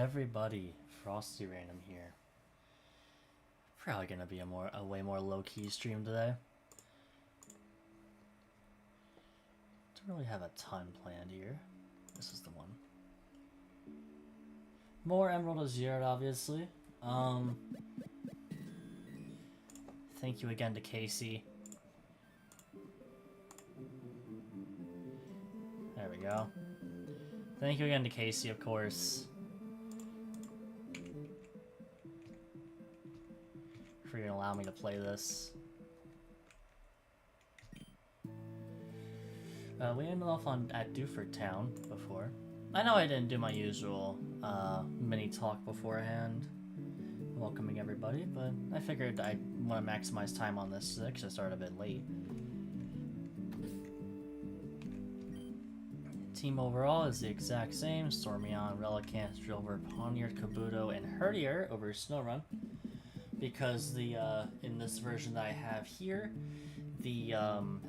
everybody, FrostyRandom here. Probably gonna be a way more low-key stream today. Don't really have a ton planned here. This is the one. More Emerald Azure, obviously. Thank you again to Casey. There we go. Thank you again to Casey, of course, for gonna allow me to play this. We ended off at Dewford Town before. I know I didn't do my usual mini talk beforehand, welcoming everybody, but I figured I want to maximize time on this because I started a bit late. Team overall is the exact same: Stormion, Relicant, Drilver, Poniard, Kabuto, and Herdier over Snowrun. Because the in this version that I have here, the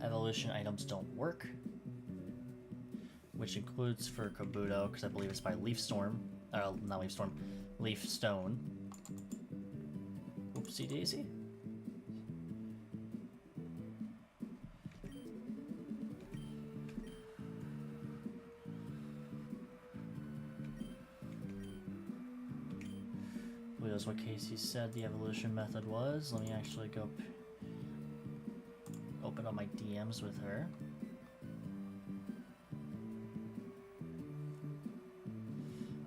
evolution items don't work, which includes for Kabuto, because I believe it's by Leaf Storm, not Leaf Storm, Leaf Stone. Oopsie daisy. That's what Casey said the evolution method was. Let me actually go open up my DMs with her.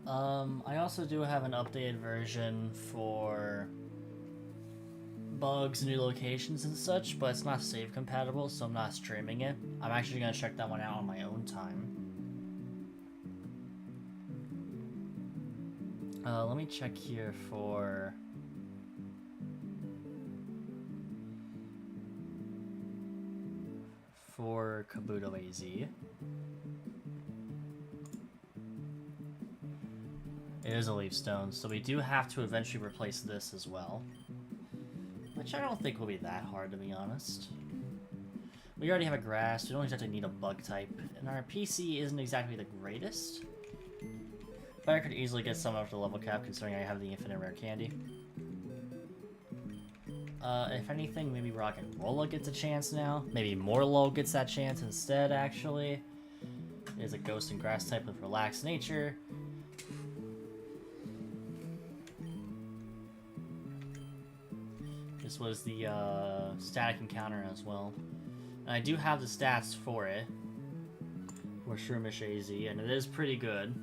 I also do have an updated version for bugs, new locations, and such, but it's not save compatible, so I'm not streaming it. I'm actually going to check that one out on my own time. Let me check here for Kabuto AZ. It is a Leaf Stone, so we do have to eventually replace this as well, which I don't think will be that hard, to be honest. We already have a grass, we don't exactly need a bug type, and our PC isn't exactly the greatest. But I could easily get some up to level cap, considering I have the infinite rare candy. If anything, maybe Rock and Rolla gets a chance now. Maybe Morlo gets that chance instead, actually. It is a ghost and grass type with relaxed nature. This was the static encounter as well. And I do have the stats for it. For Shroomish AZ, and it is pretty good.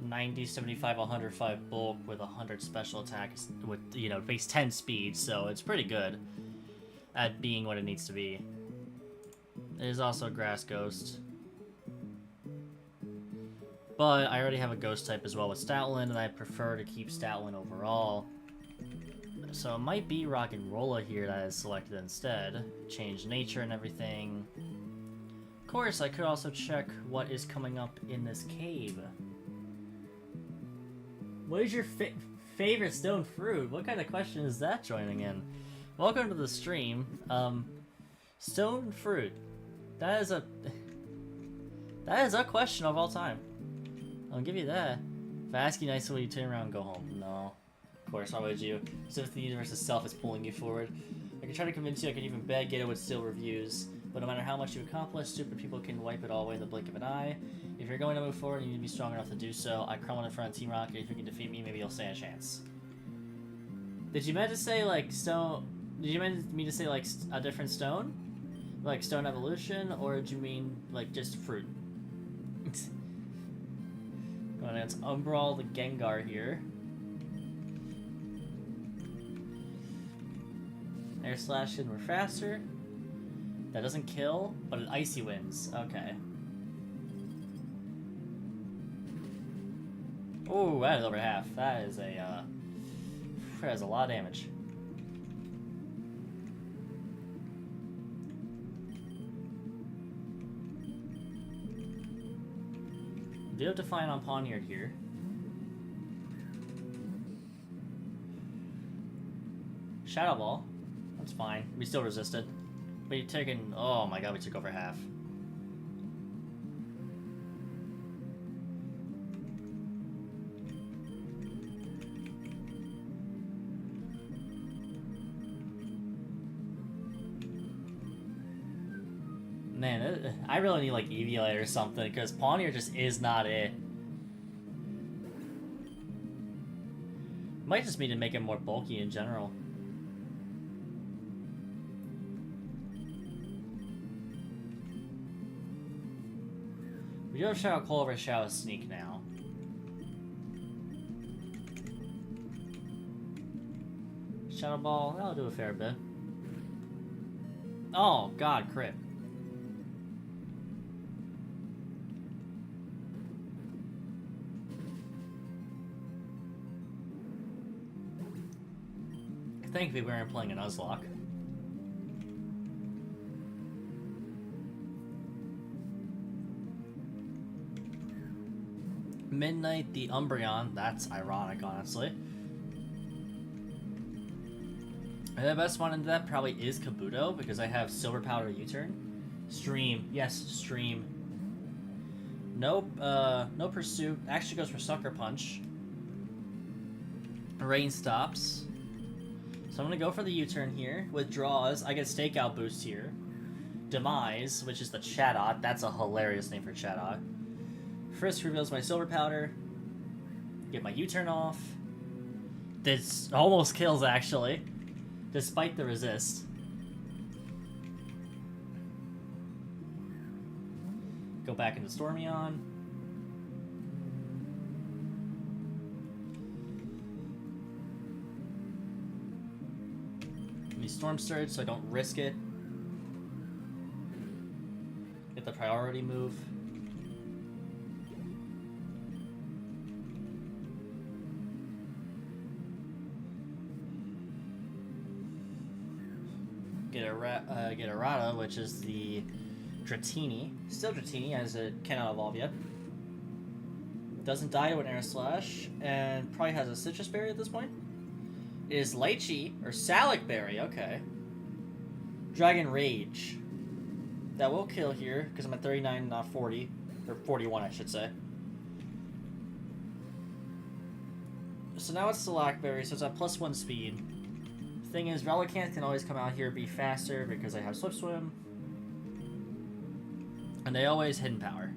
90, 75, 105 bulk with 100 special attacks with, you know, base 10 speed, so it's pretty good at being what it needs to be. It is also a grass ghost. But I already have a ghost type as well with Stoutland, and I prefer to keep Stoutland overall. So it might be Rock and Rolla here that is selected instead. Change nature and everything. Of course, I could also check what is coming up in this cave. What is your favorite stone fruit? What kind of question is that joining in? Welcome to the stream. Stone fruit. That is a question of all time. I'll give you that. If I ask you nicely, will you turn around and go home? No. Of course, why would you? As if the universe itself is pulling you forward. I could try to convince you I could even beg get it with still reviews, but no matter how much you accomplish, stupid people can wipe it all away in the blink of an eye. If you're going to move forward, you need to be strong enough to do so. I crumble in front of Team Rocket. If you can defeat me, maybe you'll stand a chance. Did you meant to say, like, stone... Did you meant me to say, like, a different stone? Like, stone evolution? Or did you mean, like, just fruit? Going against Umbral the Gengar here. Air Slash and we're faster. That doesn't kill, but it icy wins. Okay. Oh, that is over half. That is a lot of damage. We do have Defiant on Poniard here. Shadow Ball. That's fine. We still resisted. But you're taking... Oh my god, we took over half. Man, I really need like Eviolite or something, because Pawnier just is not it. Might just need to make it more bulky in general. We do have Shadow Claw over Shadow Sneak now. Shadow Ball, that'll do a fair bit. Oh, God, crit. Thankfully, we weren't playing an Nuzlocke. Midnight, the Umbreon. That's ironic, honestly. And the best one into that probably is Kabuto, because I have Silver Powder U-turn. Stream. Yes, stream. Nope, no Pursuit. Actually goes for Sucker Punch. Rain stops. So I'm gonna go for the U-turn here. Withdraws. I get Stakeout boost here. Demise, which is the Chatot. That's a hilarious name for Chatot. Frisk reveals my Silver Powder. Get my U-turn off. This almost kills, actually. Despite the resist. Go back into Stormion. Give me Storm Surge so I don't risk it. Get the priority move. Get Errata, which is the Dratini. Still Dratini, as it cannot evolve yet. Doesn't die to an Air Slash, and probably has a Citrus Berry at this point. It is Lychee, or Salic Berry, okay. Dragon Rage. That will kill here, because I'm at 39, not 40. Or 41, I should say. So now it's Salic Berry, so it's at +1 speed. Thing is, Relicanth can always come out here and be faster because I have Swift Swim. And they always Hidden Power.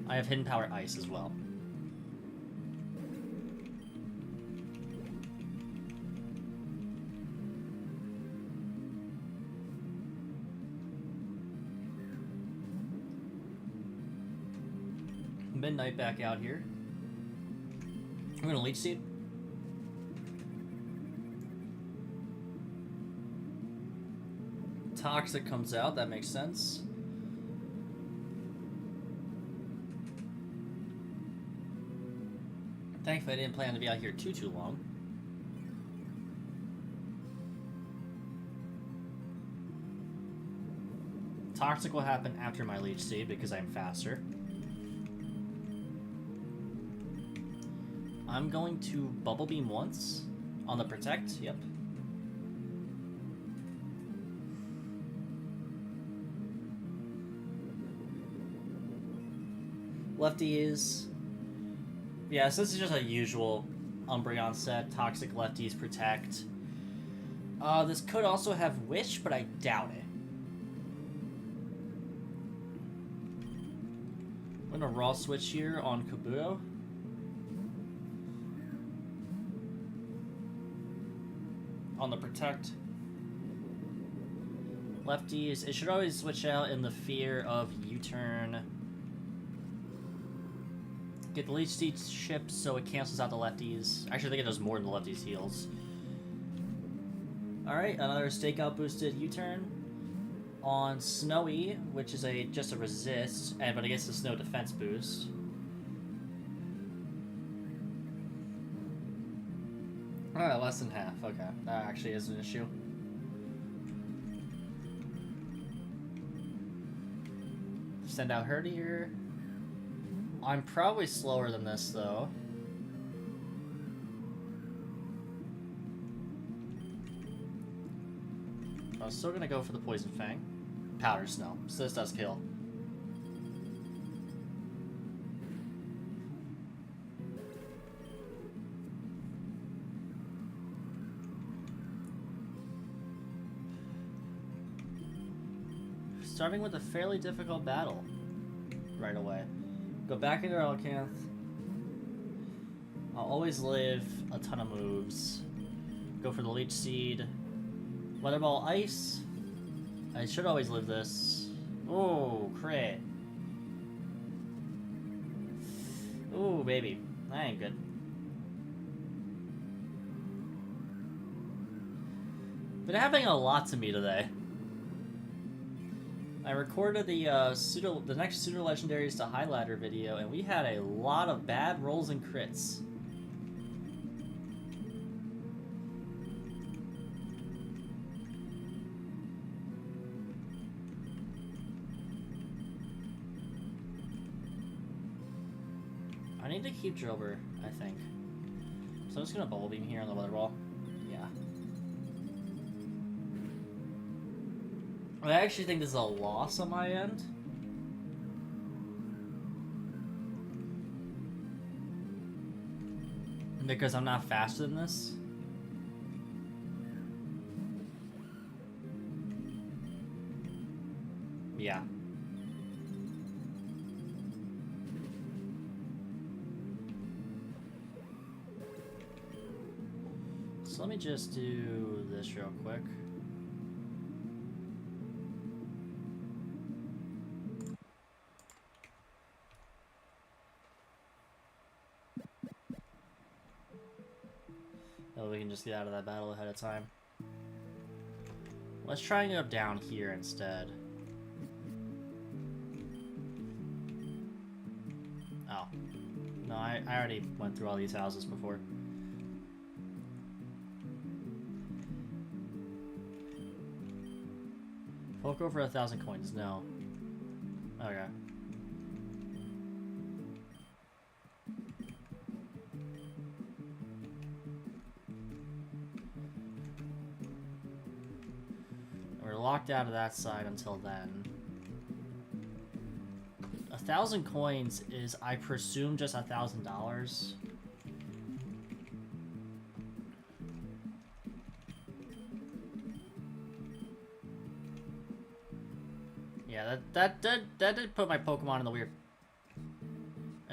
I have Hidden Power Ice as well. Midnight back out here. I'm gonna Leech Seed. Toxic comes out, that makes sense. Thankfully I didn't plan to be out here too long. Toxic will happen after my Leech Seed because I'm faster. I'm going to Bubble Beam once on the Protect, yep. Lefties. Yeah, so this is just a usual Umbreon set. Toxic Lefties, Protect. This could also have Wish, but I doubt it. I'm gonna Raw Switch here on Kabuto. On the Protect. Lefties. It should always switch out in the fear of U-turn. Get the Leech Seed shipped so it cancels out the lefties. Actually, I think it does more than the lefties heals. Alright, another Stakeout boosted U-turn. On Snowy, which is just a resist, but it gets the Snow defense boost. Alright, less than half. Okay, that actually is an issue. Send out Herdier. I'm probably slower than this, though. I was still gonna go for the Poison Fang. Powder Snow, so this does kill. starting with a fairly difficult battle right away. Go back into Elkanth. I'll always live a ton of moves. Go for the Leech Seed. Weather Ball Ice. I should always live this. Oh, crit. Ooh, baby. That ain't good. Been happening a lot to me today. I recorded the next pseudo legendaries to highlighter video, and we had a lot of bad rolls and crits. I need to keep Drober, I think. So I'm just gonna Bubble Beam here on the Weather Ball. Yeah. I actually think this is a loss on my end. Because I'm not faster than this. Yeah. So let me just do this real quick. Oh, we can just get out of that battle ahead of time. Let's try and go down here instead. Oh. No, I already went through all these houses before. Poke over 1,000 coins, no. Okay. We're locked out of that side until then. 1,000 coins is, I presume, just $1,000. Yeah, that did put my Pokemon in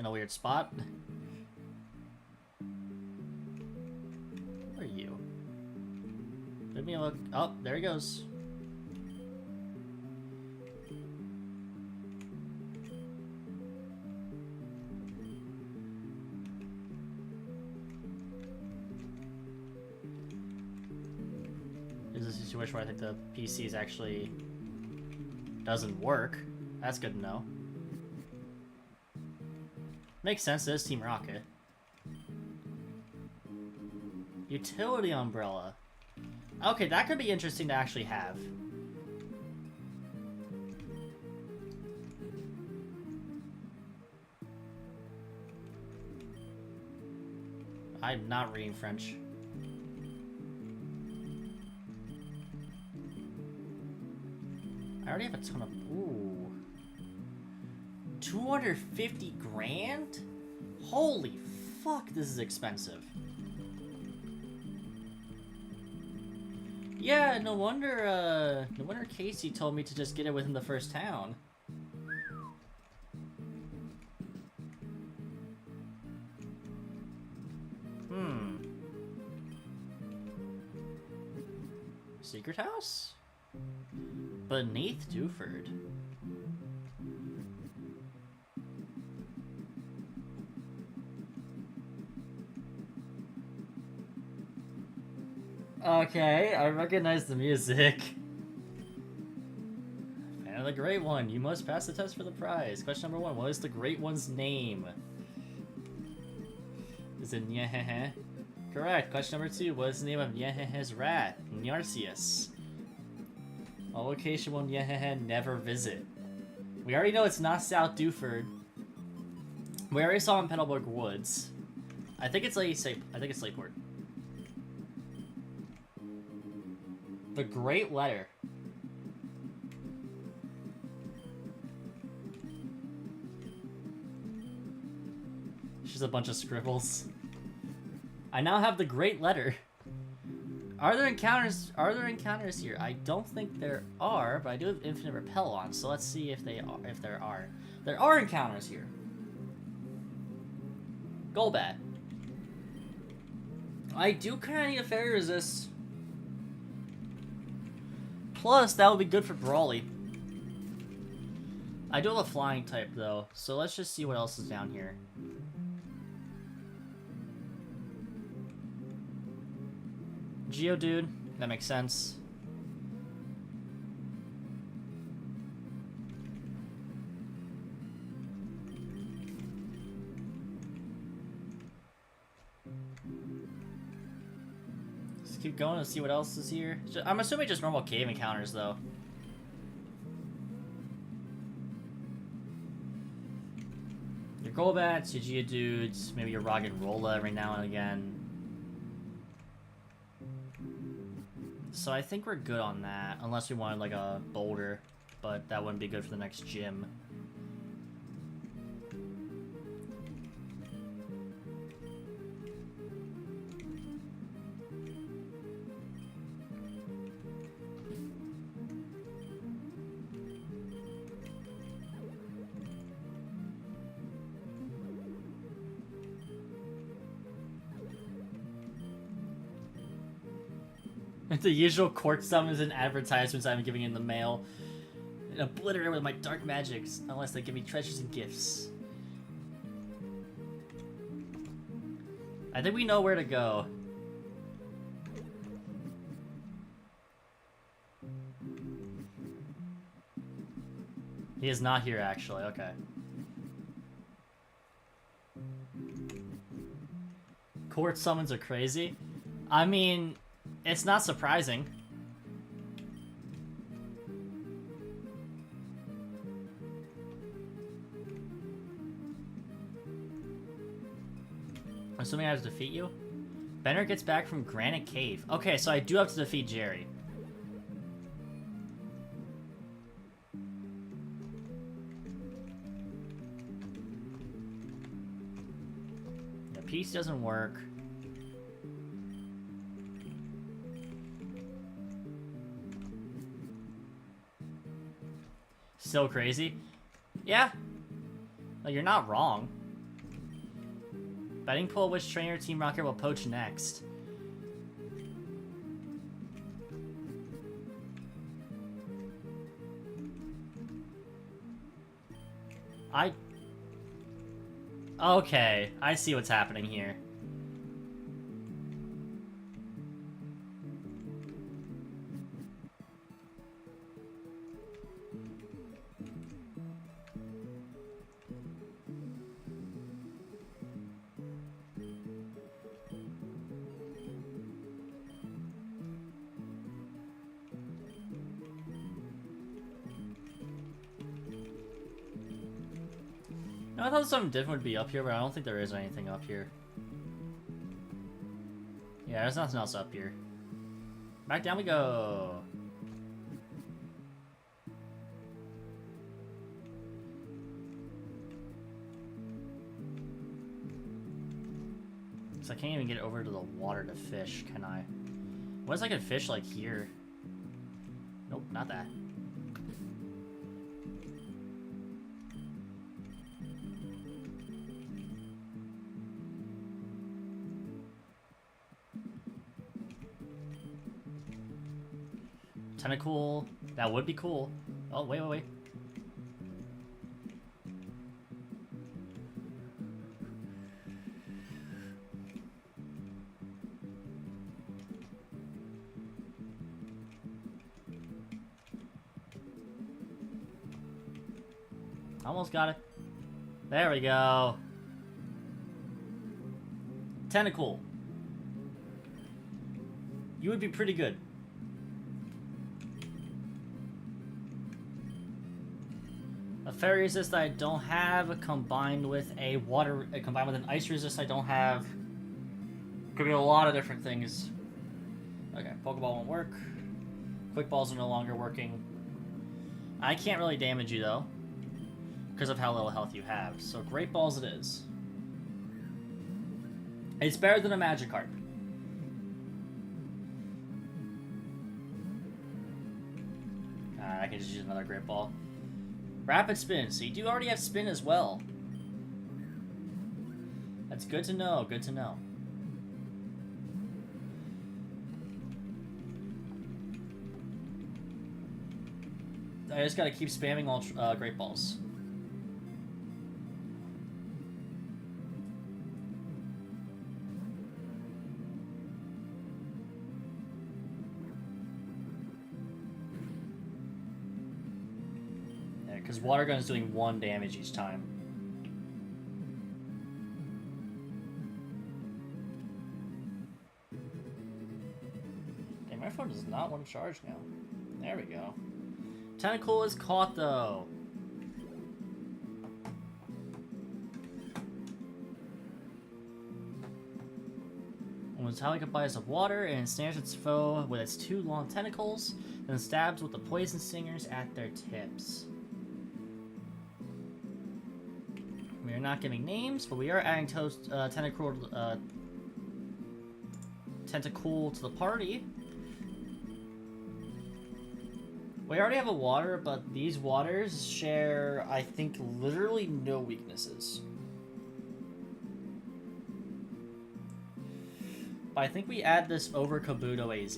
a weird spot. Where are you? Let me look. Oh, there he goes. Is this a situation where I think the PC is actually doesn't work? That's good to know. Makes sense, this is Team Rocket. Utility Umbrella. Okay, that could be interesting to actually have. I'm not reading French. I already have a ton of... Ooh. 250 grand? Holy fuck, this is expensive. Yeah, no wonder Casey told me to just get it within the first town. Secret house? Beneath Dewford. Okay, I recognize the music. And the Great One, you must pass the test for the prize. Question number 1, what is the Great One's name? Is it Nyehehe? Correct. Question number 2, what is the name of Nyehehe's rat? Nyarsius. What location will Nyehehe never visit? We already know it's not South Dewford. We already saw him in Petalburg Woods. I think it's Lakeport. The Great Letter. It's just a bunch of scribbles. I now have the Great Letter. Are there encounters? Are there encounters here? I don't think there are, but I do have infinite repel on, so let's see if they are. If there are, there are encounters here. Golbat. I do kind of need a fairy resist. Plus, that would be good for Brawly. I do have a flying type though, so let's just see what else is down here. Geodude, that makes sense. Let's keep going and see what else is here. I'm assuming just normal cave encounters though. Your Golbats, your Geodudes, maybe your Roggenrola every now and again. So I think we're good on that, unless we wanted like a boulder, but that wouldn't be good for the next gym. The usual court summons and advertisements I'm giving in the mail. And obliterate with my dark magics, unless they give me treasures and gifts. I think we know where to go. He is not here, actually. Okay. Court summons are crazy. I mean, it's not surprising. I'm assuming I have to defeat you? Benner gets back from Granite Cave. Okay, so I do have to defeat Jerry. The piece doesn't work. So crazy. Yeah. Like, you're not wrong. Betting pool which trainer Team Rocket will poach next. Okay, I see what's happening here. I thought something different would be up here, but I don't think there is anything up here. Yeah, there's nothing else up here. Back down we go. So I can't even get over to the water to fish, can I? What if I could fish like here? Nope, not that. Tentacle, that would be cool. Oh, wait, wait, wait. Almost got it. There we go. Tentacle. You would be pretty good. A fairy resist that I don't have, combined with a combined with an ice resist I don't have. Could be a lot of different things. Okay, Pokeball won't work. Quick balls are no longer working. I can't really damage you though, because of how little health you have. So Great Balls it is. It's better than a Magikarp. I can just use another Great Ball. Rapid Spin. So you do already have Spin as well. That's good to know. Good to know. I just gotta keep spamming all Great Balls. Yeah, because Water Gun is doing 1 damage each time. Okay, my phone does not want to charge now. There we go. Tentacle is caught though. When Tally buys of water and snares its foe with its 2 long tentacles, then stabs with the poison stingers at their tips. We are not giving names, but we are adding tentacle to the party. We already have a water, but these waters share, I think, literally no weaknesses. But I think we add this over Kabuto AZ.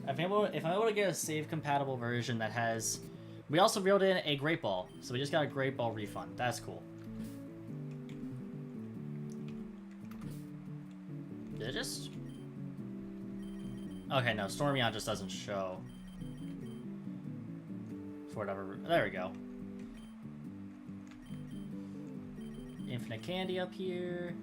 If I'm able to get a save-compatible version that has... We also reeled in a Great Ball, so we just got a Great Ball refund. That's cool. Did it just... Okay, no, Stormyon just doesn't show. For whatever... There we go. Infinite Candy up here.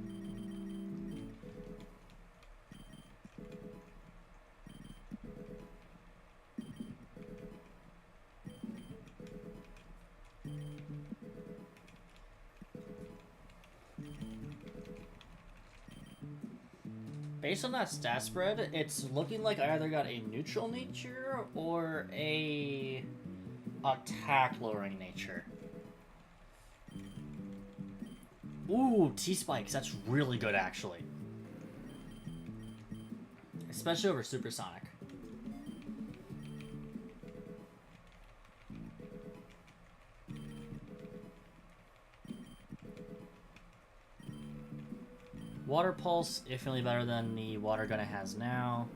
Based on that stat spread, it's looking like I either got a neutral nature or a attack lowering nature. Ooh, T-Spikes, that's really good actually. Especially over Supersonic. Water Pulse, infinitely better than the Water Gun it has now.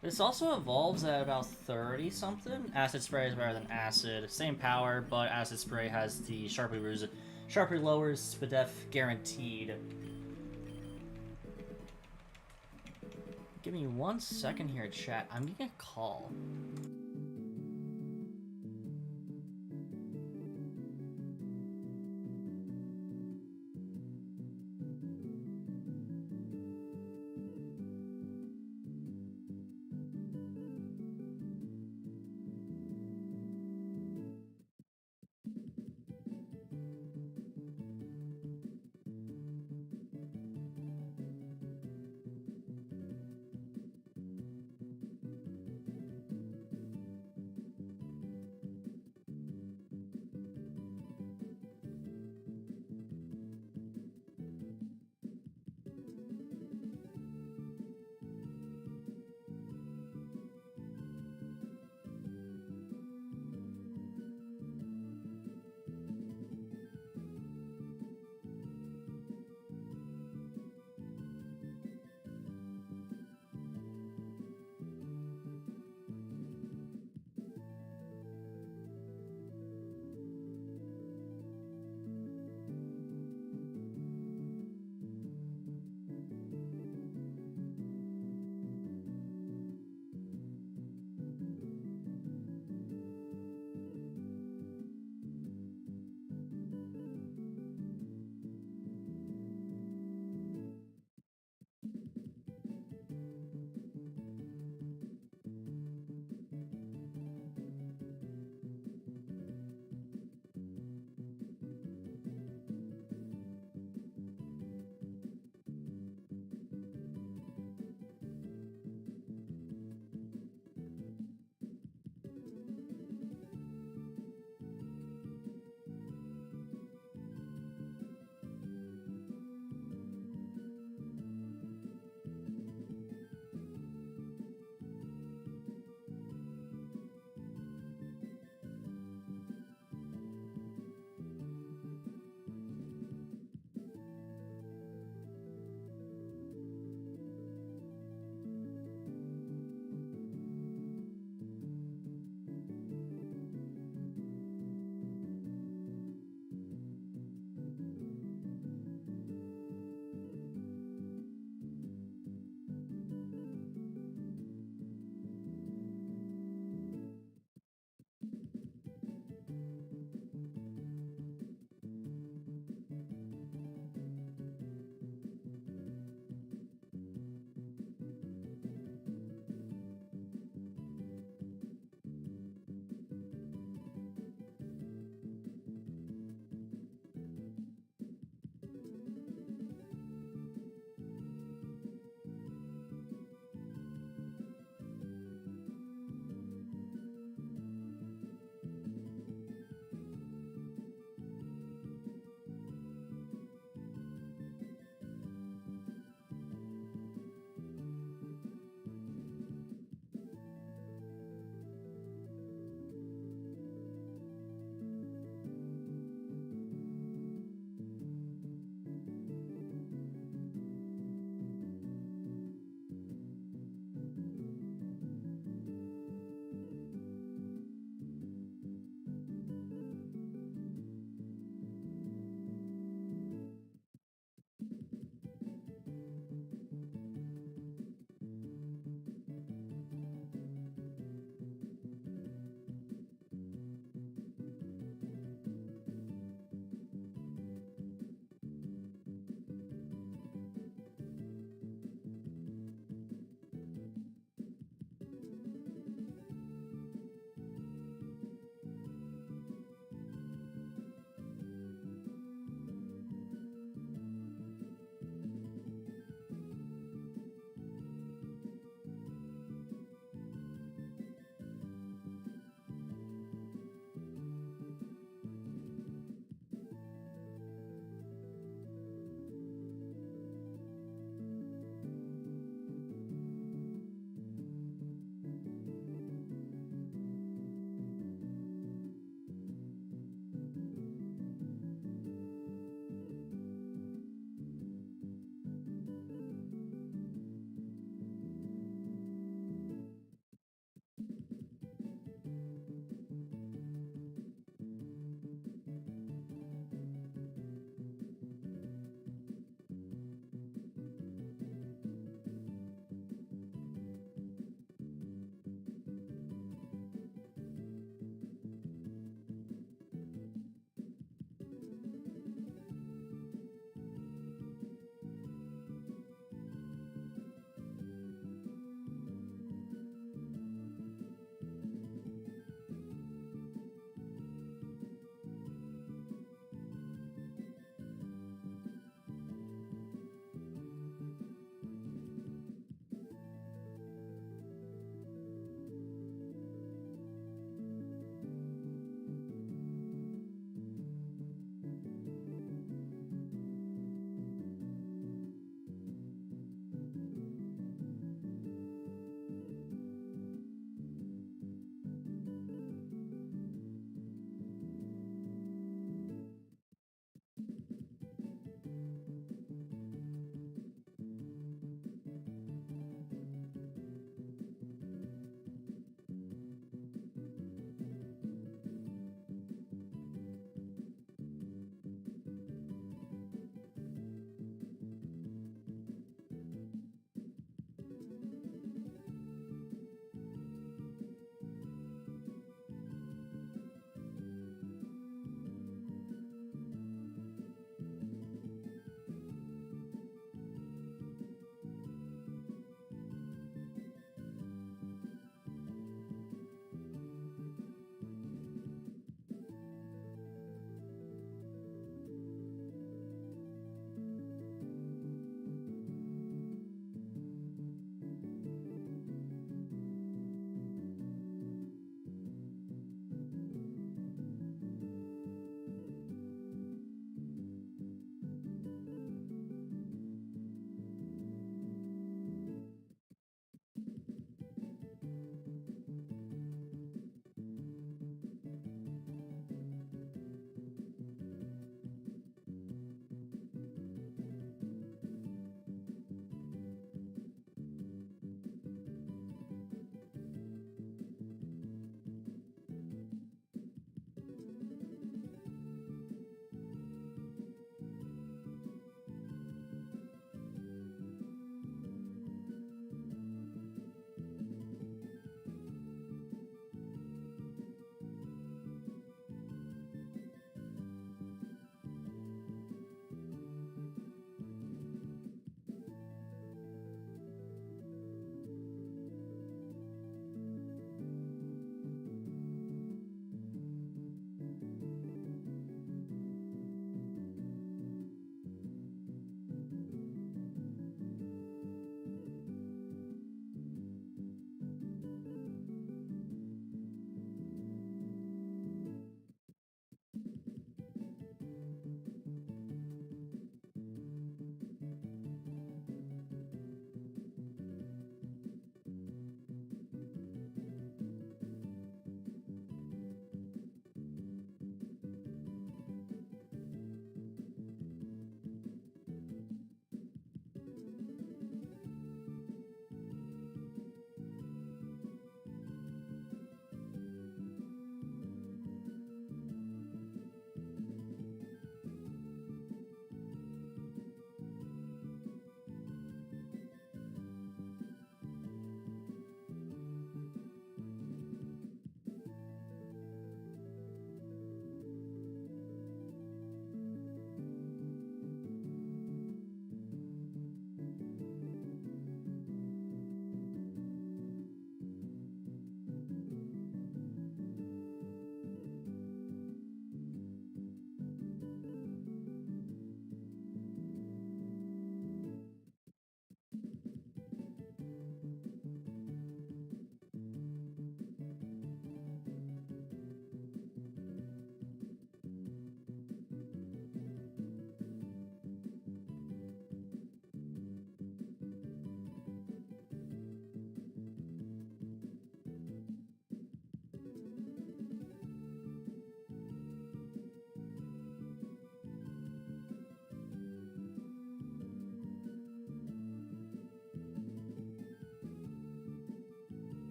This also evolves at about 30 something. Acid Spray is better than Acid. Same power, but Acid Spray has the sharply lowers Spadef guaranteed. Give me 1 second here, chat. I'm getting a call.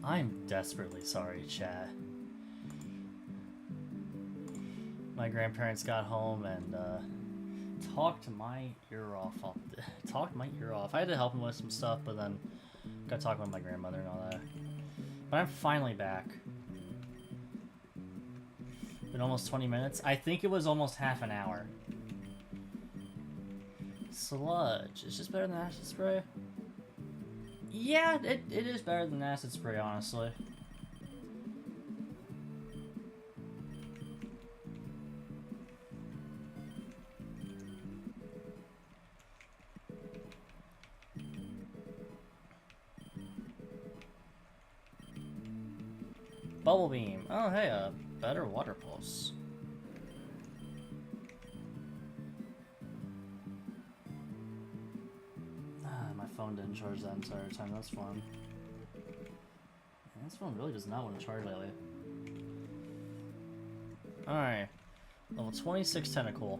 I'm desperately sorry, chat. My grandparents got home and talked my ear off. Talked my ear off. I had to help him with some stuff, but then got talking with my grandmother and all that. But I'm finally back. Been almost 20 minutes. I think it was almost half an hour. Sludge. It's just better than acid spray. Yeah, it is better than acid spray, honestly. Bubble beam. Oh, hey, a better water pulse. My phone didn't charge that entire time. That's fun. This phone really does not want to charge lately. Alright. Level 26 tentacle.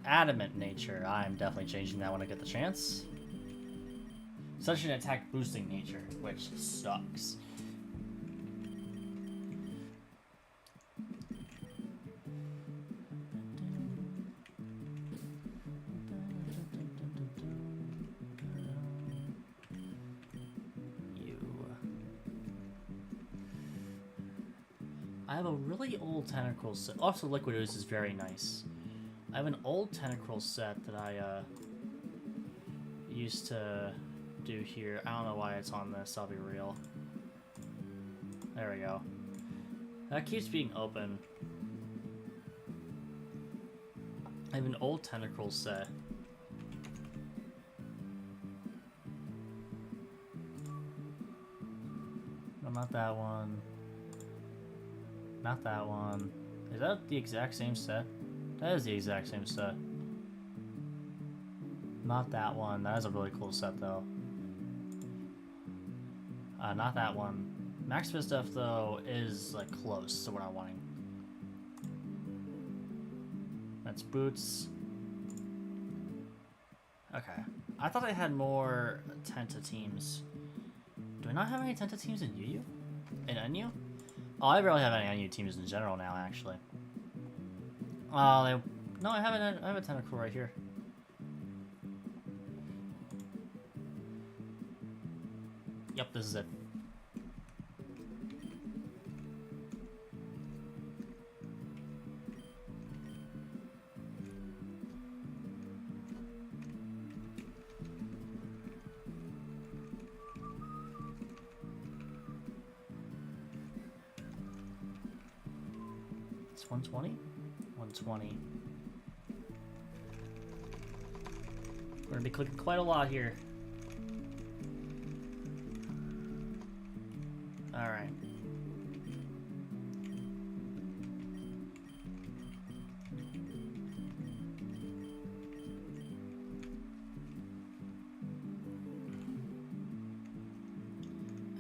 Adamant nature. I'm definitely changing that when I get the chance. Such an attack boosting nature, which sucks. I have a really old tentacle set. Also, liquid ooze is very nice. I have an old tentacle set that I used to do here. I don't know why it's on this, I'll be real. There we go. That keeps being open. I have an old tentacle set. No, not that one. Not that one. Is that the exact same set? That is the exact same set. Not that one. That is a really cool set, though. Not that one. Max Vista, though, is, like, close to what I'm wanting. That's boots. Okay. I thought I had more Tenta teams. Do I not have any Tenta teams in UU? In NU? Oh, I barely have any NU teams in general now, actually. Oh, no, I have a tentacle right here. Yep, this is it. It's 120? 120. We're gonna be clicking quite a lot here. Alright.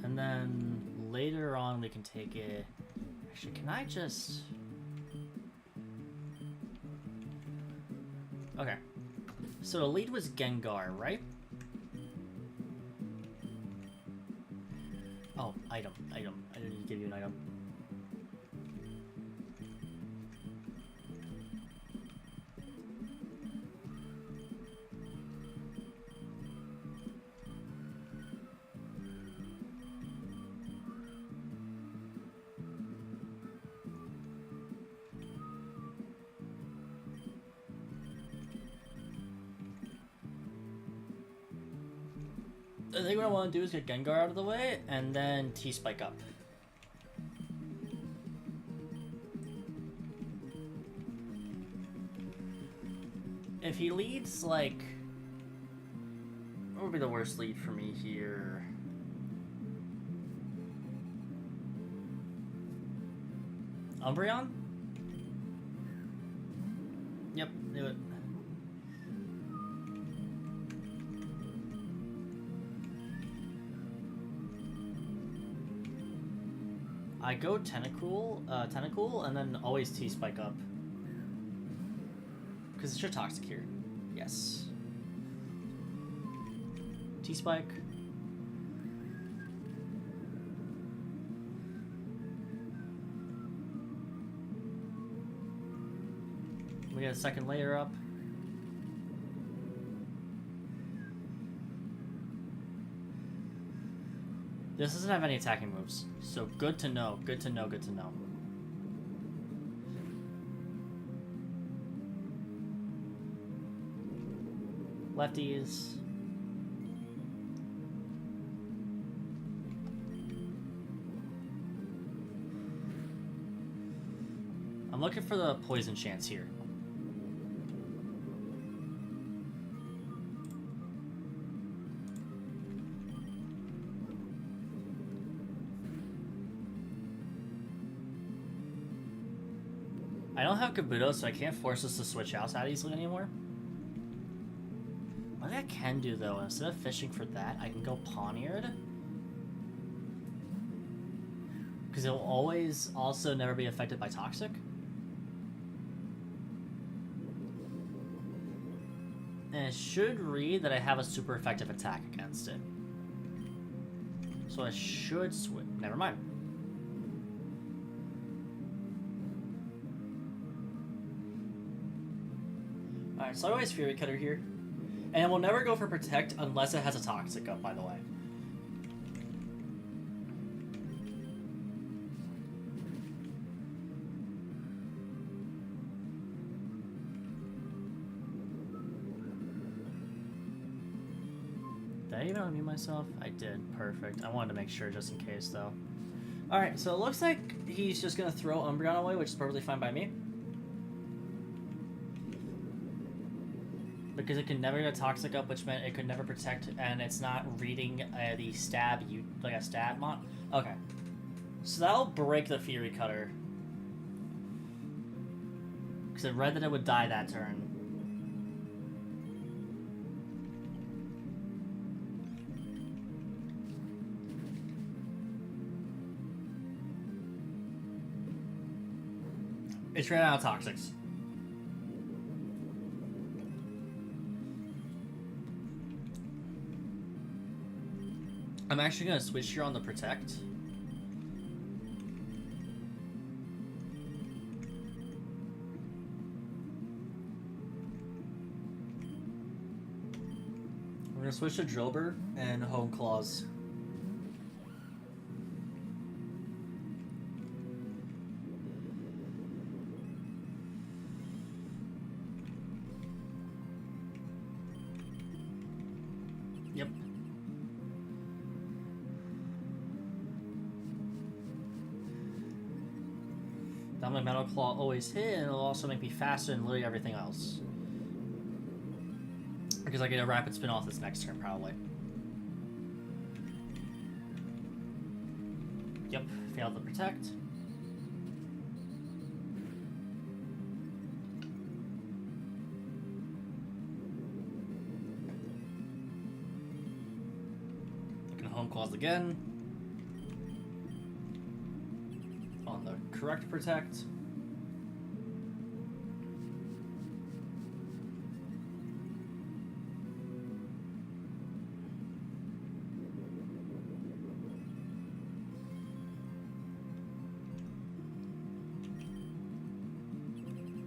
And then later on we can take it. Actually, can I just... Okay. So the lead was Gengar, right? Oh, item. I didn't give you an item. I think what I want to do is get Gengar out of the way, and then T-Spike up. If he leads, like... What would be the worst lead for me here? Umbreon? Yep, knew it. I go Tentacool, and then always T-Spike up. Because it's your Toxic here. Yes. T-Spike. We get a second layer up. This doesn't have any attacking moves, so good to know, good to know, good to know. Lefties. I'm looking for the poison chance here. I don't have Kabuto, so I can't force us to switch out that easily anymore. What I can do, though, instead of fishing for that, I can go Pawniard. Because it will always also never be affected by Toxic. And it should read that I have a super effective attack against it. So I should switch. Never mind. Alright, so I always Fury Cutter here. And it will never go for Protect unless it has a Toxic up, by the way. Did I even unmute myself? I did. Perfect. I wanted to make sure just in case, though. Alright, so it looks like he's just going to throw Umbreon away, which is perfectly fine by me. Because it can never get a Toxic up, which meant it could never Protect, and it's not reading the stab, like a stat mod. Okay. So that'll break the Fury Cutter. Because it read that it would die that turn. It's ran out of Toxics. I'm actually going to switch here on the Protect. We're going to switch to Drillbur and Home Claws. Yep. Now my Metal Claw always hit, and it'll also make me faster than literally everything else. Because I get a Rapid Spin off this next turn, probably. Yep, failed to Protect. I can Home Claws again. On the correct Protect.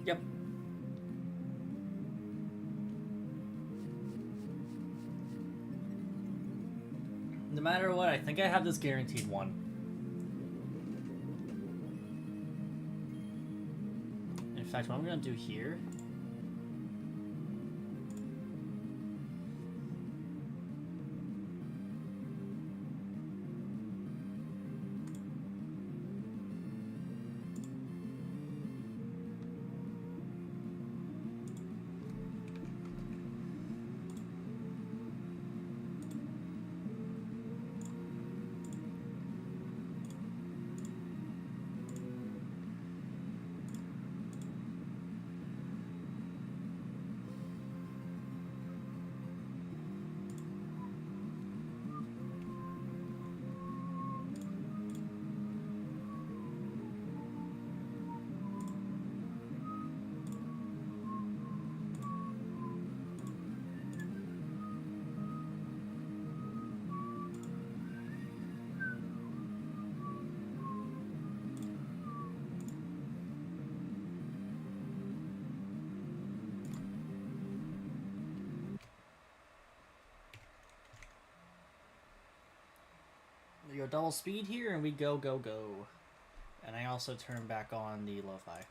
Yep. No matter what, I think I have this guaranteed one. In fact, what I'm going to do here... go double speed here, and we go, go, go. And I also turn back on the lo-fi.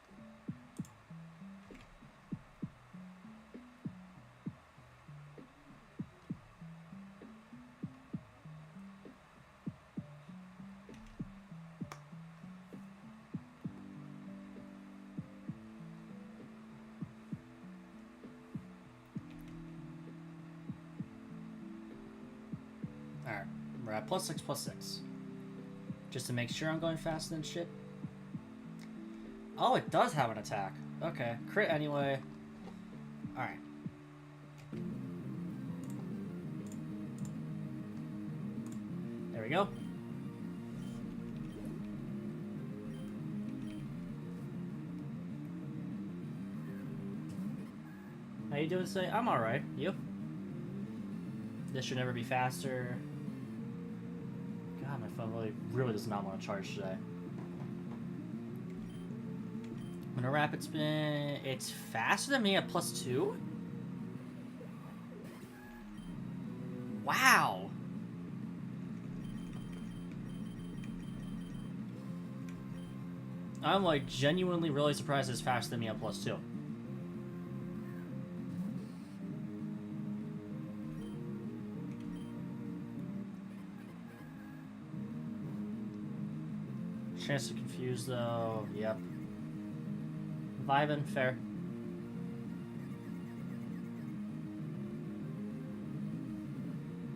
Alright, we're at +6/+6. Just to make sure I'm going faster than shit. Oh, it does have an attack. Okay, crit anyway. Alright. There we go. How you doing today? I'm alright. You? This should never be faster. God, my phone really does not want to charge today. I'm gonna rapid spin. It's faster than me at +2? Wow! I'm like genuinely really surprised it's faster than me at +2. Chance to confuse though, yep. Vibin', fair.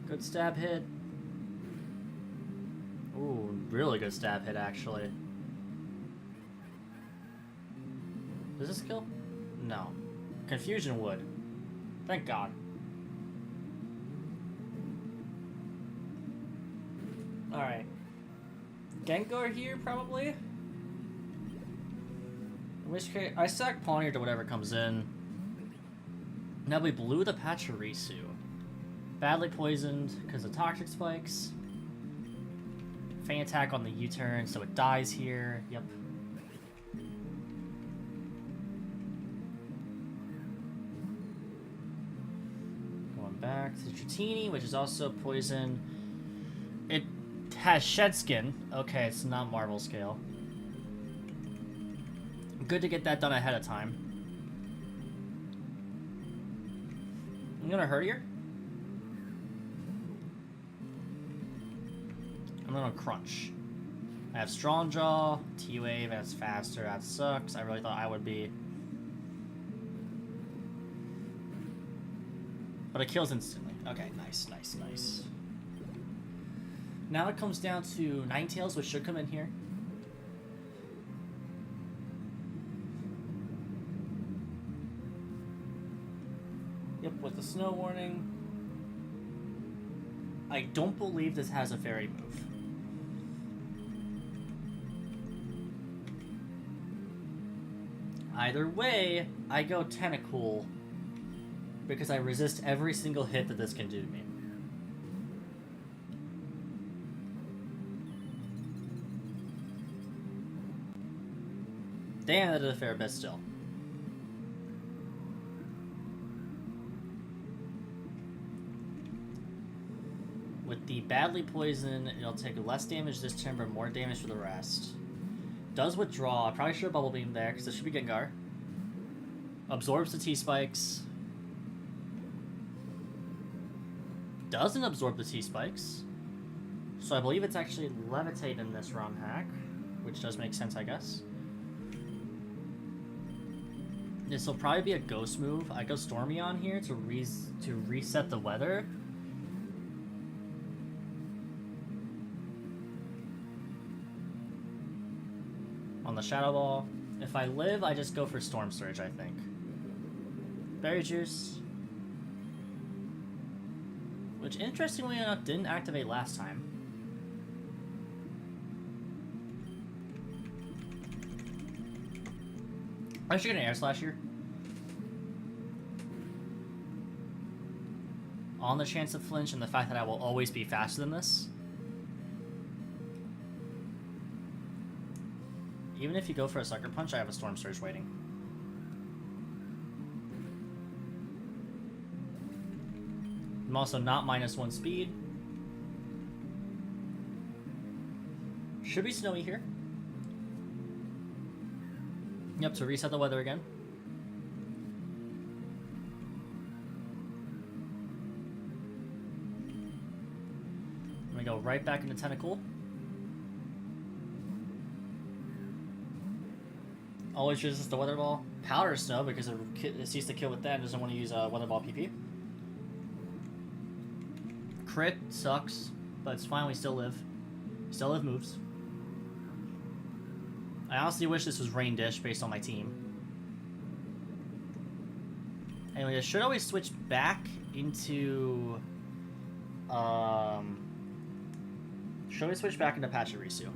Good stab hit. Ooh, really good stab hit actually. Does this kill? No. Confusion would. Thank God. Alright. Gengar here, probably? In which case, I sack Pawniard to whatever comes in. Now we blew the Pachirisu. Badly poisoned because of Toxic Spikes. Feint attack on the U-turn, so it dies here. Yep. Going back to Dratini, which is also poison. It has Shed Skin. Okay, it's not Marble Scale. Good to get that done ahead of time. I'm gonna hurt here. I'm gonna crunch. I have Strong Jaw, T-Wave, and it's faster. That sucks. I really thought I would be. But it kills instantly. Okay, nice, nice, nice. Now it comes down to Ninetales, which should come in here. Yep, with the snow warning. I don't believe this has a fairy move. Either way, I go Tentacool because I resist every single hit that this can do to me. Damn, that did a fair bit still. With the badly poison, it'll take less damage this turn, but more damage for the rest. Does withdraw. I probably should have Bubble Beam there, because this should be Gengar. Absorbs the T-Spikes. Doesn't absorb the T-Spikes. So I believe it's actually Levitate in this ROM hack, which does make sense, I guess. This will probably be a Ghost move. I go Stormy on here to reset the weather. On the Shadow Ball. If I live, I just go for Storm Surge, I think. Berry Juice. Which, interestingly enough, didn't activate last time. I'm actually gonna Air Slash here. On the chance of flinch and the fact that I will always be faster than this. Even if you go for a Sucker Punch, I have a Storm Surge waiting. I'm also not -1 speed. Should be snowy here. Yep, to reset the weather again. I'm gonna go right back into Tentacle. Always resist the Weather Ball. Powder Snow, because it sees to kill with that, doesn't want to use Weather Ball PP. Crit sucks, but it's fine, we still live. Still have moves. I honestly wish this was Rain Dish based on my team. Anyway, I should always switch back into... should always switch back into Pachirisu.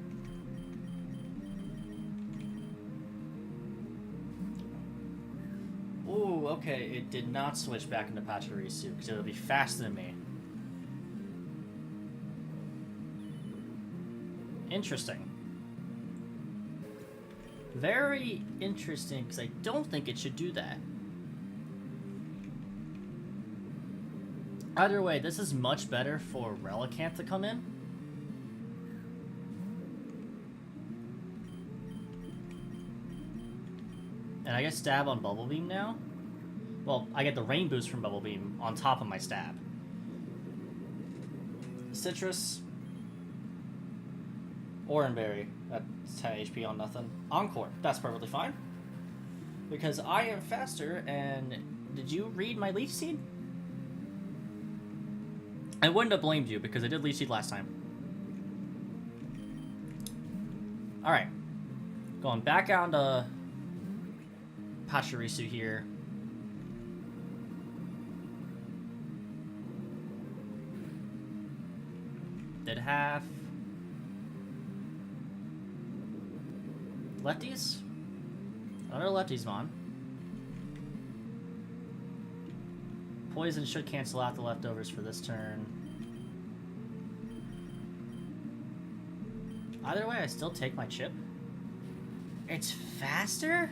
Ooh, okay, it did not switch back into Pachirisu, because it'll be faster than me. Interesting. Very interesting, because I don't think it should do that. Either way, this is much better for Relicanth to come in. And I get Stab on Bubble Beam now. Well, I get the Rain Boost from Bubble Beam on top of my Stab. Citrus. Oranberry. That's 10 HP on nothing. Encore. That's perfectly fine. Because I am faster, and... Did you read my Leech Seed? I wouldn't have blamed you, because I did Leech Seed last time. Alright. Going back out to Pachirisu here. Did have... Lefties? Another Lefties Mon. Poison should cancel out the leftovers for this turn. Either way, I still take my chip. It's faster?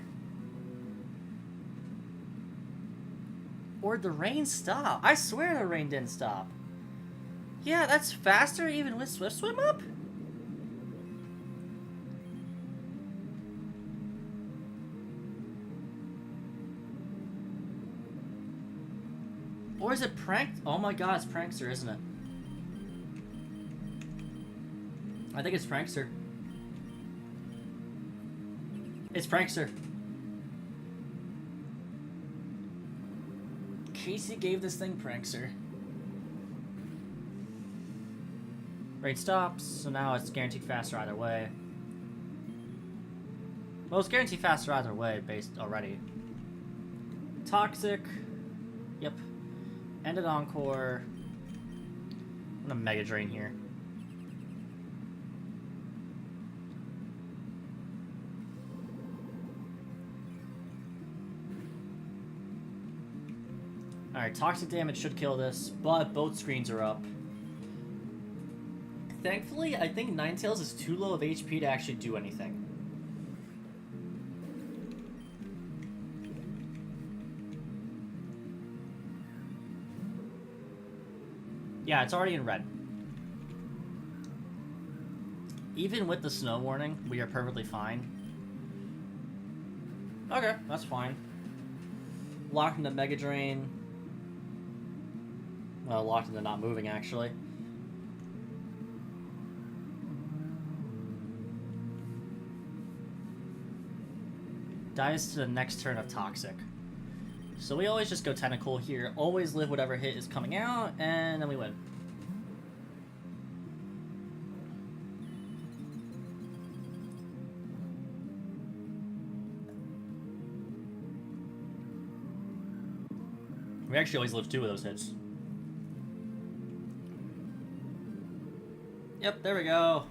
Or the rain stopped? I swear the rain didn't stop. Yeah, that's faster even with Swift Swim up? Or is it Pranked? Oh my god, it's Prankster, isn't it? I think it's Prankster. It's Prankster. Casey gave this thing Prankster. Rain stops, so now it's guaranteed faster either way. Well, it's guaranteed faster either way, based already. Toxic. Yep. Ended Encore. I'm gonna Mega Drain here. Alright, toxic damage should kill this, but both screens are up. Thankfully, I think Ninetales is too low of HP to actually do anything. Yeah, it's already in red. Even with the snow warning, we are perfectly fine. Okay, that's fine. Locked into Mega Drain. Well, locked into not moving, actually. Dies to the next turn of Toxic. So we always just go Tentacle here, always live whatever hit is coming out, and then we win. We actually always live 2 of those hits. Yep, there we go.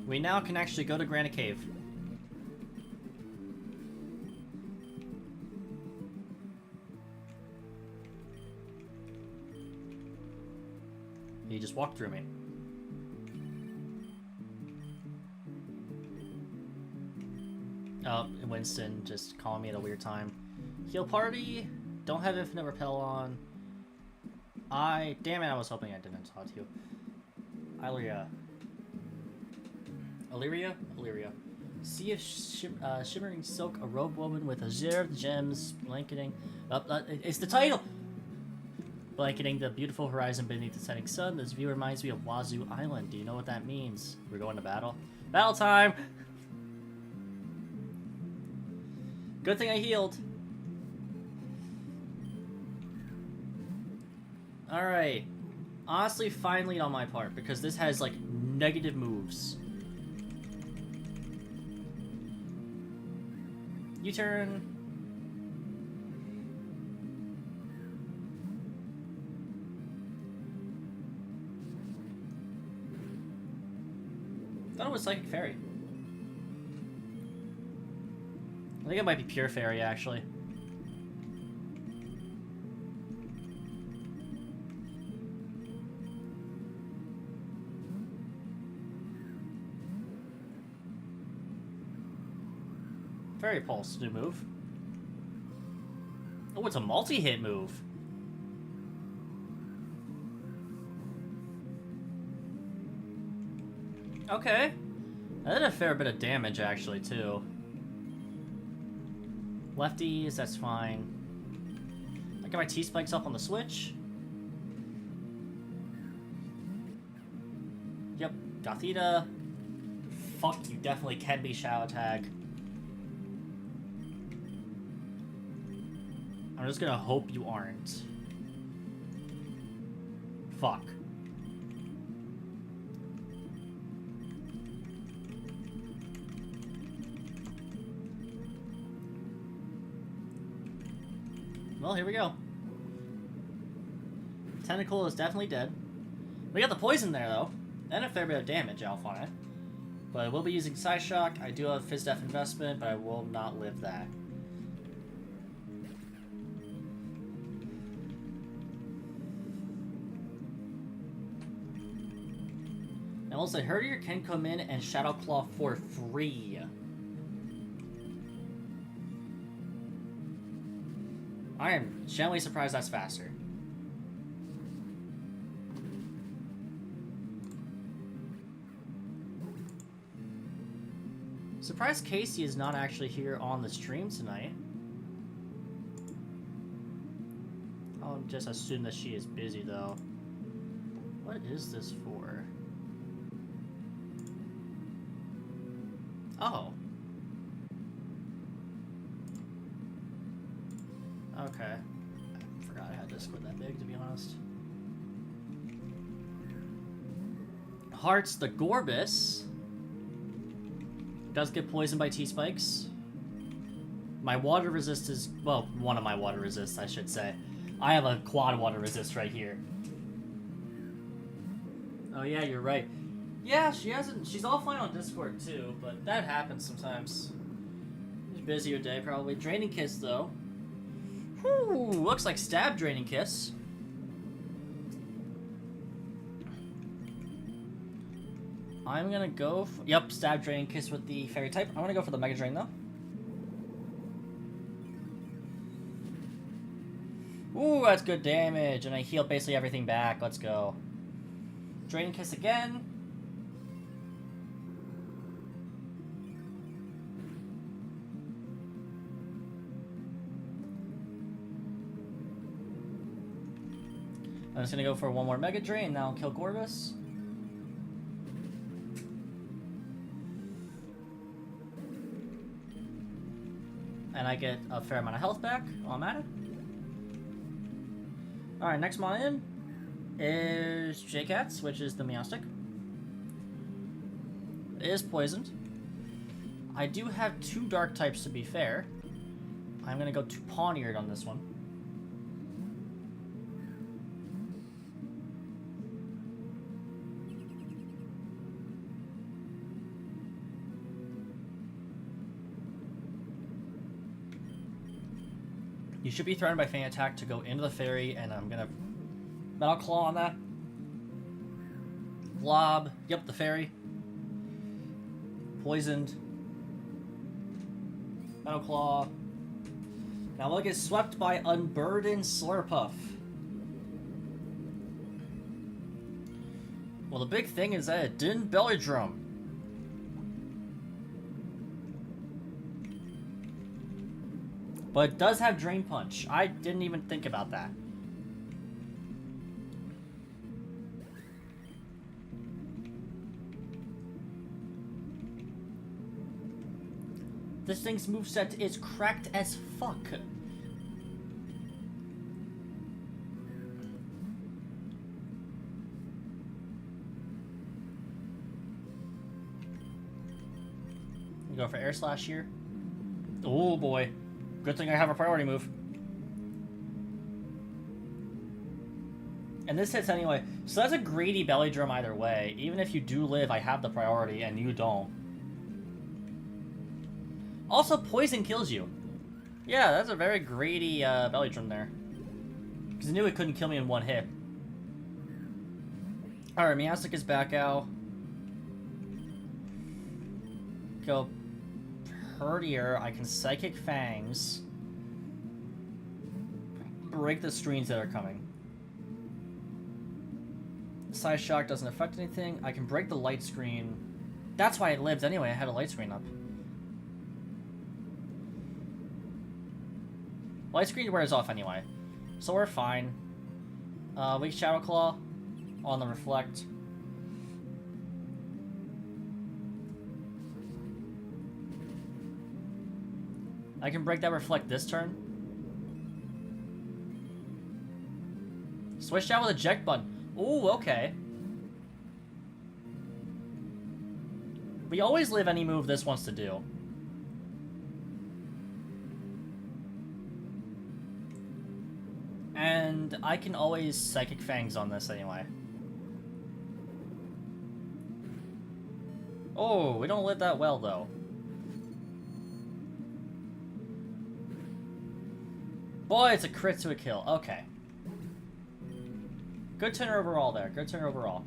We now can actually go to Granite Cave. He just walked through me. Oh, Winston just calling me at a weird time. Heal Party. Don't have Infinite Repel on. Damn it, I was hoping I didn't talk to you. Ilia. Illyria? Illyria. Sea of shimmering silk, a robe woven with azure gems blanketing. It's the title! Blanketing the beautiful horizon beneath the setting sun. This view reminds me of Wazoo Island. Do you know what that means? We're going to battle. Battle time! Good thing I healed. Alright. Honestly, fine lead on my part, because this has, like, negative moves. U-turn. I thought it was Psychic Fairy. I think it might be Pure Fairy, actually. Fairy Pulse, new move. Oh, it's a multi-hit move. Okay. That did a fair bit of damage, actually, too. Lefties, that's fine. I get my T-Spikes up on the switch. Yep, Gothita. Fuck, you definitely can be Shadow Tag. I'm just gonna hope you aren't. Fuck. Well, here we go. Tentacle is definitely dead. We got the poison there, though. And a fair bit of damage, Alpha on it. But I will be using Psy Shock. I do have Fizz Def Investment, but I will not live that. And also, Herdier can come in and Shadow Claw for free. I am genuinely surprised that's faster. Surprised Casey is not actually here on the stream tonight. I'll just assume that she is busy, though. What is this for? Oh. Okay. I forgot I had Discord that big, to be honest. Hearts the Gorbis does get poisoned by T-Spikes. My water resist is... well, one of my water resists, I should say. I have a quad water resist right here. Oh yeah, you're right. Yeah, she's offline on Discord too, but that happens sometimes. She's busy your day, probably. Draining Kiss, though. Whew, looks like Stab Draining Kiss. I'm gonna go for... yep, Stab Draining Kiss with the Fairy type. I'm gonna go for the Mega Drain, though. Ooh, that's good damage, and I heal basically everything back. Let's go. Draining Kiss again. I'm just gonna go for one more Mega Drain, now I'll kill Gorbis. And I get a fair amount of health back while I'm at it. Alright, next mon in is J-Cats, which is the Meowstic. It is poisoned. I do have two dark types, to be fair. I'm gonna go to Pawniard on this one. You should be threatened by Feint Attack to go into the Fairy, and I'm gonna Metal Claw on that. Blob. Yep, the Fairy. Poisoned. Metal Claw. Now we'll get swept by Unburdened Slurpuff. Well, the big thing is that it didn't Belly Drum. But it does have Drain Punch. I didn't even think about that. This thing's moveset is cracked as fuck. You go for Air Slash here. Oh boy. Good thing I have a priority move. And this hits anyway. So that's a greedy belly drum either way. Even if you do live, I have the priority and you don't. Also, poison kills you. Yeah, that's a very greedy belly drum there. Because I knew it couldn't kill me in one hit. Alright, Meowstic is back out. Go Herdier. I can Psychic Fangs. Break the screens that are coming. Side Shock doesn't affect anything. I can break the light screen. That's why it lived anyway. I had a light screen up. Light screen wears off anyway, so we're fine. Weak Shadow Claw on the Reflect. I can break that Reflect this turn. Switch out with Eject button. Ooh, okay. We always live any move this wants to do. And I can always Psychic Fangs on this anyway. Oh, we don't live that well, though. Boy, it's a crit to a kill. Okay. Good turn overall there. Good turn overall.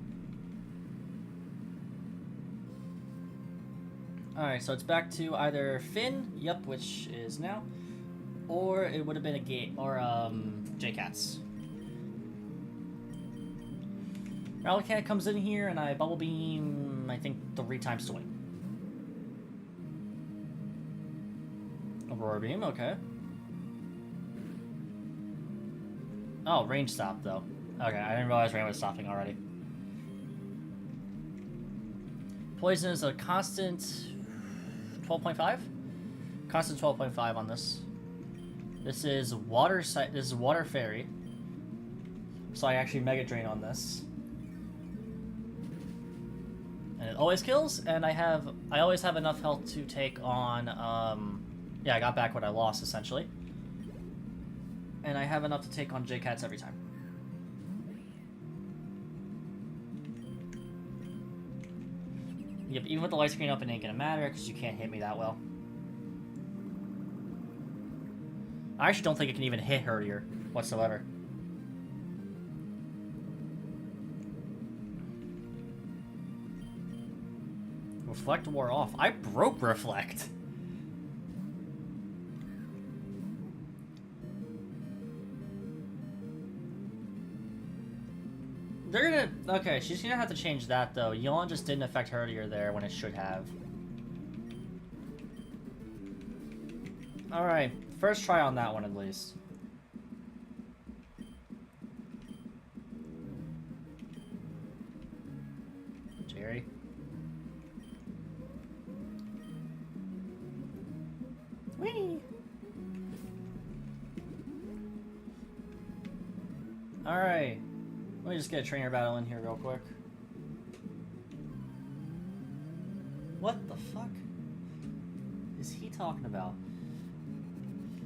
Alright, so it's back to either Finn, yep, which is now, or it would have been a gate, or J-Cats. Rallycat comes in here and I Bubble Beam, I think, 3 times to win. Aurora Beam, okay. Oh, range stop though. Okay, I didn't realize rain was stopping already. Poison is a constant 12.5? Constant 12.5 on this. This is water this is Water Fairy. So I actually Mega Drain on this. And it always kills, and I always have enough health to take on yeah, I got back what I lost essentially. And I have enough to take on J-Cats every time. Yep, even with the light screen up, it ain't gonna matter because you can't hit me that well. I actually don't think it can even hit Herdier whatsoever. Reflect wore off. I broke Reflect. They're gonna... Okay, she's gonna have to change that, though. Yawn just didn't affect Herdier there when it should have. Alright, first try on that one, at least. Jerry. Whee! Alright. Let me just get a trainer battle in here real quick. What the fuck is he talking about?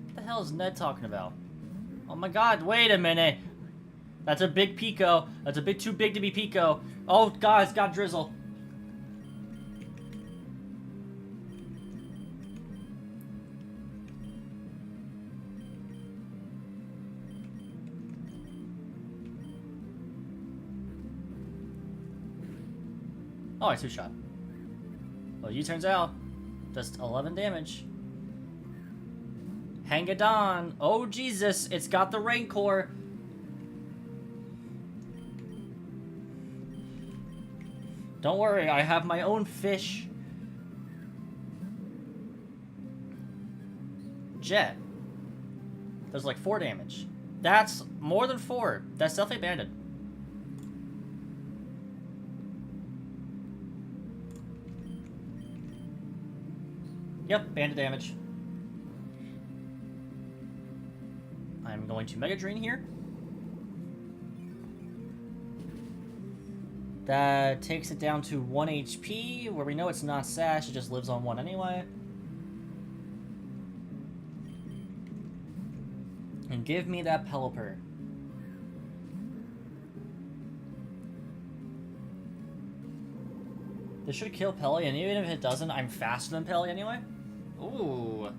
What the hell is Ned talking about? Oh my god, wait a minute! That's a big Pico. That's a bit too big to be Pico. Oh god, it's got Drizzle. Oh, I 2-shot. Well, U-turns out. Just 11 damage. Hangadon. Oh, Jesus. It's got the Rancor. Don't worry. I have my own fish. Jet. There's like 4 damage. That's more than 4. That's definitely banded. Yep, banded damage. I'm going to Mega Drain here. That takes it down to 1 HP, where we know it's not Sash, it just lives on 1 anyway. And give me that Pelipper. This should kill Peli, and even if it doesn't, I'm faster than Peli anyway. Ooh.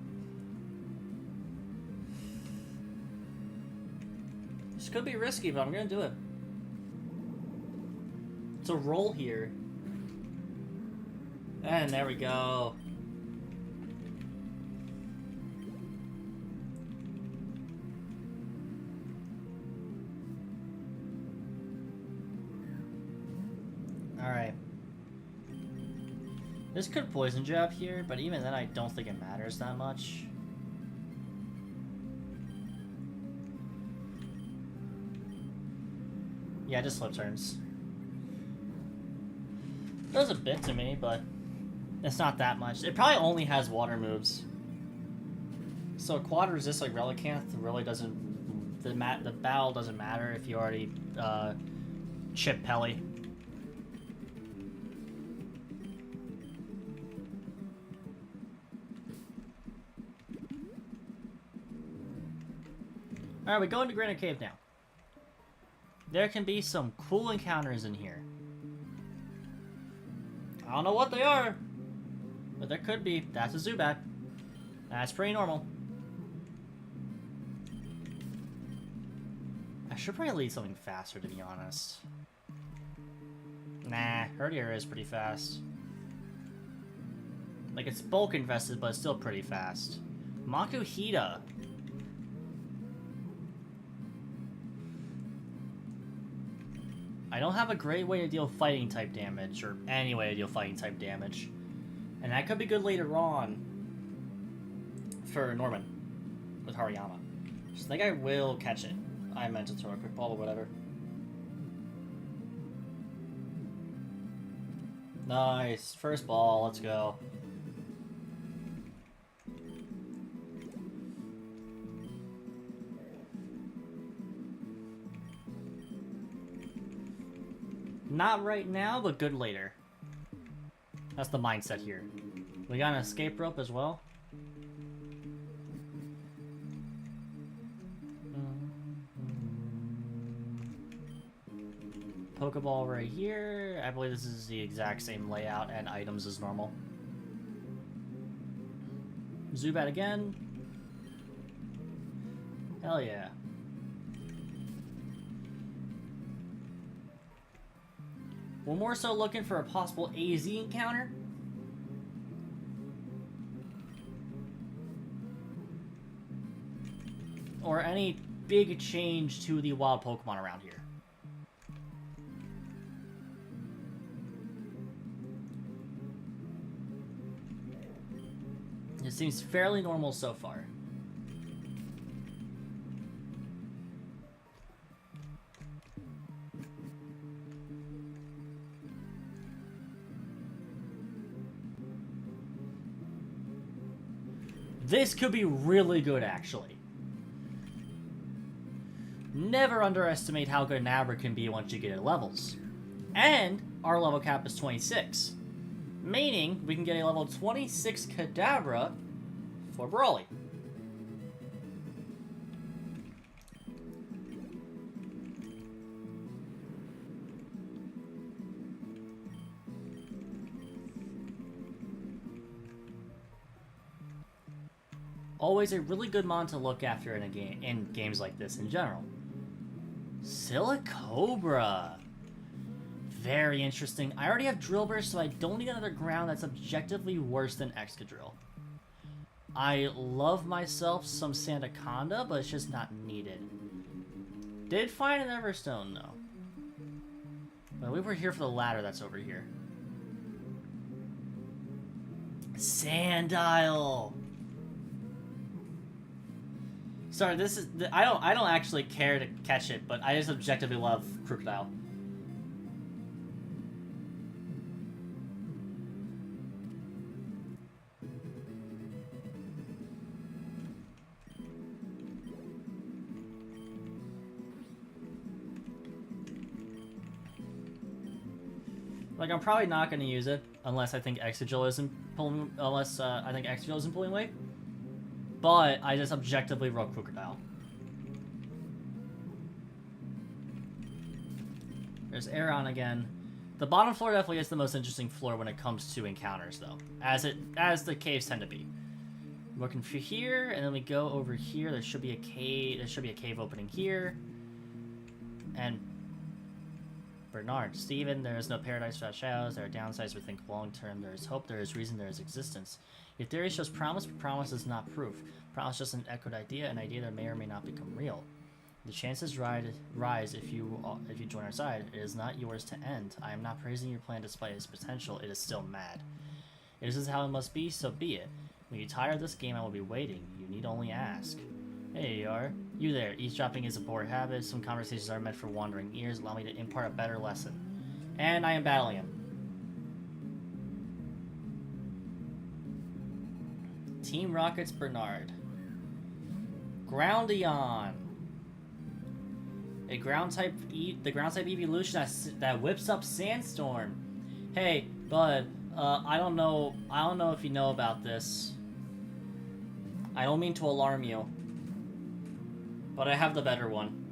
This could be risky, but I'm gonna do it. It's a roll here. And there we go. Alright. This could poison jab here, but even then I don't think it matters that much. Yeah, just flip turns. Does a bit to me, but it's not that much. It probably only has water moves. So quad resist like Relicanth really doesn't... The battle doesn't matter if you already chip Peli. Alright, we go into Granite Cave now. There can be some cool encounters in here. I don't know what they are, but there could be. That's a Zubat. That's pretty normal. I should probably lead something faster, to be honest. Nah, Herdier is pretty fast. Like, it's bulk invested, but it's still pretty fast. Makuhita. I don't have a great way to deal fighting type damage, or any way to deal fighting type damage. And that could be good later on for Norman with Hariyama. So I think I will catch it. I meant to throw a quick ball or whatever. Nice. First ball, let's go. Not right now, but good later. That's the mindset here. We got an escape rope as well. Pokeball right here. I believe this is the exact same layout and items as normal. Zubat again. Hell yeah. We're more so looking for a possible AZ encounter. Or any big change to the wild Pokemon around here. It seems fairly normal so far. This could be really good, actually. Never underestimate how good an Abra can be once you get at levels. And our level cap is 26. Meaning, we can get a level 26 Kadabra for Brawly. Always a really good mon to look after in a game, in games like this in general. Silicobra. Very interesting. I already have Drill Burst, so I don't need another ground that's objectively worse than Excadrill. I love myself some Sandaconda, but it's just not needed. Did find an Everstone, though. But we were here for the ladder that's over here. Sandile! Sorry, this is I don't actually care to catch it, but I just objectively love crocodile. Like, I'm probably not going to use it unless I think Exegil isn't pulling, I think Exegil isn't pulling weight. But I just objectively roll crocodile. There's Aeron again. The bottom floor definitely is the most interesting floor when it comes to encounters, though, as the caves tend to be. Looking for here, and then we go over here. There should be a cave. There should be a cave opening here. And Bernard, Steven, there is no paradise without shadows. There are downsides we think long term. There is hope. There is reason. There is existence. Your theory shows promise, but promise is not proof. Promise is just an echoed idea, an idea that may or may not become real. The chances rise if you join our side. It is not yours to end. I am not praising your plan despite its potential. It is still mad. This is how it must be, so be it. When you tire of this game, I will be waiting. You need only ask. Hey, you are. You there. Eavesdropping is a poor habit. Some conversations are meant for wandering ears. Allow me to impart a better lesson. And I am battling him. Team Rocket's Bernard. Groundion. The ground type evolution that whips up Sandstorm. Hey, bud, I don't know if you know about this. I don't mean to alarm you, but I have the better one.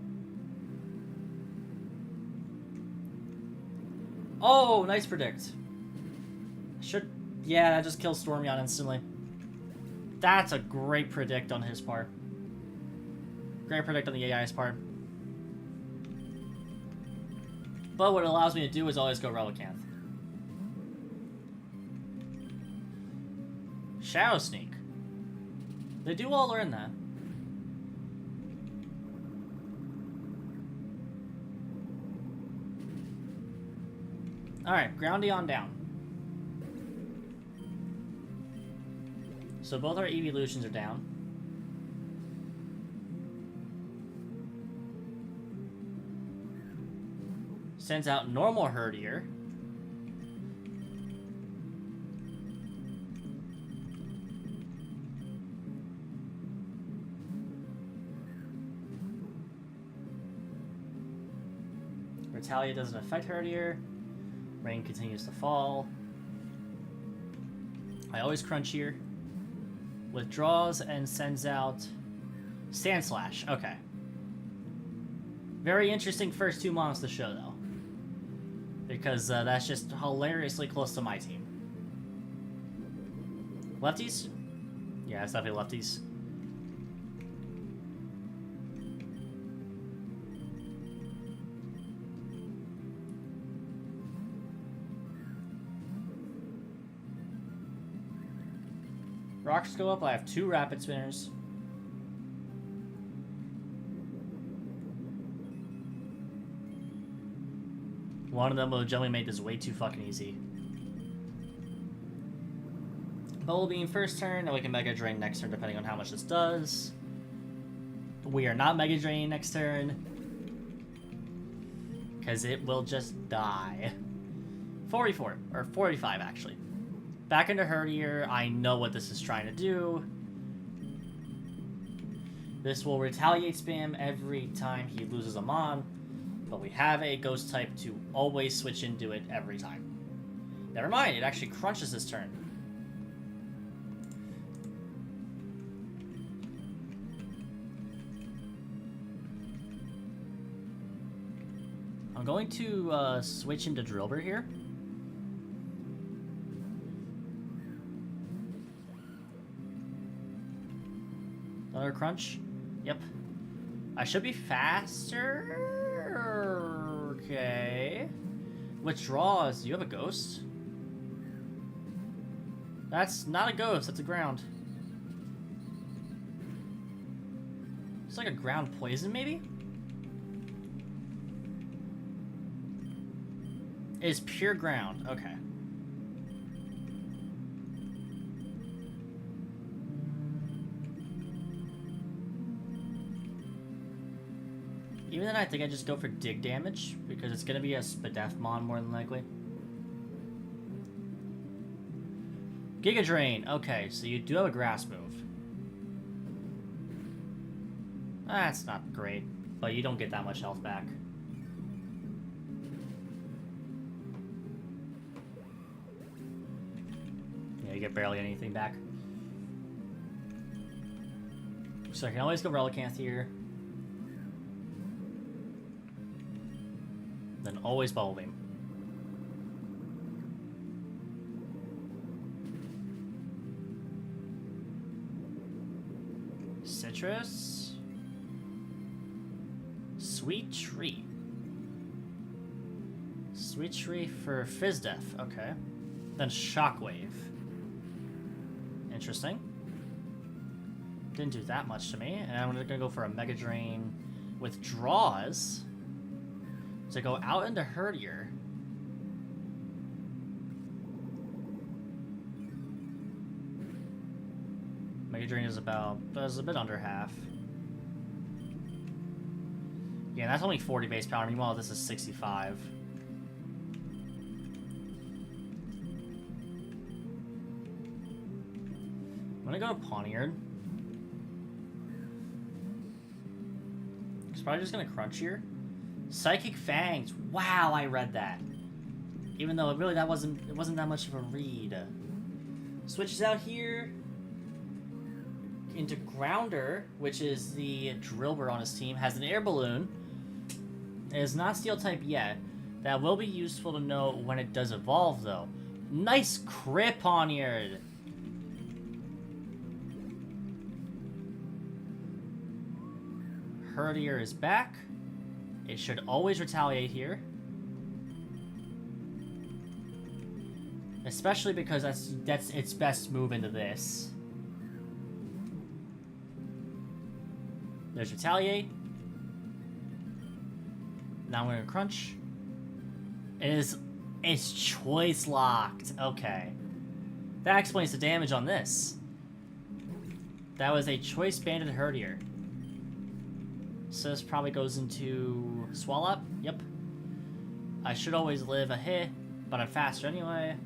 Oh, nice predict. Yeah, that just kills Stormion instantly. That's a great predict on his part. Great predict on the AI's part. But what it allows me to do is always go Relicanth. Shadow Sneak. They do all learn that. Alright, Groundion down. So both our evolutions are down. Sends out normal Herdier. Retaliate doesn't affect Herdier. Rain continues to fall. I always crunch here. Withdraws and sends out Sand Slash. Okay. Very interesting first two monsters to show, though. Because that's just hilariously close to my team. Lefties? Yeah, it's definitely lefties. Rocks go up. I have 2 rapid spinners. One of them will generally make this way too fucking easy. Bubble Beam first turn, and we can Mega Drain next turn depending on how much this does. We are not Mega Draining next turn. Because it will just die. 44, or 45 actually. Back into Herdier, I know what this is trying to do. This will retaliate spam every time he loses a Mon. But we have a ghost type to always switch into it every time. Never mind, it actually crunches this turn. I'm going to switch into Drillbur here. Another crunch. Yep. I should be faster. Okay. Withdraws. Do you have a ghost? That's not a ghost. That's a ground. It's like a ground poison, maybe? It's pure ground. Okay. Even then, I think I just go for dig damage, because it's going to be a Spadef Mon more than likely. Giga Drain. Okay, so you do have a grass move. That's not great, but you don't get that much health back. Yeah, you get barely anything back. So I can always go Relicanth here. Then always Bubble Beam. Citrus. Sweet Tree. Sweet Tree for Fizdef. Okay. Then Shockwave. Interesting. Didn't do that much to me. And I'm gonna go for a Mega Drain with draws to go out into Herdier. Mega Drain is a bit under half. Yeah, that's only 40 base power. Meanwhile, this is 65. I'm gonna go to Pawniard. He's probably just gonna crunch here. Psychic Fangs. Wow, I read that. Even though really it wasn't that much of a read. Switches out here into Grounder, which is the Drillbur on his team. Has an air balloon. It is not steel type yet. That will be useful to know when it does evolve, though. Nice crit, Pawniard. Herdier is back. It should always retaliate here. Especially because that's its best move into this. There's retaliate. Now I'm gonna crunch. It's choice locked. Okay. That explains the damage on this. That was a choice banded Herdier. So this probably goes into Swallow. Yep. I should always live a hit, but I'm faster anyway.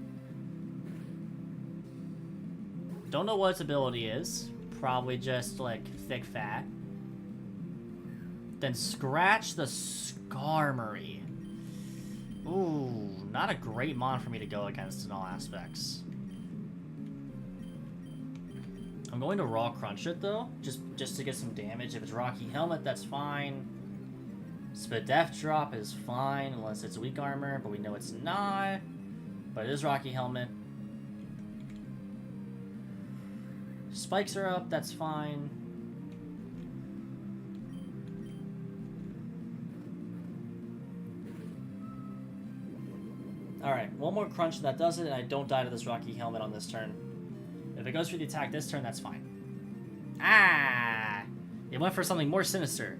Don't know what its ability is. Probably just like thick fat. Then scratch the Skarmory. Ooh, not a great mon for me to go against in all aspects. I'm going to Raw Crunch it though, just to get some damage. If it's Rocky Helmet, that's fine. Spadef Drop is fine, unless it's weak armor, but we know it's not. But it is Rocky Helmet. Spikes are up, that's fine. Alright, one more crunch that does it, and I don't die to this Rocky Helmet on this turn. If it goes for the attack this turn, that's fine. Ah! It went for something more sinister.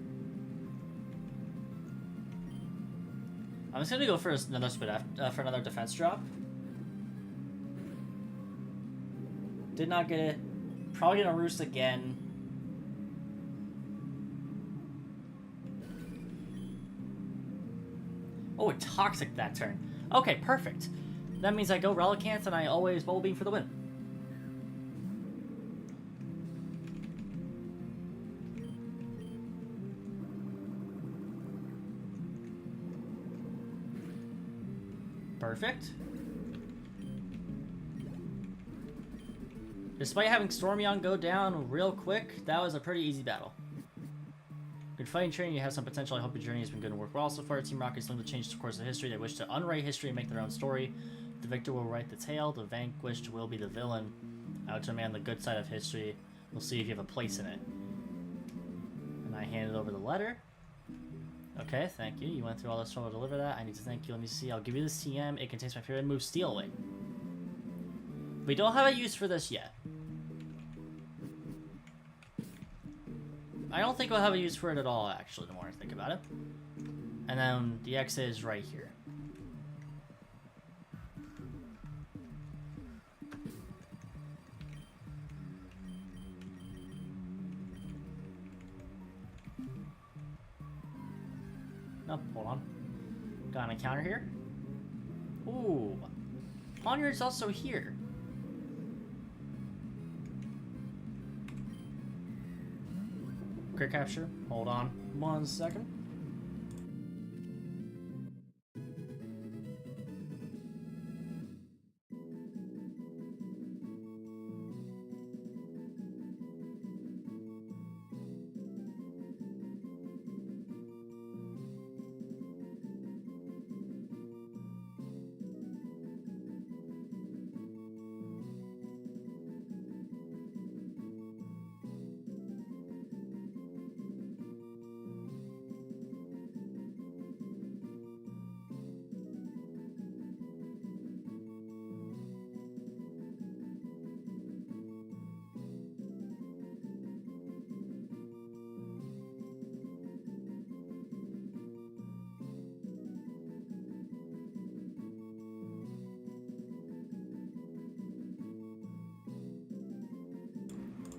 I'm just gonna go for another for another defense drop. Did not get it. Probably gonna roost again. Oh, it toxic that turn. Okay, perfect. That means I go Relicanth and I always Bubble Beam for the win. Perfect. Despite having Stormyon go down real quick, that was a pretty easy battle. Good fighting training, you have some potential. I hope your journey has been good and work well so far. Team Rocket's looking to change the course of history. They wish to unwrite history and make their own story. The victor will write the tale, the vanquished will be the villain. I will demand the good side of history. We'll see if you have a place in it. And I handed over the letter. Okay, thank you. You went through all this trouble to deliver that. I need to thank you. Let me see. I'll give you this TM. It contains my favorite move, Steal Away. We don't have a use for this yet. I don't think we'll have a use for it at all, actually, the more I think about it. And then the X is right here. No, hold on. Got an encounter here. Ooh. Poniard's also here. Quick capture. Hold on 1 second.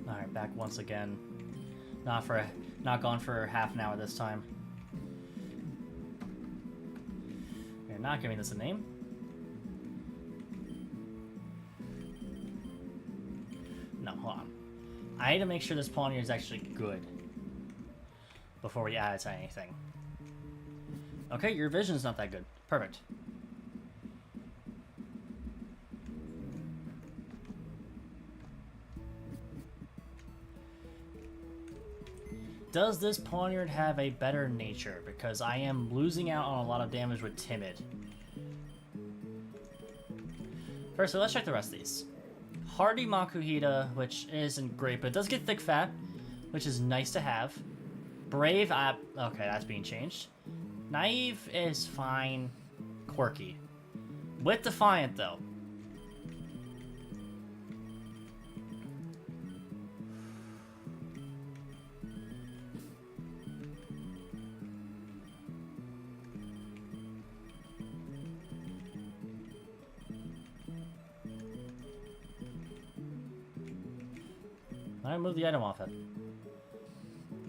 Alright, back once again. Not gone for half an hour this time. You're not giving this a name? No, hold on. I need to make sure this Pawniard is actually good before we add it to anything. Okay, your vision's not that good. Perfect. Does this Pawniard have a better nature? Because I am losing out on a lot of damage with Timid. Firstly, let's check the rest of these. Hardy Makuhita, which isn't great, but it does get thick fat, which is nice to have. Brave, okay, that's being changed. Naive is fine. Quirky. With Defiant, though. I move the item off it.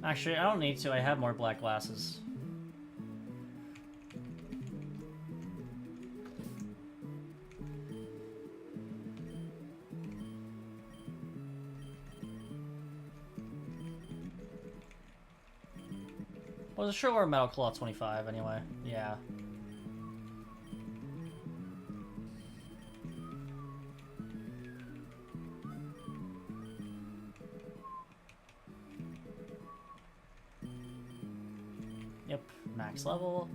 Actually, I don't need to. I have more black glasses. Well, the sure Metal Claw 25 anyway. Yeah. Yep, max level.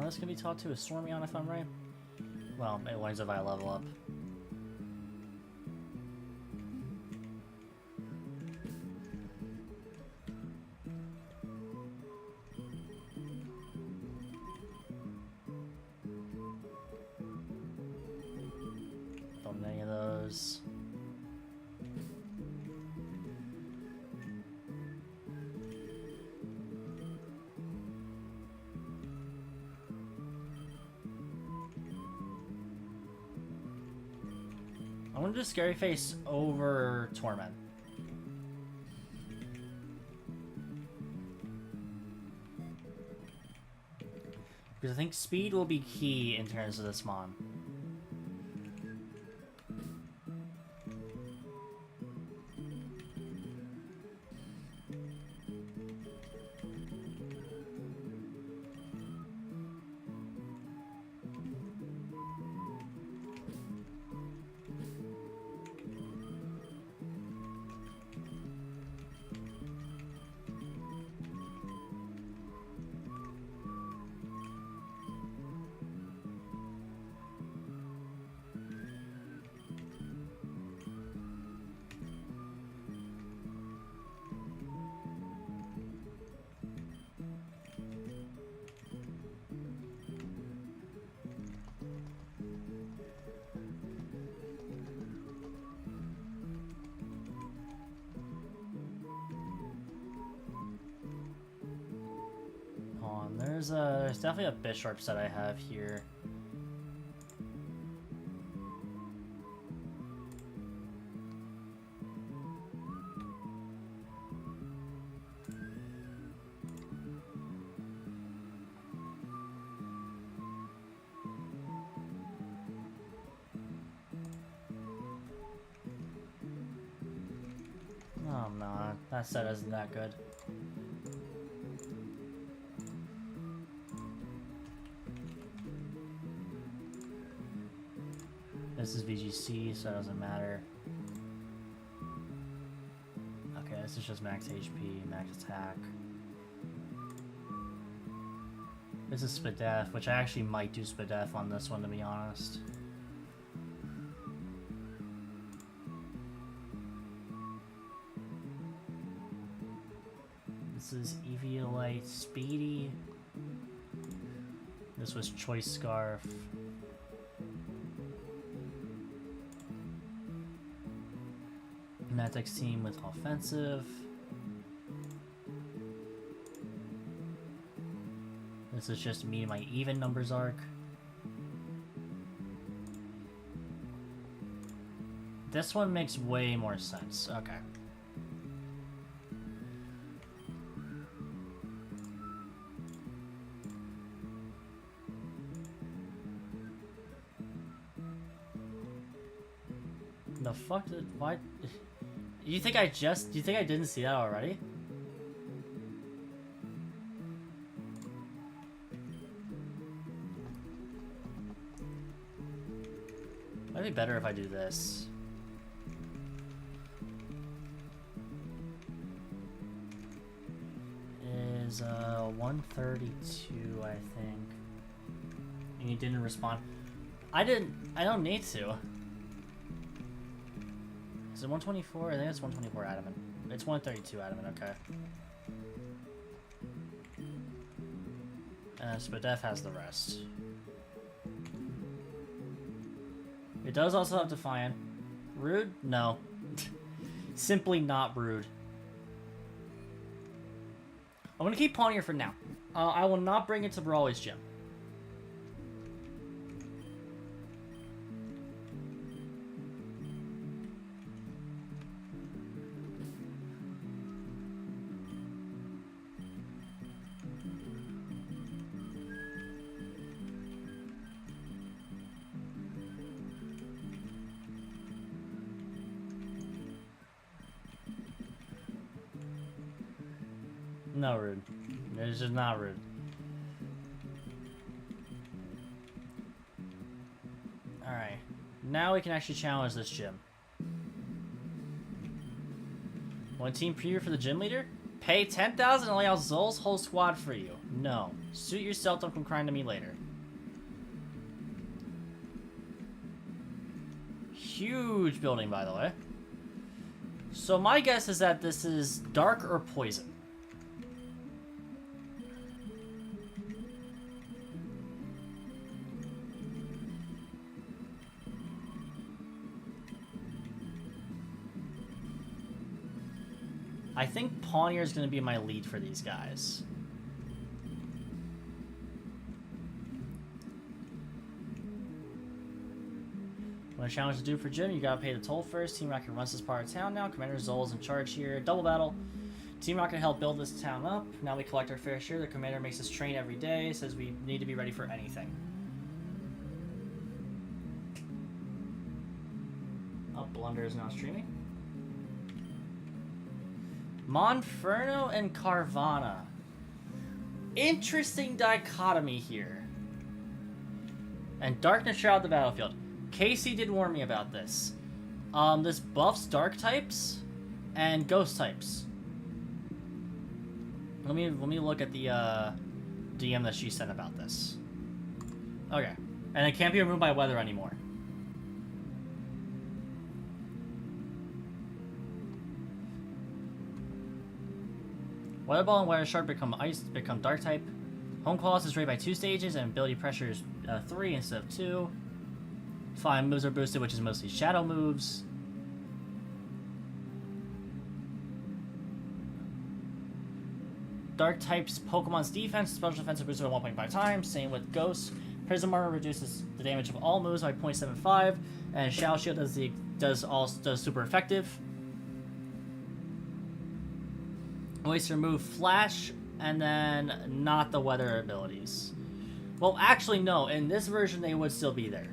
This can be taught to a Stormion if I'm right. Well, it learns if I level up. Don't need any of those. I'm gonna do Scary Face over Torment. Because I think speed will be key in terms of this mon. There's definitely a Bisharp set I have here. Oh no, that set isn't that good. This is VGC, so it doesn't matter. Okay, this is just max HP, max attack. This is Spadef, which I actually might do Spadef on this one, to be honest. This is Eviolite Speedy. This was Choice Scarf. Matix team with offensive. This is just me and my even numbers arc. This one makes way more sense. Okay. The fuck did why? You think I didn't see that already? Might be better if I do this. Is 132, I think. And you didn't respond. I don't need to. Is it 124? I think it's 124 adamant. It's 132 adamant, okay. Spadef has the rest. It does also have Defiant. Rude? No. Simply not rude. I'm gonna keep Pawnier for now. I will not bring it to Brawley's gym. No rude. It's just not rude. Alright. Now we can actually challenge this gym. One team preview for the gym leader? Pay 10,000 and lay out Zol's whole squad for you. No. Suit yourself, don't come crying to me later. Huge building, by the way. So my guess is that this is dark or poison. I think Pawnier is going to be my lead for these guys. What a challenge to do for Jim, you gotta pay the toll first. Team Rocket runs this part of town now. Commander Zol is in charge here. Double battle. Team Rocket helped build this town up. Now we collect our fair share. The commander makes us train every day. Says we need to be ready for anything. Oh, Blunder is now streaming. Monferno and Carvana. Interesting dichotomy here. And Darkness Shroud the battlefield. Casey did warn me about this. This buffs dark types and ghost types. Let me look at the DM that she sent about this. Okay. And it can't be removed by weather anymore. Weather Ball and Weather Shark become dark type. Home Claws is rated by 2 stages and ability pressure is 3 instead of 2. 5 moves are boosted, which is mostly shadow moves. Dark types Pokemon's defense, special defense boosted by 1.5 times. Same with Ghost. Prism Armor reduces the damage of all moves by 0.75, and Shadow Shield does super effective. Ways to remove Flash, and then not the weather abilities. Well, actually, no. In this version, they would still be there.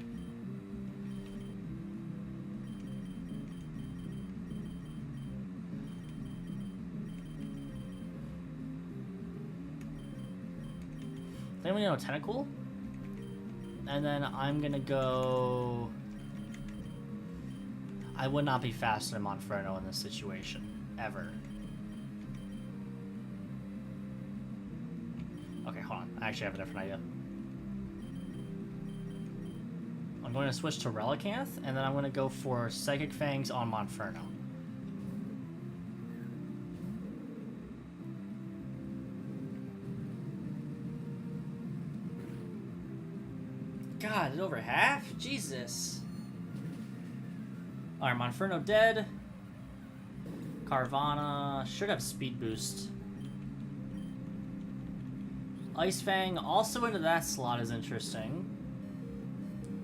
Does anyone know Tentacool? And then I'm gonna go... I would not be faster than Monferno in this situation. Ever. Okay, hold on. I actually have a different idea. I'm going to switch to Relicanth, and then I'm going to go for Psychic Fangs on Monferno. God, it's over half? Jesus. Alright, Monferno dead. Carvana should have speed boost. Ice Fang also into that slot is interesting.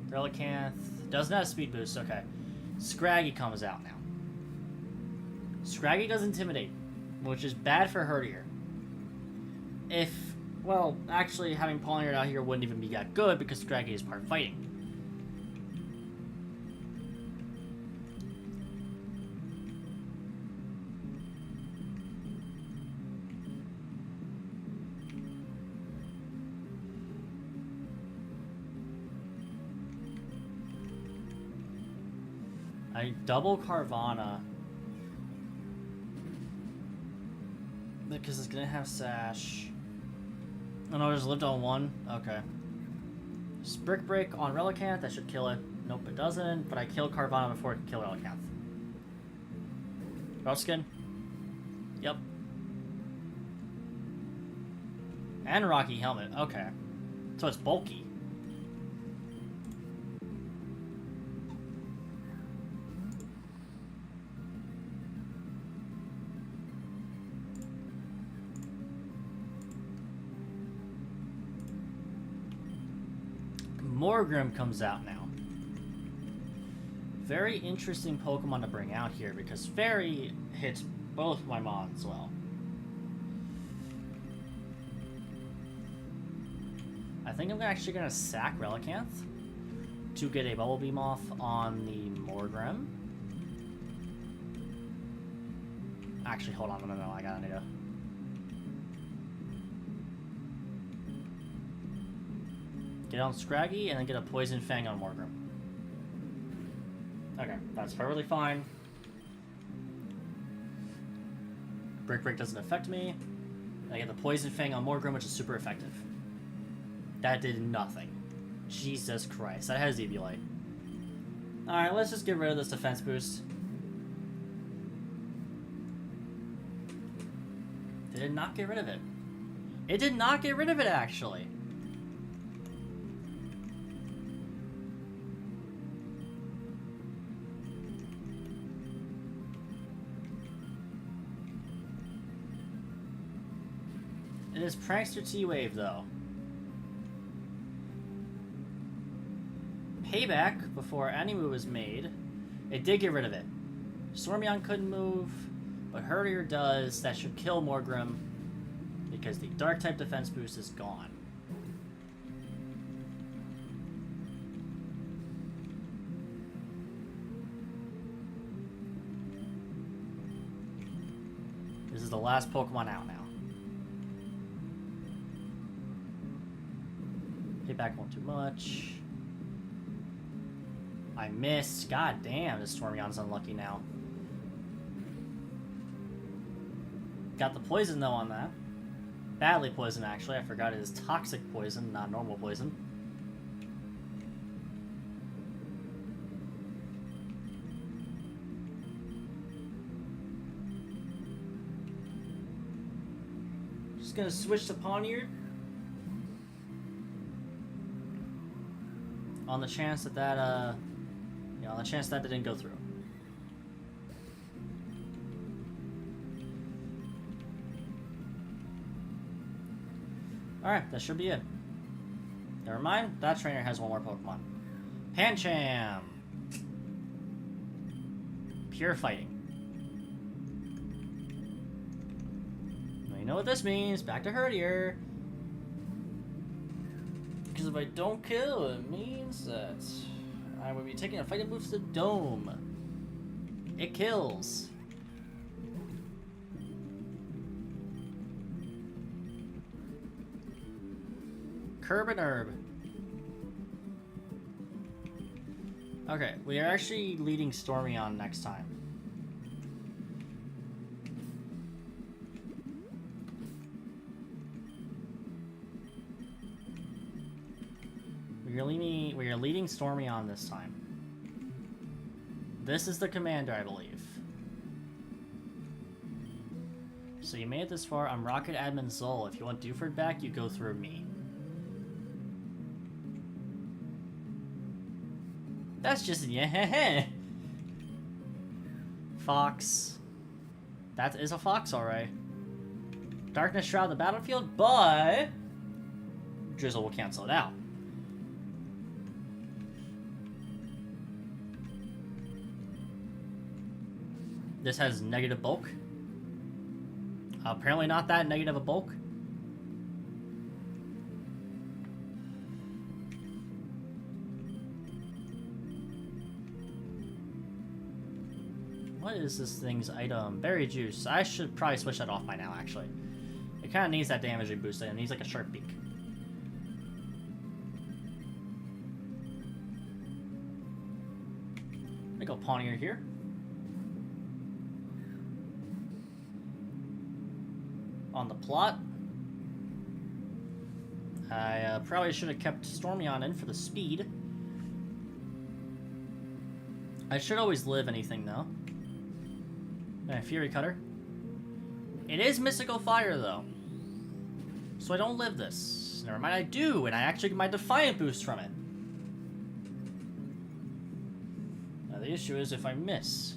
Relicanth doesn't have speed boost, okay. Scraggy comes out now. Scraggy does Intimidate, which is bad for Herdier. If, well, actually having Pawniard out here wouldn't even be that good because Scraggy is part fighting. I double Carvana because it's gonna have Sash. Oh no, just lived on one. Okay. Brick Break on Relicanth, that should kill it. Nope, it doesn't. But I killed Carvana before it could kill Relicanth. Roughtskin. Yep. And Rocky Helmet. Okay. So it's bulky. Morgrim comes out now. Very interesting Pokemon to bring out here because Fairy hits both my mons well. I think I'm actually going to sack Relicanth to get a Bubble Beam off on the Morgrim. Actually, hold on. No, I got an idea. Get on Scraggy, and then get a Poison Fang on Morgrim. Okay, that's perfectly fine. Brick Break doesn't affect me. I get the Poison Fang on Morgrim, which is super effective. That did nothing. Jesus Christ, that has Eviolite. Alright, let's just get rid of this defense boost. It did not get rid of it. It did not get rid of it, actually. It is Prankster T-Wave, though. Payback, before any move was made, it did get rid of it. Stormion couldn't move, but Herdier does. That should kill Morgrim, because the Dark-type defense boost is gone. This is the last Pokemon out now. Payback won't do much. I missed. God damn, this Stormion's unlucky now. Got the poison though on that. Badly poison actually. I forgot it is toxic poison, not normal poison. Just gonna switch to Pawniard. On the chance that on the chance that didn't go through. Alright, that should be it. Never mind, that trainer has one more Pokemon. Pancham! Pure fighting. Now you know what this means. Back to Herdier. Because if I don't kill, it means that I would be taking a fighting move to the dome. It kills. Curb and Herb. Okay, we are actually leading Stormy on next time. We are leading Stormy on this time. This is the commander, I believe. So you made it this far. I'm Rocket Admin Zol. If you want Dewford back, you go through me. That's just yeah. Fox. That is a fox, alright. Darkness shroud the battlefield, but Drizzle will cancel it out. This has negative bulk. Apparently not that negative a bulk. What is this thing's item? Berry juice. I should probably switch that off by now, actually. It kind of needs that damage boost. It needs like a sharp beak. Let me go Pawnier here. On the plot. I probably should have kept Stormyon in for the speed. I should always live anything, though. Fury Cutter. It is Mystical Fire, though. So I don't live this. Never mind, I do, and I actually get my Defiant boost from it. Now, the issue is if I miss.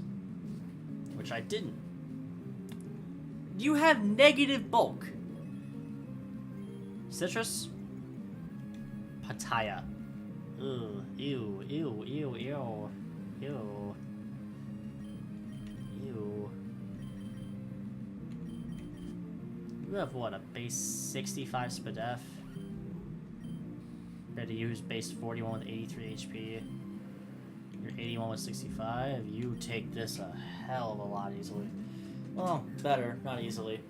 Which I didn't. You have negative bulk. Citrus. Pattaya. Ugh. Ew. Ew. Ew. Ew. Ew. Ew. You have what, a base 65 Spadef? Ready to use base 41 with 83 HP. You're 81 with 65. You take this a hell of a lot easily. Well, better, not easily.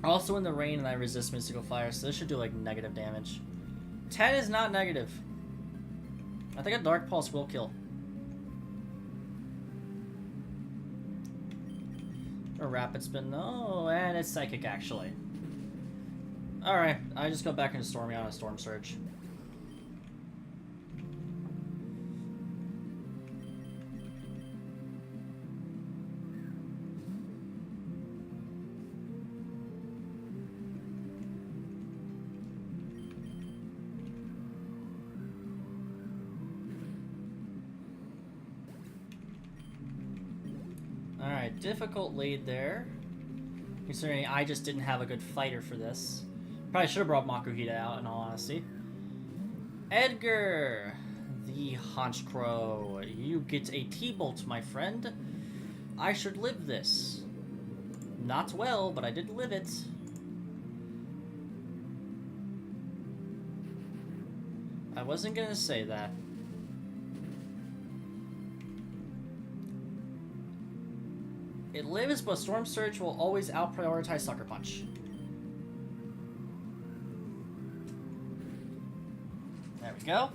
Also in the rain, and I resist Mystical Fire, so this should do like negative damage. 10 is not negative. I think a Dark Pulse will kill. A Rapid Spin, no, and it's Psychic actually. Alright, I just go back into Stormy on a Storm Surge. Alright, difficult lead there. Considering I just didn't have a good fighter for this. Probably should have brought Makuhita out, in all honesty. Edgar, the Honchcrow. You get a T-Bolt, my friend. I should live this. Not well, but I did live it. I wasn't gonna say that. It lives, but Storm Surge will always out-prioritize Sucker Punch. There we go.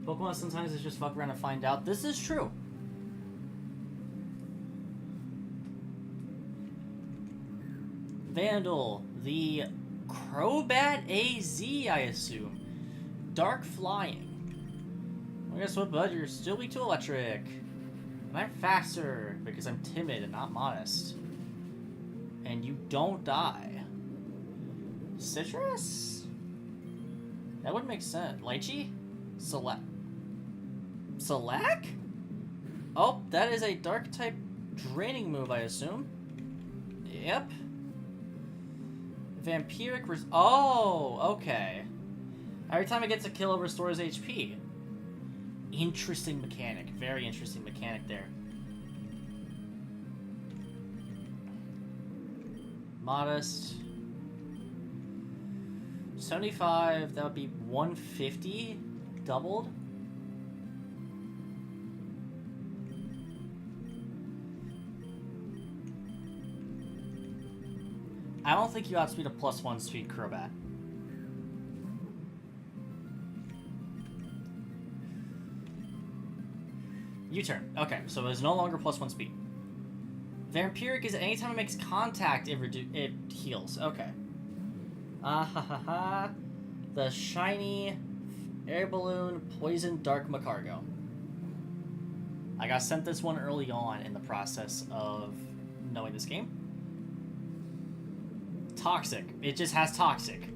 Pokemon sometimes is just fuck around and find out. This is true. Vandal, the Crobat AZ, I assume. Dark Flying. Well, guess what, bud? You're still weak to electric. And I'm faster because I'm timid and not modest. And you don't die. Citrus? That would make sense. Lychee? Select. Oh, that is a dark type draining move, I assume. Yep. Vampiric oh, okay. Every time it gets a kill, it restores HP. Interesting mechanic. Very interesting mechanic there. Modest. 75, that would be 150 doubled. I don't think you outspeed a +1 speed Crobat. U-turn. Okay, so it's no longer +1 speed. Vampiric is anytime it makes contact, it heals. Okay. The shiny air balloon poison dark Macargo. I got sent this one early on in the process of knowing this game. Toxic. It just has Toxic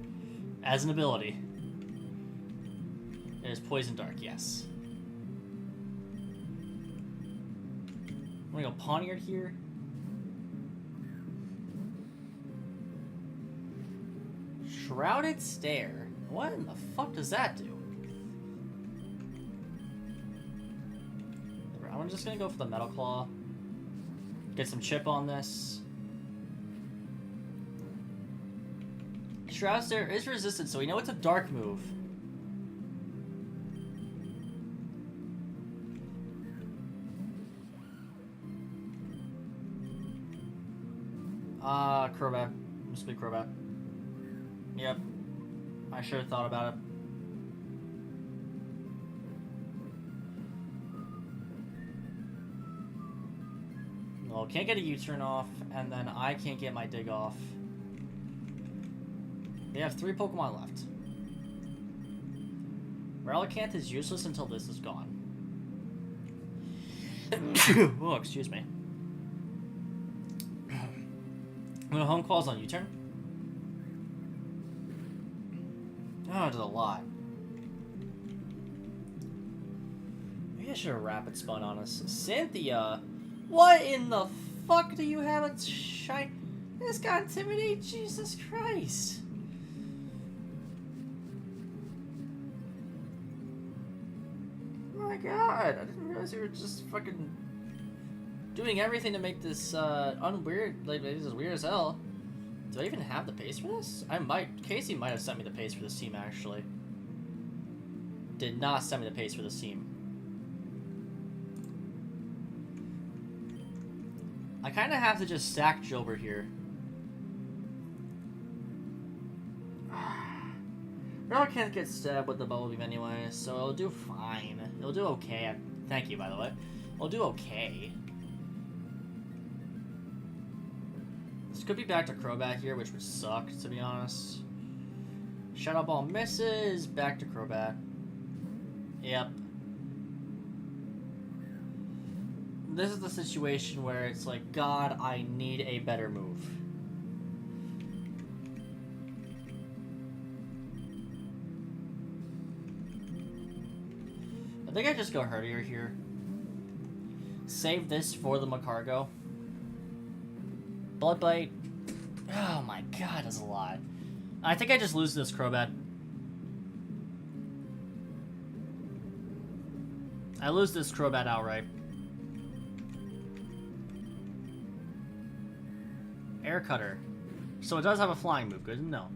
as an ability. It is Poison Dark, yes. I'm gonna go Pawniard here. Shrouded Stare. What in the fuck does that do? I'm just gonna go for the Metal Claw. Get some chip on this. Shroud Stare is resistant, so we know it's a dark move. Crobat. Must be Crobat. Yep. I should have thought about it. Well, can't get a U-turn off, and then I can't get my dig off. They have 3 Pokemon left. Relicanth is useless until this is gone. Oh, excuse me. I'm gonna Home Claws on U-turn. Oh, it does a lot. Maybe I should have Rapid Spun on us. Cynthia! What in the fuck do you have a shine? This got Intimidate? Jesus Christ. Oh my god, I didn't realize you were just fucking doing everything to make this unweird, like this is weird as hell. Do I even have the pace for this? I might. Casey might have sent me the pace for this team actually. Did not send me the pace for this team. I kind of have to just stack Jilbert here. I can't get stabbed with the Bubble Beam anyway, so it'll do fine. It'll do okay. Thank you, by the way. It'll do okay. This could be back to Crobat here, which would suck, to be honest. Shadow Ball misses. Back to Crobat. Yep. This is the situation where it's like, God, I need a better move. I think I just go Herdier here. Save this for the Macargo. Blood Bite. Oh my god, that's a lot. I think I just lose this Crobat. I lose this Crobat outright. Air Cutter. So it does have a flying move, good to know.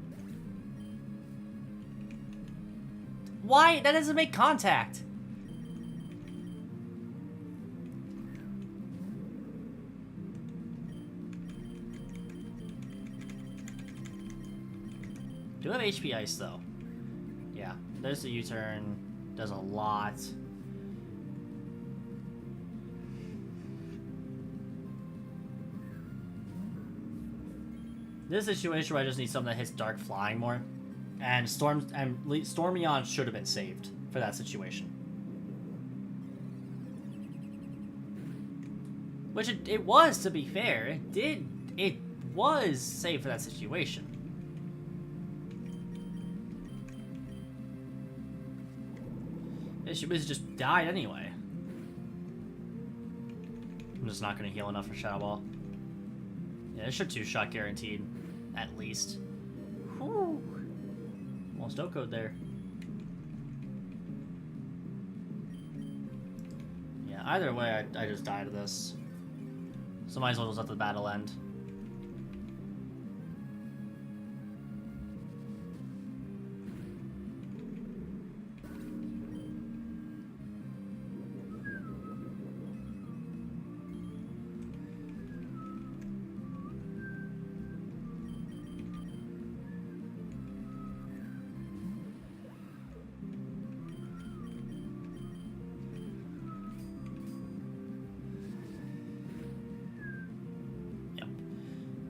Why? That doesn't make contact! Do have HP Ice though. Yeah, there's the U-turn. Does a lot. This is a situation where I just need something that hits Dark Flying more. And Stormion should have been saved for that situation. Which it was, to be fair. It was saved for that situation. She was just died anyway. I'm just not going to heal enough for Shadow Ball. Yeah, it's a 2-shot guaranteed, at least. Whew. Almost no code there. Yeah, either way, I just died to this. So might as well just let the battle end.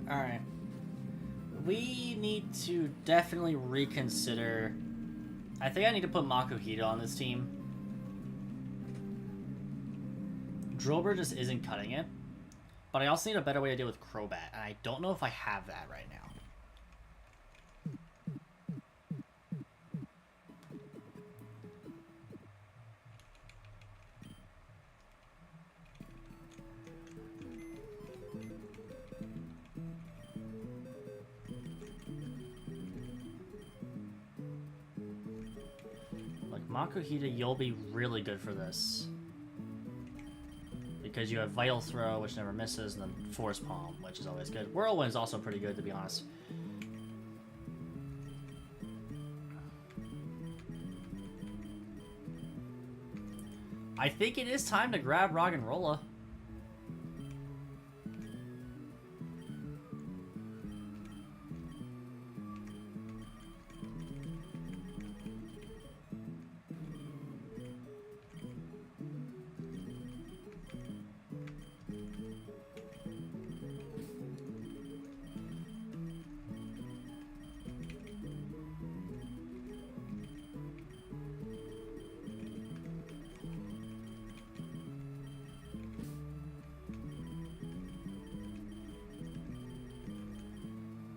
Alright. We need to definitely reconsider... I think I need to put Makuhita on this team. Drillbur just isn't cutting it. But I also need a better way to deal with Crobat, and I don't know if I have that right now. Makuhita, you'll be really good for this. Because you have Vital Throw, which never misses, and then Force Palm, which is always good. Whirlwind is also pretty good, to be honest. I think it is time to grab Roggenrola.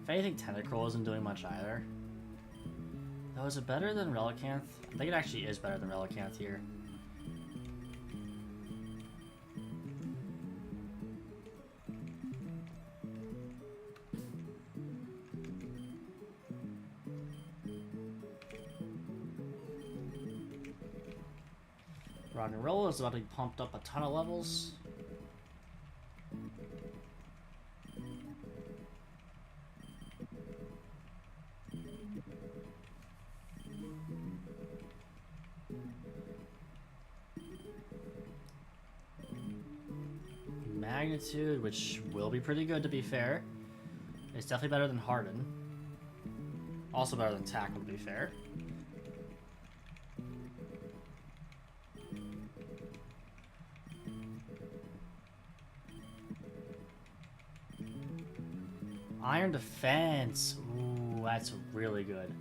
If anything, Tentacruel isn't doing much either. Though, is it better than Relicanth? I think it actually is better than Relicanth here. Roggenrola is about to be pumped up a ton of levels. Magnitude, which will be pretty good to be fair. It's definitely better than Harden. Also better than Tackle to be fair. Iron Defense. Ooh, that's really good.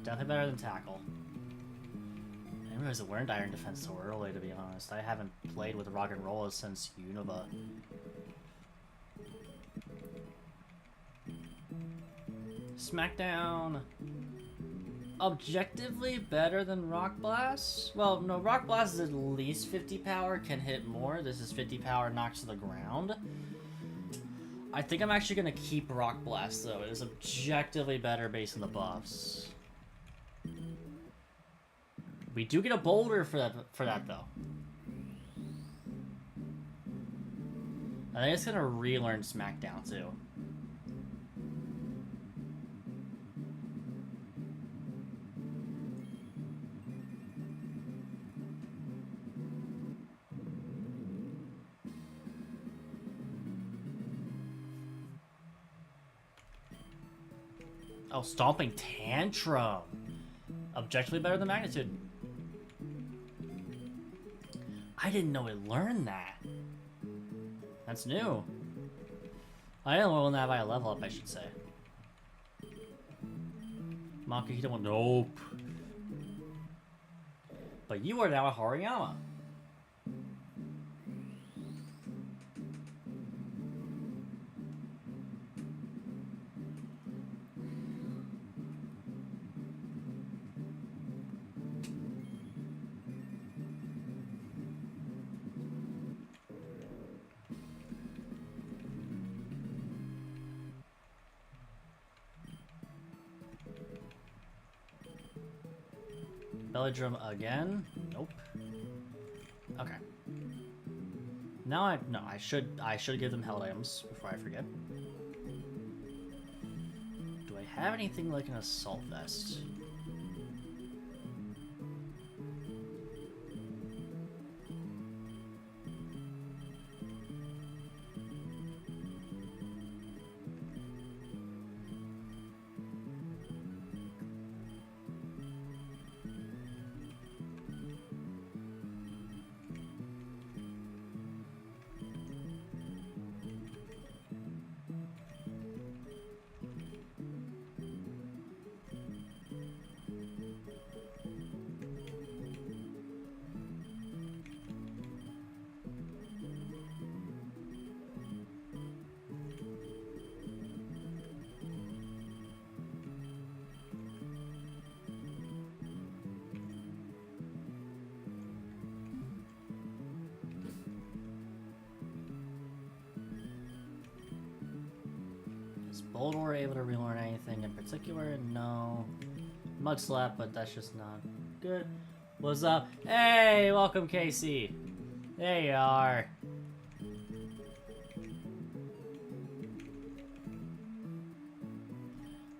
Definitely better than Tackle. I didn't realize it weren't Iron Defense so early, to be honest. I haven't played with Roggenrola since Unova. Smackdown. Objectively better than Rock Blast? Well, no, Rock Blast is at least 50 power, can hit more. This is 50 power, knocks to the ground. I think I'm actually going to keep Rock Blast, though. It is objectively better based on the buffs. We do get a boulder for that though. I think it's going to relearn Smackdown, too. Oh, Stomping Tantrum. Objectively better than Magnitude. I didn't know it learned that. That's new. I didn't learn that by a level up, I should say. Makuhita went, nope. But you are now a Hariyama. Belladrum again? Nope. Okay. Now I should give them held items before I forget. Do I have anything like an assault vest? Is Boldor able to relearn anything in particular? No. Mud slap, but that's just not good. What's up? Hey, welcome, Casey. There you are.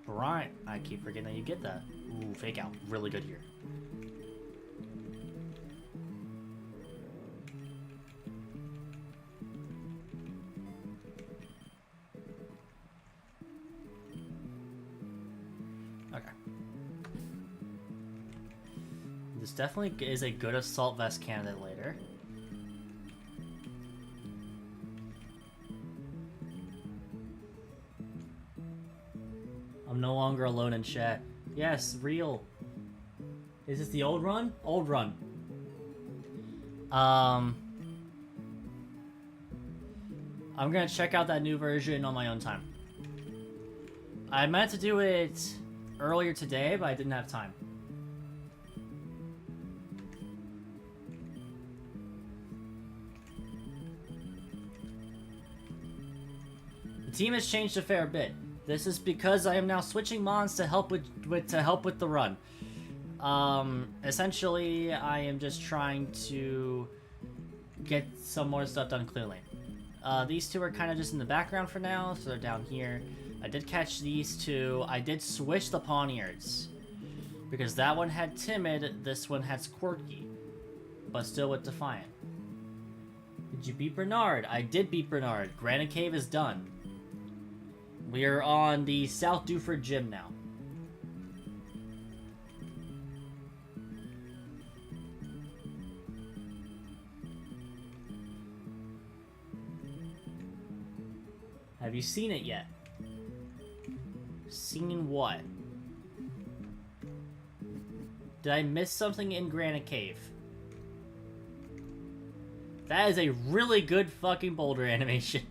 Brian, I keep forgetting that you get that. Ooh, fake out. Really good here. Okay. This definitely is a good assault vest candidate later. I'm no longer alone in chat. Yes, real. Is this the old run? Old run. I'm gonna check out that new version on my own time. I meant to do it earlier today, but I didn't have time. The team has changed a fair bit. This is because I am now switching mons to help with the run. Essentially, I am just trying to get some more stuff done clearly. These two are kind of just in the background for now, so they're down here. I did catch these two. I did switch the Pawniards, because that one had Timid, this one has Quirky, but still with Defiant. Did you beat Bernard? I did beat Bernard. Granite Cave is done. We are on the South Duford Gym now. Have you seen it yet? Seen what? Did I miss something in Granite Cave? That is a really good fucking boulder animation.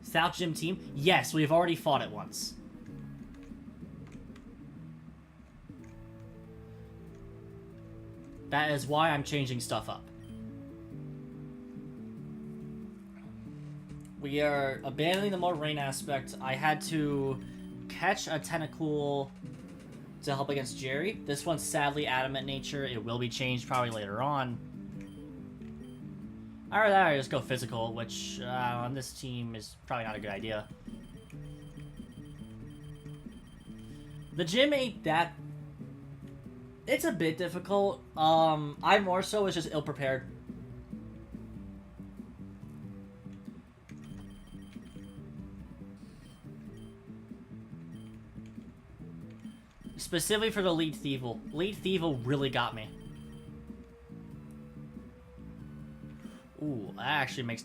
South Gym team? Yes, we've already fought it once. That is why I'm changing stuff up. We are abandoning the Moraine aspect. I had to catch a Tentacool to help against Jerry. This one's sadly adamant nature. It will be changed probably later on. I'd rather just go physical, which on this team is probably not a good idea. The gym ain't that... It's a bit difficult. I more so was just ill-prepared. Specifically for the Lead Thievel. Lead Thievel really got me. Ooh, that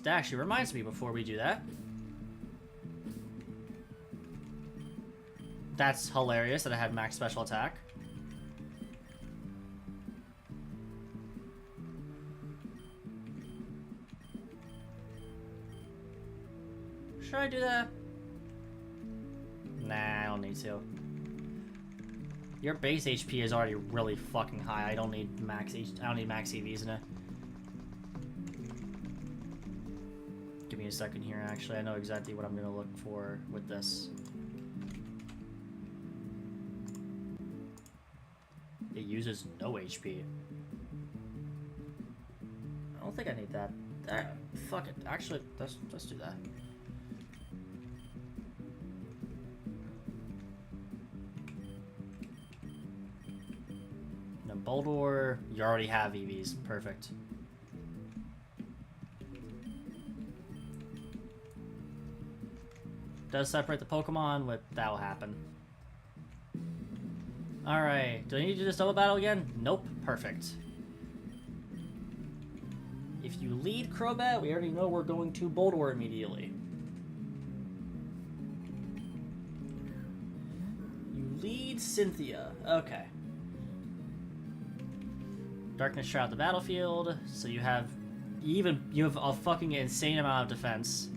actually reminds me before we do that. That's hilarious that I had max special attack. Should I do that? Nah, I don't need to. Your base HP is already really fucking high. I don't need max EVs in it. Give me a second here, actually. I know exactly what I'm gonna look for with this. uses no HP. I don't think I need that. Fuck it. Actually, let's do that. Now, Boldor, you already have EVs. Perfect. Does separate the Pokemon, but that'll happen. Alright, do I need to do this double battle again? Nope, perfect. If you lead Crobat, we already know we're going to Boldor immediately. You lead Cynthia, okay. Darkness Shroud the battlefield, so you have a fucking insane amount of defense.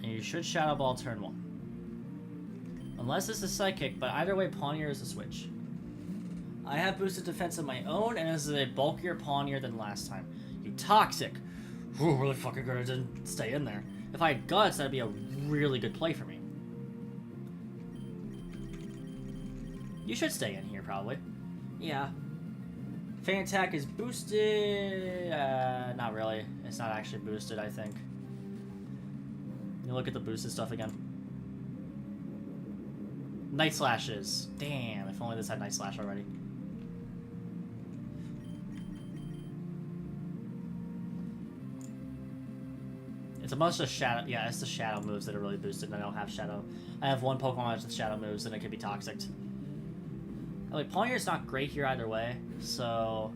And you should Shadow Ball turn 1. Unless this is Psychic, but either way, Pawnier is a switch. I have boosted defense of my own, and this is a bulkier Pawnier than last time. You Toxic! Ooh, really fucking good, I didn't stay in there. If I had Guts, that'd be a really good play for me. You should stay in here, probably. Yeah. Fan Attack is boosted... not really. It's not actually boosted, I think. You look at the boosted stuff again. Night Slash is. Damn, if only this had Night Slash already. It's a bunch of shadow. Yeah, it's the shadow moves that are really boosted, and I don't have shadow. I have one Pokemon with shadow moves, and it could be toxic. Like, Pawnier's not great here either way, so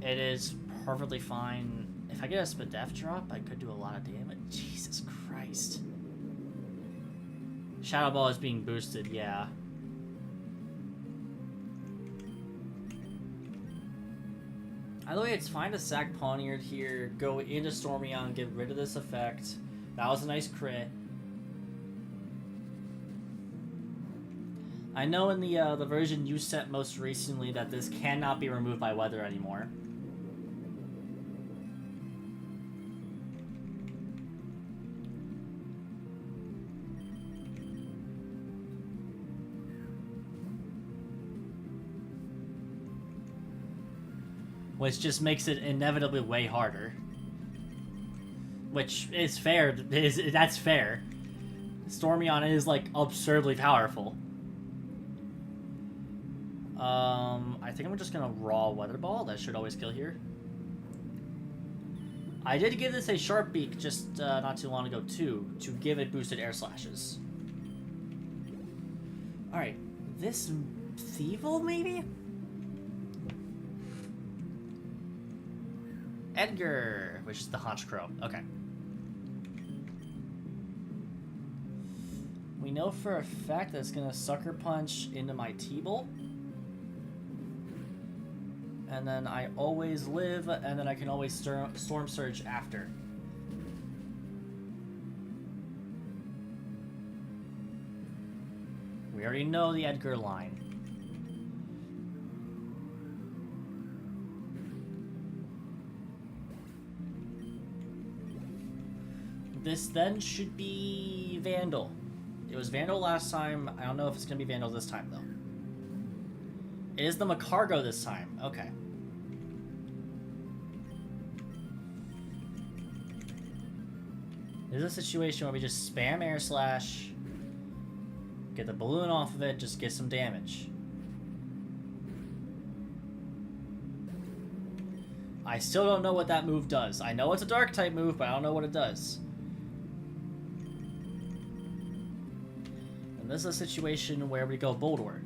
it is perfectly fine. If I get a Spadef drop, I could do a lot of damage. Jesus Christ. Shadow Ball is being boosted, yeah. Either way, it's fine to sack Pawniard here, go into Stormion, get rid of this effect. That was a nice crit. I know in the version you sent most recently that this cannot be removed by weather anymore. Which just makes it inevitably way harder. Which is fair. That's fair. Stormion is, like, absurdly powerful. I think I'm just gonna raw Weather Ball. That should always kill here. I did give this a Sharp Beak just not too long ago, too, to give it boosted Air Slashes. Alright, this Thievul, maybe? Edgar, which is the Honchkrow. Okay. We know for a fact that it's going to Sucker Punch into my T-Bolt. And then I always live, and then I can always Storm Surge after. We already know the Edgar line. This then should be Vandal. It was Vandal last time. I don't know if it's going to be Vandal this time, though. It is the Macargo this time. Okay. This is a situation where we just spam Air Slash, get the balloon off of it, just get some damage. I still don't know what that move does. I know it's a Dark-type move, but I don't know what it does. And this is a situation where we go Boldor.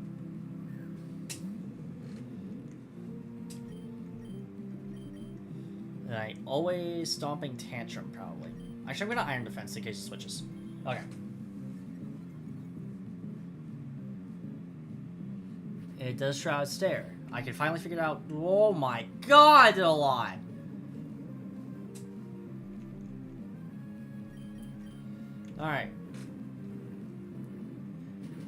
And I always Stomping Tantrum, probably. Actually, I'm going to Iron Defense in case it switches. Okay. It does Shroud Stare. I can finally figure it out. Oh my god, I did a lot! Alright.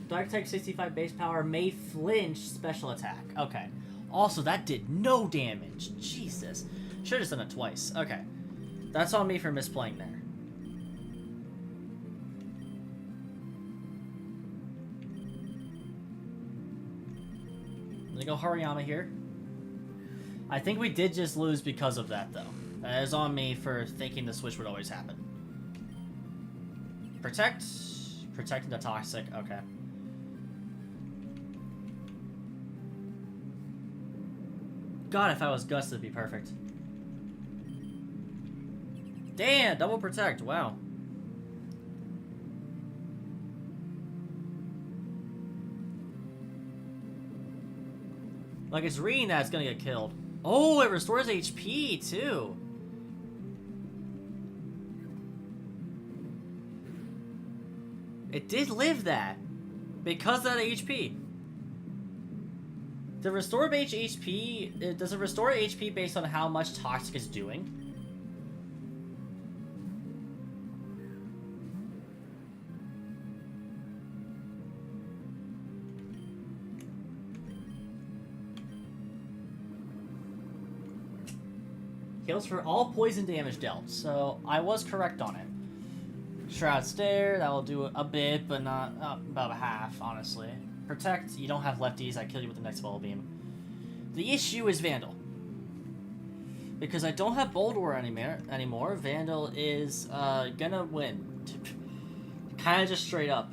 Dark Type 65 base power may flinch special attack. Okay. Also, that did no damage. Jesus. Should have done it twice. Okay. That's on me for misplaying there. gonna go Hariyama here. I think we did just lose because of that, though. That is on me for thinking the switch would always happen. Protect. Protecting the toxic. Okay. God, if I was Gus, that'd be perfect. Damn, double protect. Wow. Like, it's reading that it's gonna get killed. Oh, it restores HP, too. It did live that. Because of that HP. The restore base HP... Does it restore HP based on how much Toxic is doing? Heals for all poison damage dealt, so I was correct on it. Shroud Stare, that will do a bit, but not about a half, honestly. Protect, you don't have lefties, I kill you with the next ball beam. The issue is Vandal. Because I don't have Bold War anymore, Vandal is gonna win. Kinda just straight up.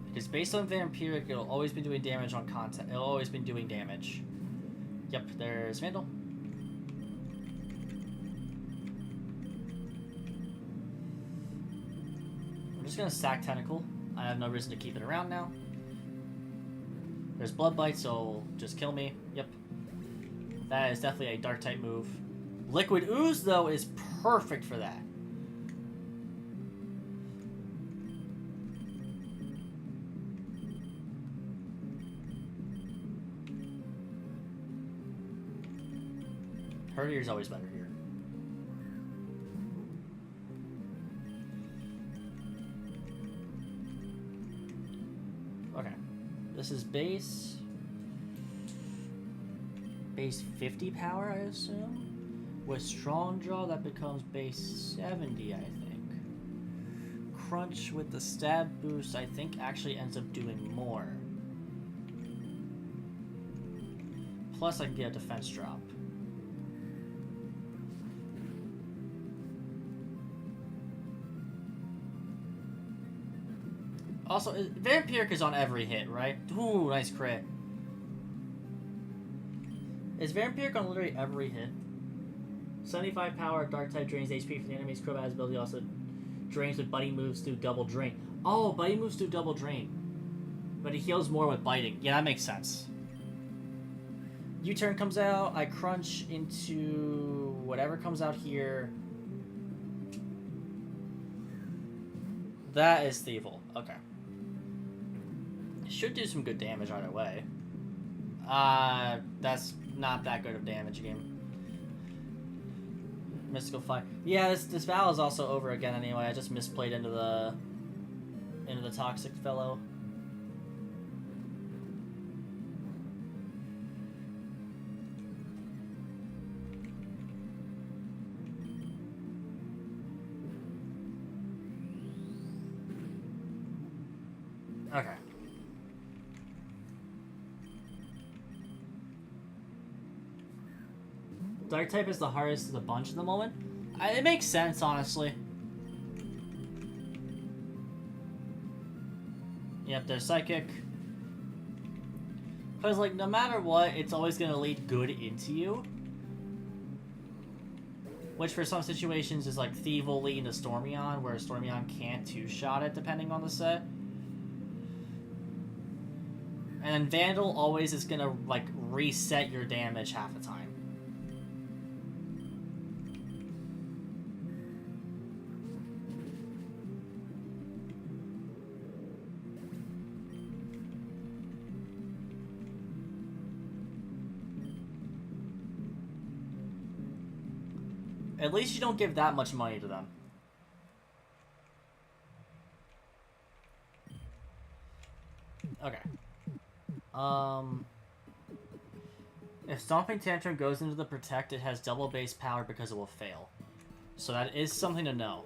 Because based on Vampiric, it'll always be doing damage on contact. It'll always been doing damage. Yep, there's Vandal. I'm just gonna sack Tentacle. I have no reason to keep it around now. There's Blood Bite, so just kill me. Yep. That is definitely a dark type move. Liquid Ooze, though, is perfect for that. Hertier's always better here. Okay. This is base 50 power, I assume? With Strong Jaw, that becomes base 70, I think. Crunch with the stab boost, I think actually ends up doing more. Plus, I can get a defense drop. Also, Vampiric is on every hit, right? Ooh, nice crit. Is Vampiric on literally every hit? 75 power, Dark type drains HP from the enemy's Crobat's ability, also drains with Biting moves through double drain. Oh, Biting moves through double drain. But he heals more with Biting. Yeah, that makes sense. U-turn comes out, I crunch into whatever comes out here. That is Thievel. Okay. Should do some good damage either way. That's not that good of damage game. Mystical Fire. Yeah, this battle is also over again anyway. I just misplayed into the toxic fellow. Okay. Dark type is the hardest of the bunch at the moment. It makes sense, honestly. Yep, they're psychic. Because, like, no matter what, it's always going to lead good into you. Which, for some situations, is like Thievel leading to Stormion, where Stormion can't two-shot it, depending on the set. And then Vandal always is gonna, like, reset your damage half the time. At least you don't give that much money to them. Okay. If Stomping Tantrum goes into the Protect, it has double base power because it will fail. So that is something to know.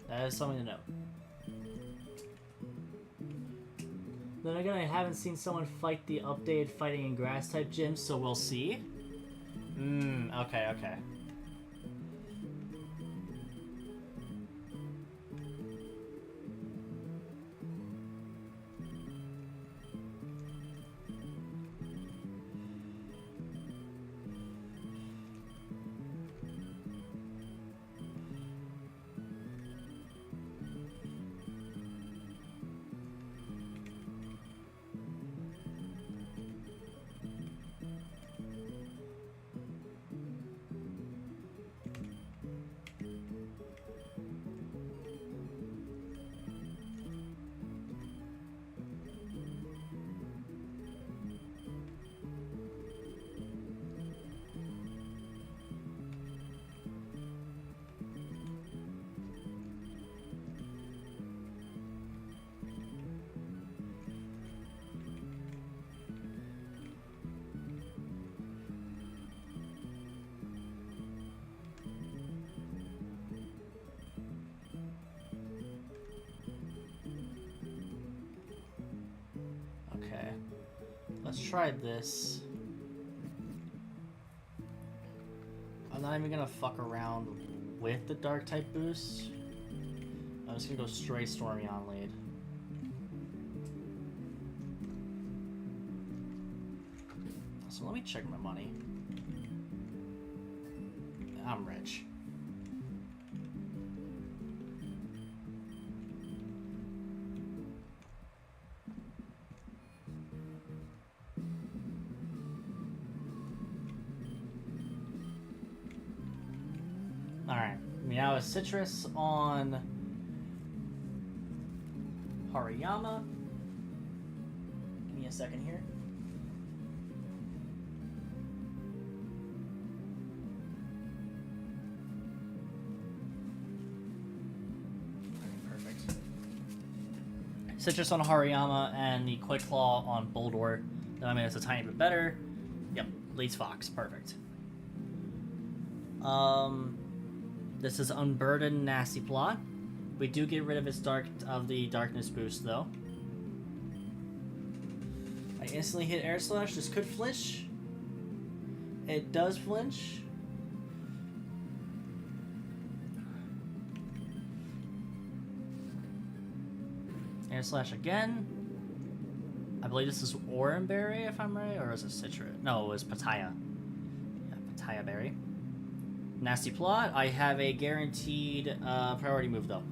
That is something to know. Then again, I haven't seen someone fight the updated fighting and grass type gyms, so we'll see. Okay, okay. Okay. Let's try this. I'm not even gonna fuck around with the dark type boost. I'm just gonna go straight Stormion lead. So let me check my money. I'm rich. Alright, Meow is Citrus on Hariyama. Give me a second here. Perfect. Citrus on Hariyama and the Quick Claw on Boldor. I mean, it's a tiny bit better. Yep, leads Fox. Perfect. This is Unburdened Nasty Plot. We do get rid of its the darkness boost though. I instantly hit Air Slash. This could flinch. It does flinch. Air Slash again. I believe this is Oran Berry, if I'm right, or is it Citrus? No, it was Pataya. Yeah, Pataya Berry. Nasty Plot. I have a guaranteed priority move though.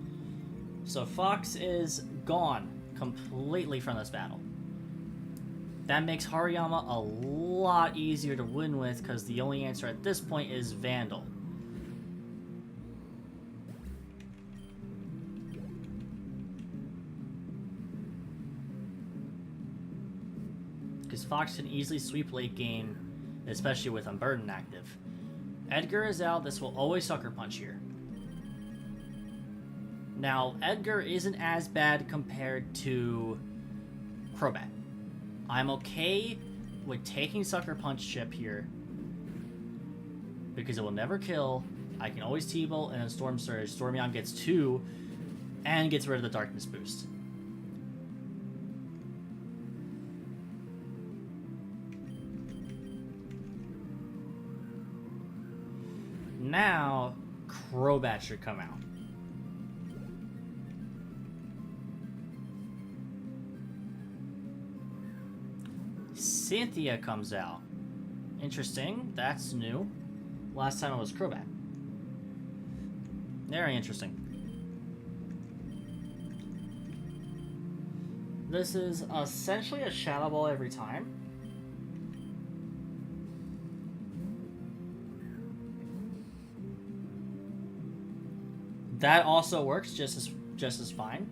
So Fox is gone completely from this battle. That makes Hariyama a lot easier to win with because the only answer at this point is Vandal. Because Fox can easily sweep late game, especially with Unburdened active. Edgar is out. This will always Sucker Punch here. Now, Edgar isn't as bad compared to Crobat. I'm okay with taking Sucker Punch chip here because it will never kill. I can always T-Bolt and then Storm Surge. Stormion gets 2 and gets rid of the Darkness boost. Now, Crobat should come out. Cynthia comes out. Interesting. That's new. Last time it was Crobat. Very interesting. This is essentially a Shadow Ball every time. That also works just as fine.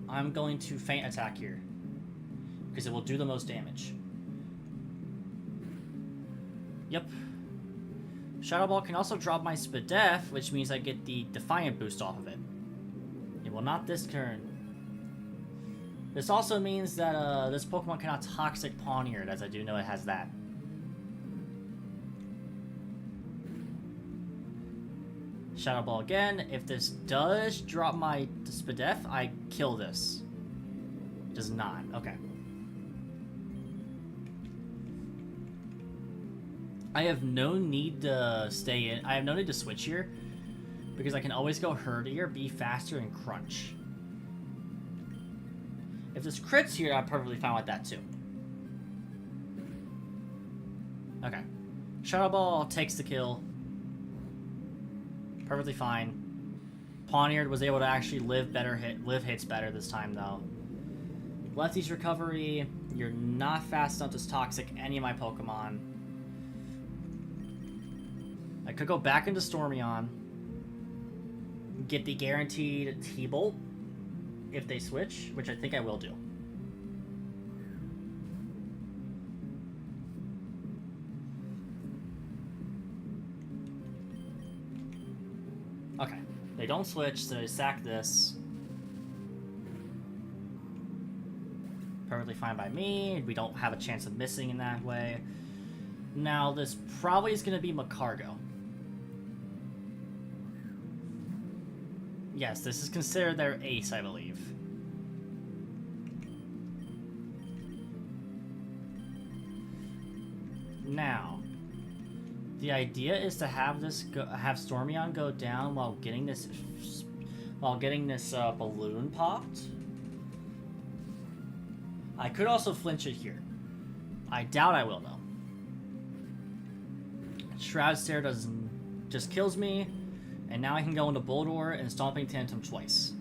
I'm going to Feint Attack here because it will do the most damage. Yep. Shadow Ball can also drop my Spadef, which means I get the Defiant boost off of it. It will not this turn. This also means that this Pokemon cannot Toxic Pawniard, as I do know it has that. Shadow Ball again. If this does drop my Spadef, I kill this. Does not. Okay. I have no need to stay in. I have no need to switch here because I can always go herdier, be faster, and crunch. If this crits here, I'm perfectly fine with that too. Okay. Shadow Ball takes the kill. Perfectly fine. Pawniard was able to actually live hits better this time though. Lefty's recovery. You're not fast enough to toxic any of my Pokemon. I could go back into Stormion. Get the guaranteed T-Bolt if they switch, which I think I will do. Okay. They don't switch, so they sack this. Perfectly fine by me. We don't have a chance of missing in that way. Now, this probably is going to be Macargo. Yes, this is considered their ace, I believe. Now, the idea is to have this have Stormion go down while getting this balloon popped. I could also flinch it here. I doubt I will though. Shroud Stare just kills me. And now I can go into Boldore and Stomping Tantrum twice.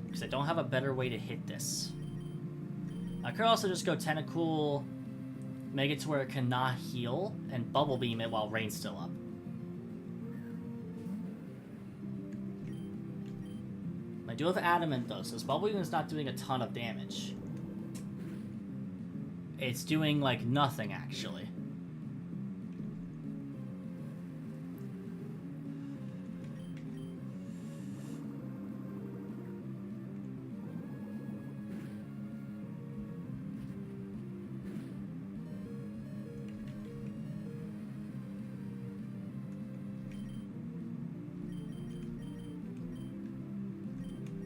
Because I don't have a better way to hit this. I could also just go Tentacool, make it to where it cannot heal, and Bubble Beam it while Rain's still up. I do have Adamant though, so this Bubble Beam is not doing a ton of damage. It's doing like nothing actually.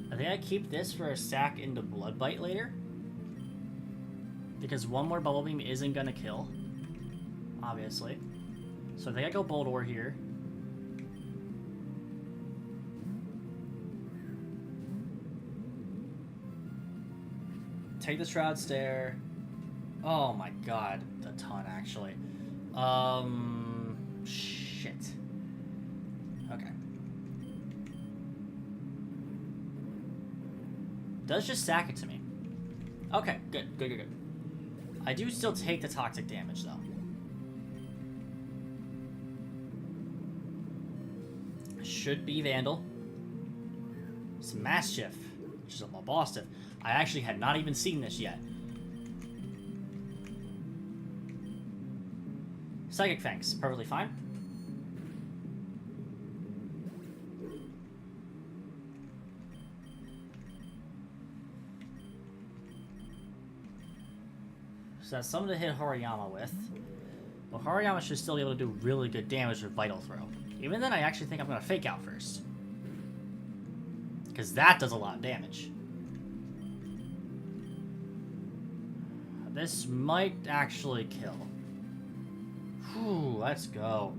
I think I keep this for a sack into Blood Bite later. Because one more Bubble Beam isn't gonna kill. Obviously. So I think I go Boldore here. Take the Shroud Stare. Oh my god. A ton, actually. Shit. Okay. Does just sack it to me. Okay, good. I do still take the toxic damage, though. Should be Vandal. Smashift, which is a Mabosstiff. I actually had not even seen this yet. Psychic Fangs, perfectly fine. So that's something to hit Hariyama with. But Hariyama should still be able to do really good damage with Vital Throw. Even then, I actually think I'm going to Fake Out first. Because that does a lot of damage. This might actually kill. Whew, let's go.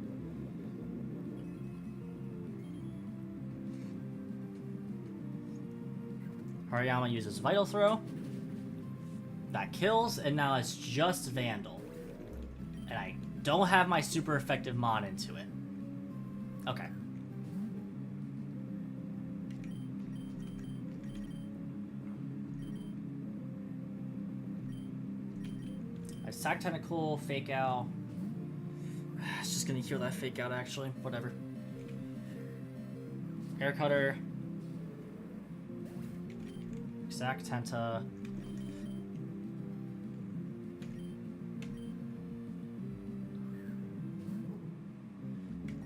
Hariyama uses Vital Throw. That kills, and now it's just Vandal. And I don't have my super effective mod into it. Okay. I sack Tentacool, Fake Out. It's just gonna heal that Fake Out actually. Whatever. Air Cutter. Sack Tenta.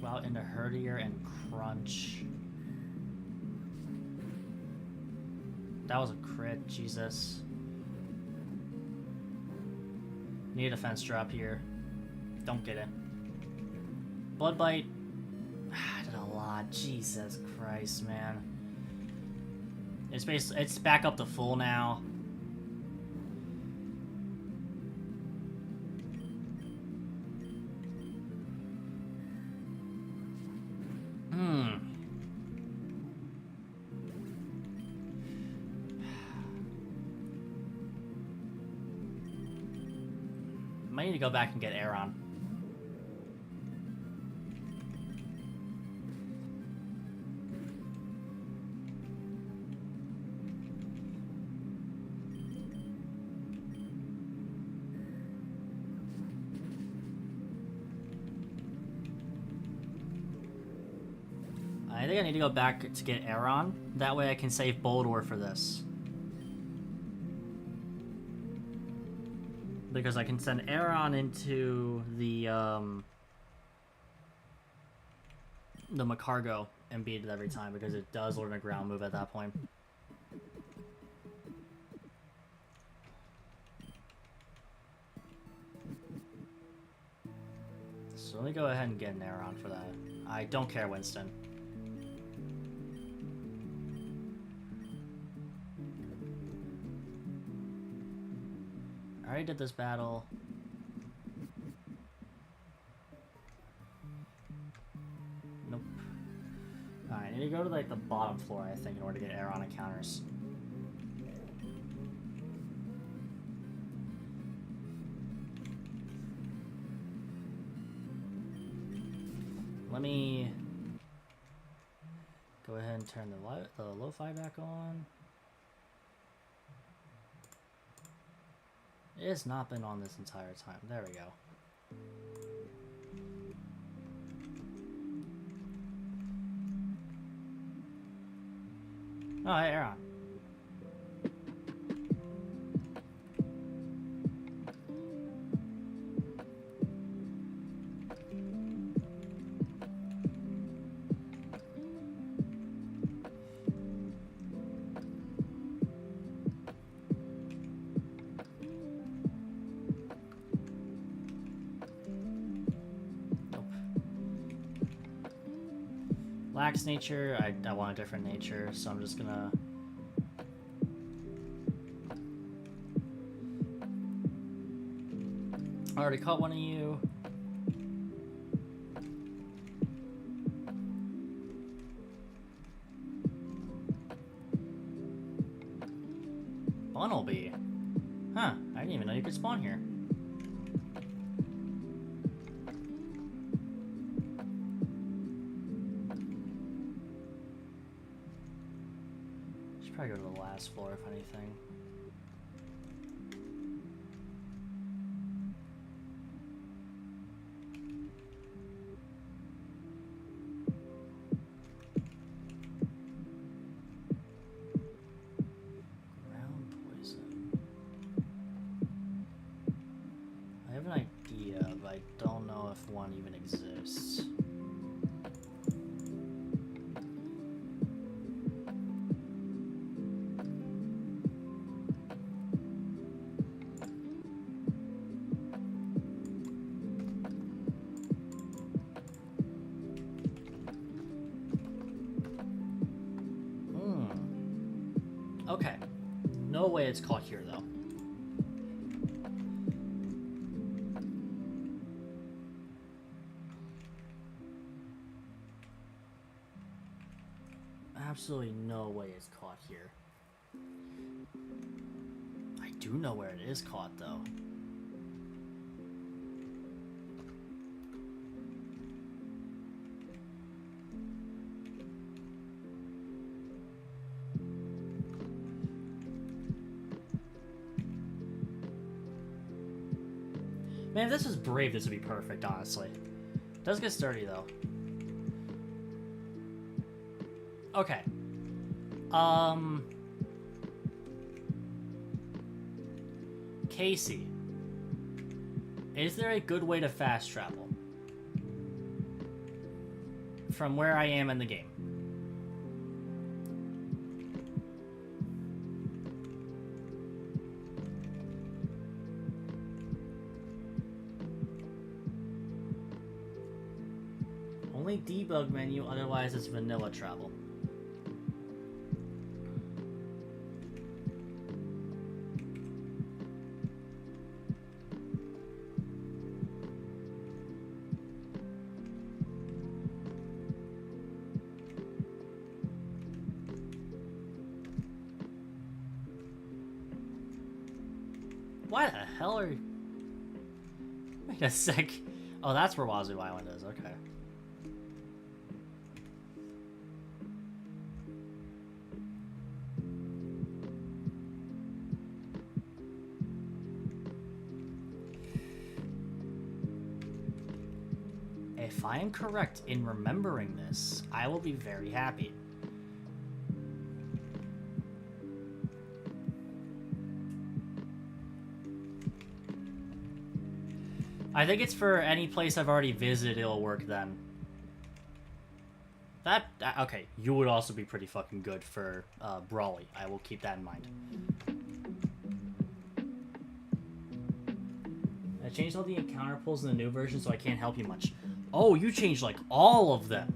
Go out into Herdier and Crunch. That was a crit, Jesus. Need a defense drop here. Don't get it. Blood Bite. I did a lot. Jesus Christ, man. It's back up to full now. Might need to go back and get Aaron. I think I need to go back to get Aaron. That way I can save Boldor for this. Because I can send Aaron into the Macargo and beat it every time because it does learn a ground move at that point. So let me go ahead and get an Aaron for that. I don't care, Winston. I already did this battle. Nope. Alright, I need to go to like the bottom floor, I think, in order to get Aaron encounters. Let me go ahead and turn the lo-fi back on. It has not been on this entire time. There we go. Oh, hey, Aaron. Lax nature, I want a different nature, so I'm just gonna... I already caught one of you. Bunnelby. Huh, I didn't even know you could spawn here. Probably go to the last floor, if anything. Ground poison. I have an idea, but I don't know if one even exists. Okay. No way it's caught here, though. Absolutely no way it's caught here. I do know where it is caught, though. Man, if this was Brave, this would be perfect, honestly. It does get sturdy, though. Okay. Casey. Is there a good way to fast travel? From where I am in the game. Only debug menu, otherwise it's vanilla travel. Why the hell are you... Wait a sec. Oh, that's where Wazoo Island is. Okay. If I am correct in remembering this, I will be very happy. I think it's for any place I've already visited, it'll work then. That, okay, you would also be pretty fucking good for Brawly. I will keep that in mind. I changed all the encounter pools in the new version, so I can't help you much. Oh, you changed, like, all of them.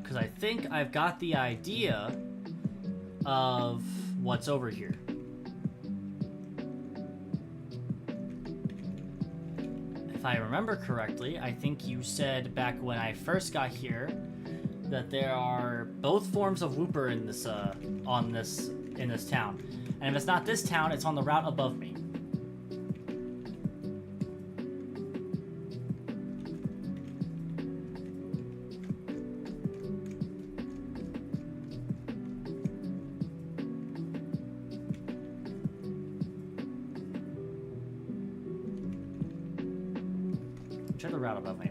Because I think I've got the idea of what's over here. If I remember correctly, I think you said back when I first got here that there are both forms of Wooper in this in this town, and if it's not this town, it's on the route above me. Try the route above me.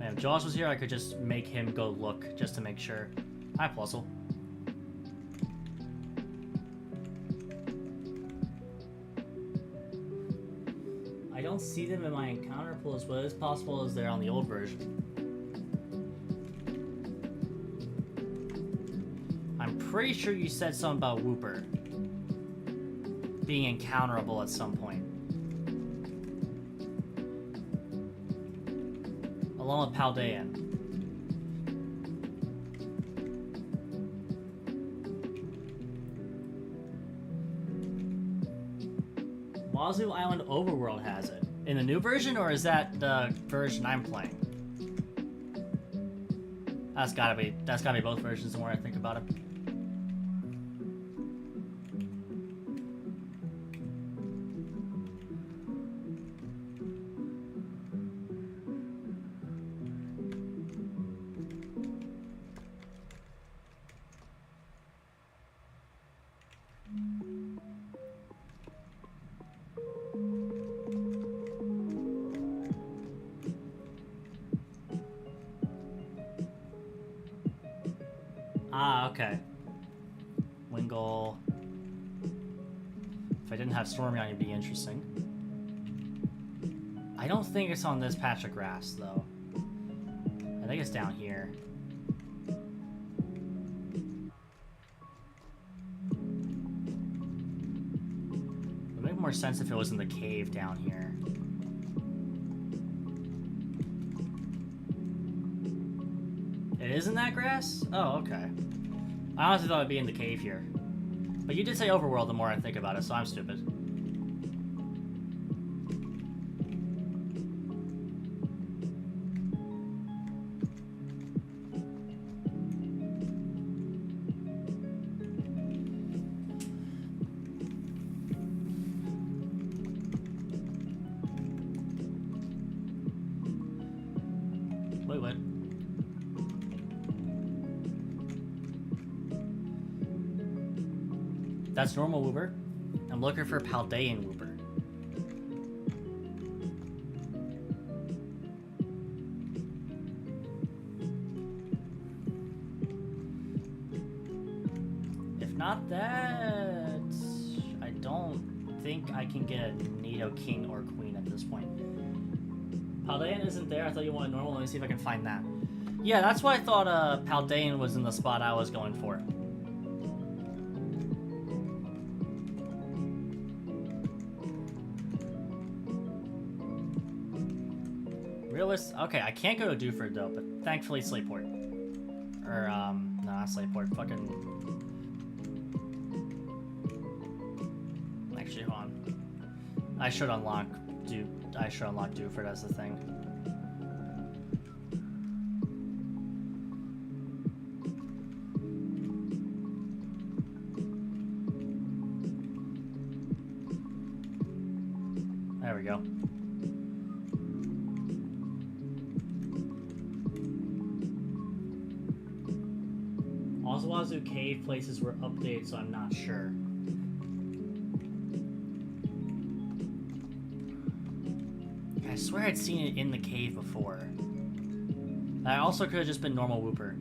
If Jaws was here, I could just make him go look, just to make sure. Hi, Plusle. I don't see them in my encounter pools, but it's possible as they're on the old version. I'm pretty sure you said something about Wooper being encounterable at some point. Along with Paldean. Wazoo Island Overworld has it. In the new version, or is that the version I'm playing? That's gotta be both versions the more I think about it. Ah, okay. Wingull. If I didn't have Stormy on, it'd be interesting. I don't think it's on this patch of grass, though. I think it's down here. It would make more sense if it was in the cave down here. It is in that grass? Oh, okay. I honestly thought it'd be in the cave here. But you did say overworld the more I think about it, so I'm stupid. Wait, what? That's normal Wooper. I'm looking for Paldean Wooper. If not that, I don't think I can get a Nido King or Queen at this point. Paldean isn't there. I thought you wanted normal. Let me see if I can find that. Yeah, that's why I thought Paldean was in the spot I was going for. Okay, I can't go to Dewford though, but thankfully Slateport. Or, no, not Slateport, fucking... Actually, hold on. I should unlock Dewford as the thing. There we go. Ozawazu cave places were updated, so I'm not sure. I swear I'd seen it in the cave before. That also could have just been normal Wooper.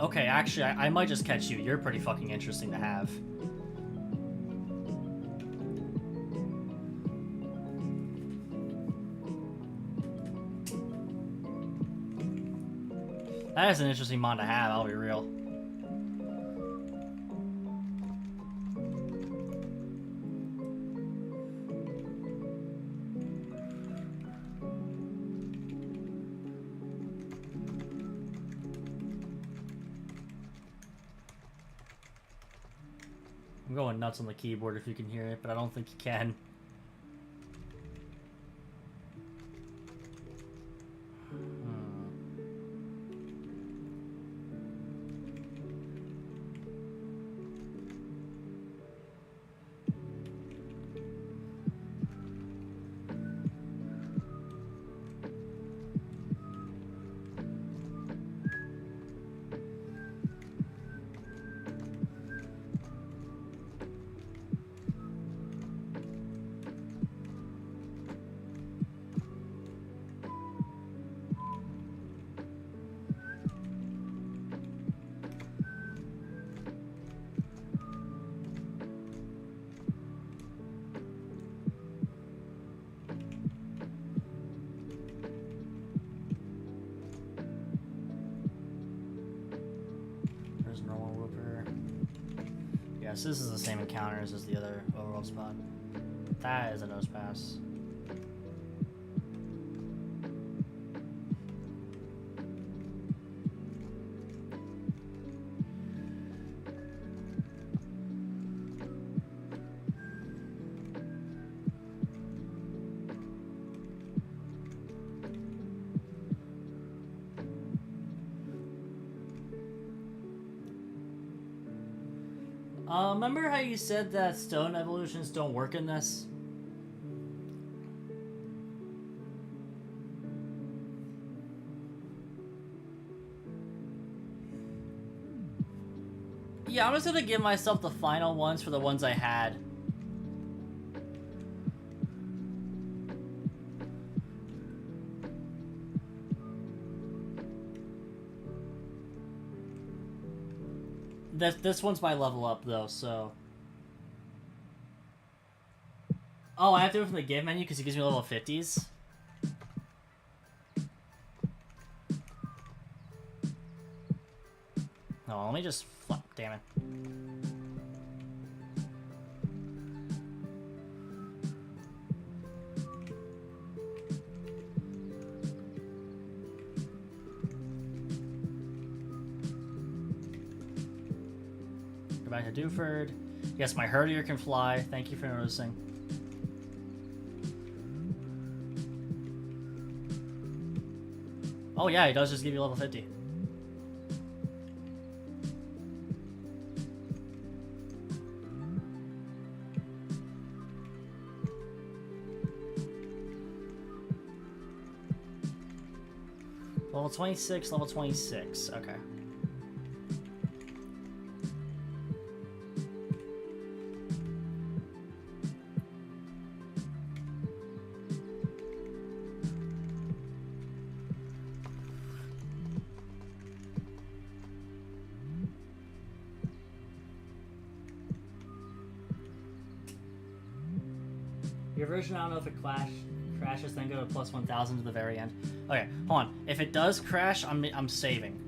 Okay, actually, I might just catch you. You're pretty fucking interesting to have. That is an interesting mod to have, I'll be real. I'm going nuts on the keyboard if you can hear it, but I don't think you can. Yes, this is the same encounters as the other overworld spot. That is a nose pass. Remember how you said that stone evolutions don't work in this? Yeah, I'm just gonna give myself the final ones for the ones I had. This one's my level up though, so. Oh, I have to do it from the give menu because it gives me level 50s. No, let me just flip. Damn it. Go back to Dewford. Yes, my herdier can fly. Thank you for noticing. Oh yeah, he does just give you level 50. Level 26, level 26. Okay. Your version, I don't know if it crashes, then go to plus 1000 to the very end. Okay, hold on. If it does crash, I'm saving.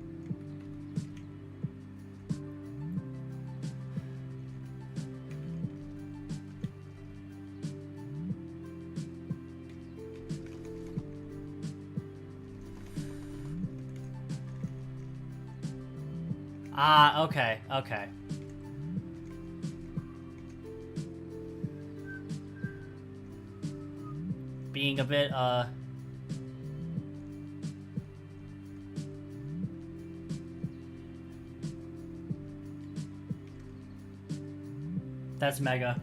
Ah, okay, okay. Being a bit, That's mega.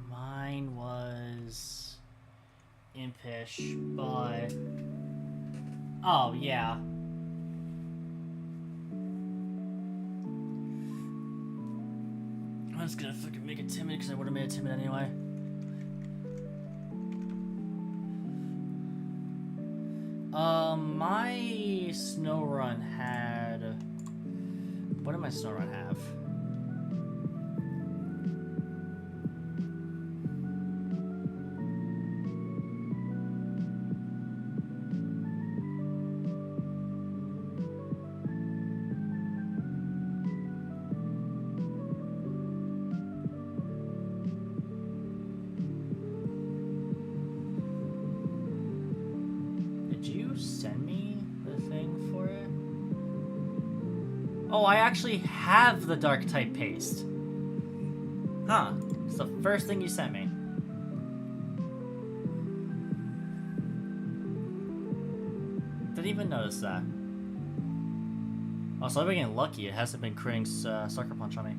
Mine was impish, but... Oh, yeah. I'm just gonna fucking make it timid because I would have made it timid anyway. My snow run had... What did my snow run have? Send me the thing for it? Oh, I actually have the dark type paste. Huh. It's the first thing you sent me. Didn't even notice that. Also, I've been getting lucky. It hasn't been critting Sucker Punch on me.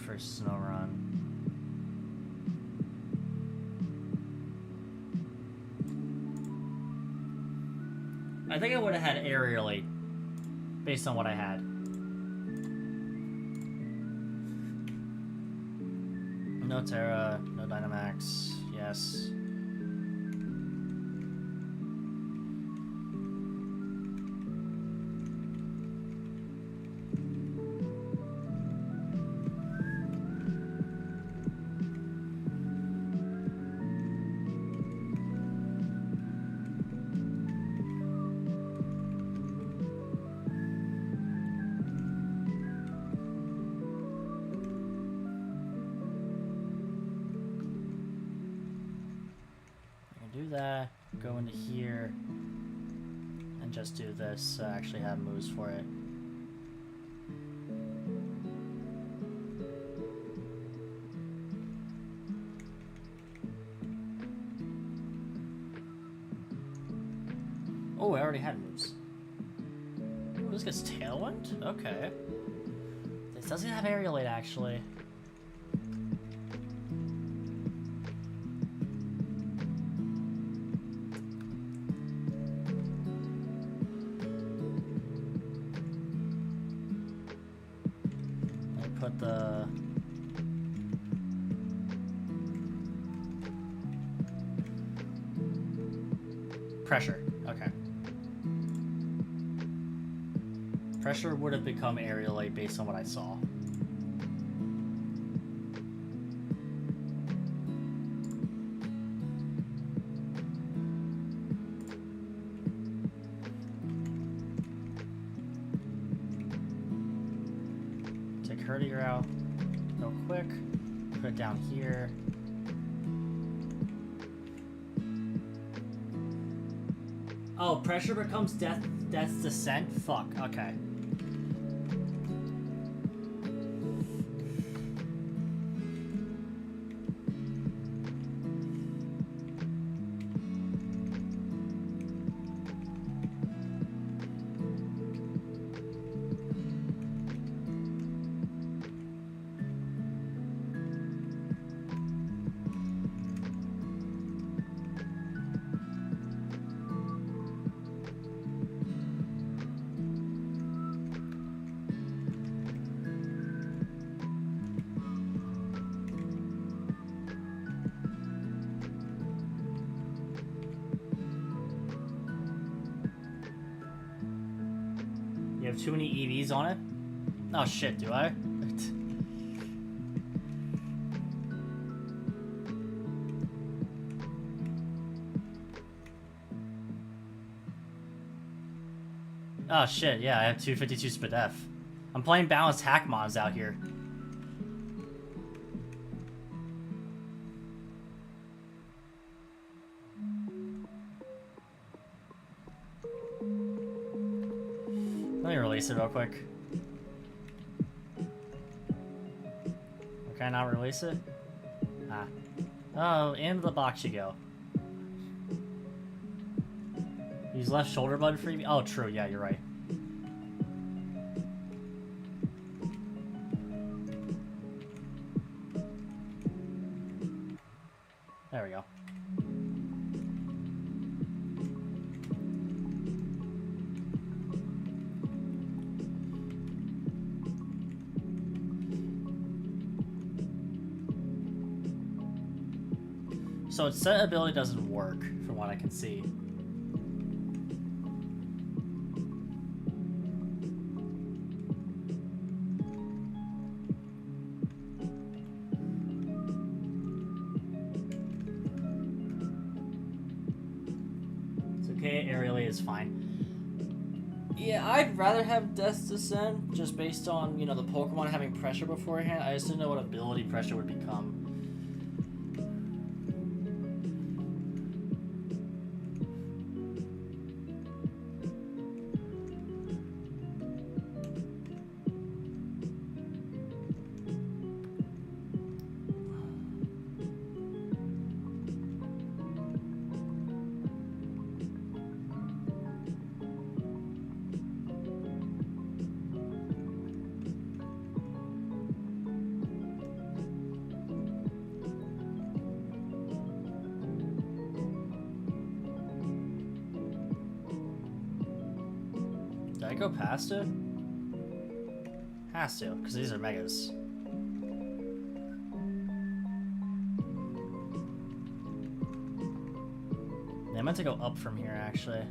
For snow run. I think I would have had aerially based on what I had. No Terra, no Dynamax, yes. That, go into here, and just do this. Actually have moves for it. Oh, I already had moves. Ooh, this gets Tailwind? Okay. This doesn't have Aerialate, actually. Put the pressure. Okay. Pressure would have become Aerialate based on what I saw. Herdier out real quick. Put it down here. Oh, pressure becomes Death's Descent? Fuck, okay. have too many EVs on it? Oh shit, do I? Oh shit, yeah, I have 252 SPDEF. I'm playing balanced hack mods out here. Let me release it real quick. Can I not release it? Ah. Oh, into the box you go. Use left shoulder button for EV. Oh, true. Yeah, you're right. There we go. So its set ability doesn't work, from what I can see. It's okay, aerially is fine. Yeah, I'd rather have Death's Descent, just based on, you know, the Pokemon having pressure beforehand. I just didn't know what ability pressure would become. Did I go past it? Has to, because these are megas. I meant to go up from here, actually.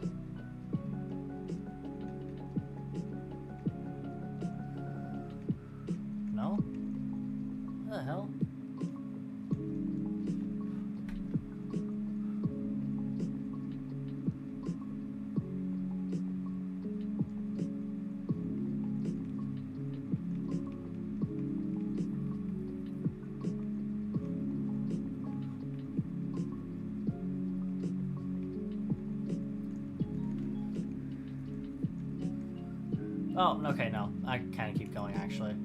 No? What the hell? Oh, okay, no. I kind of keep going, actually.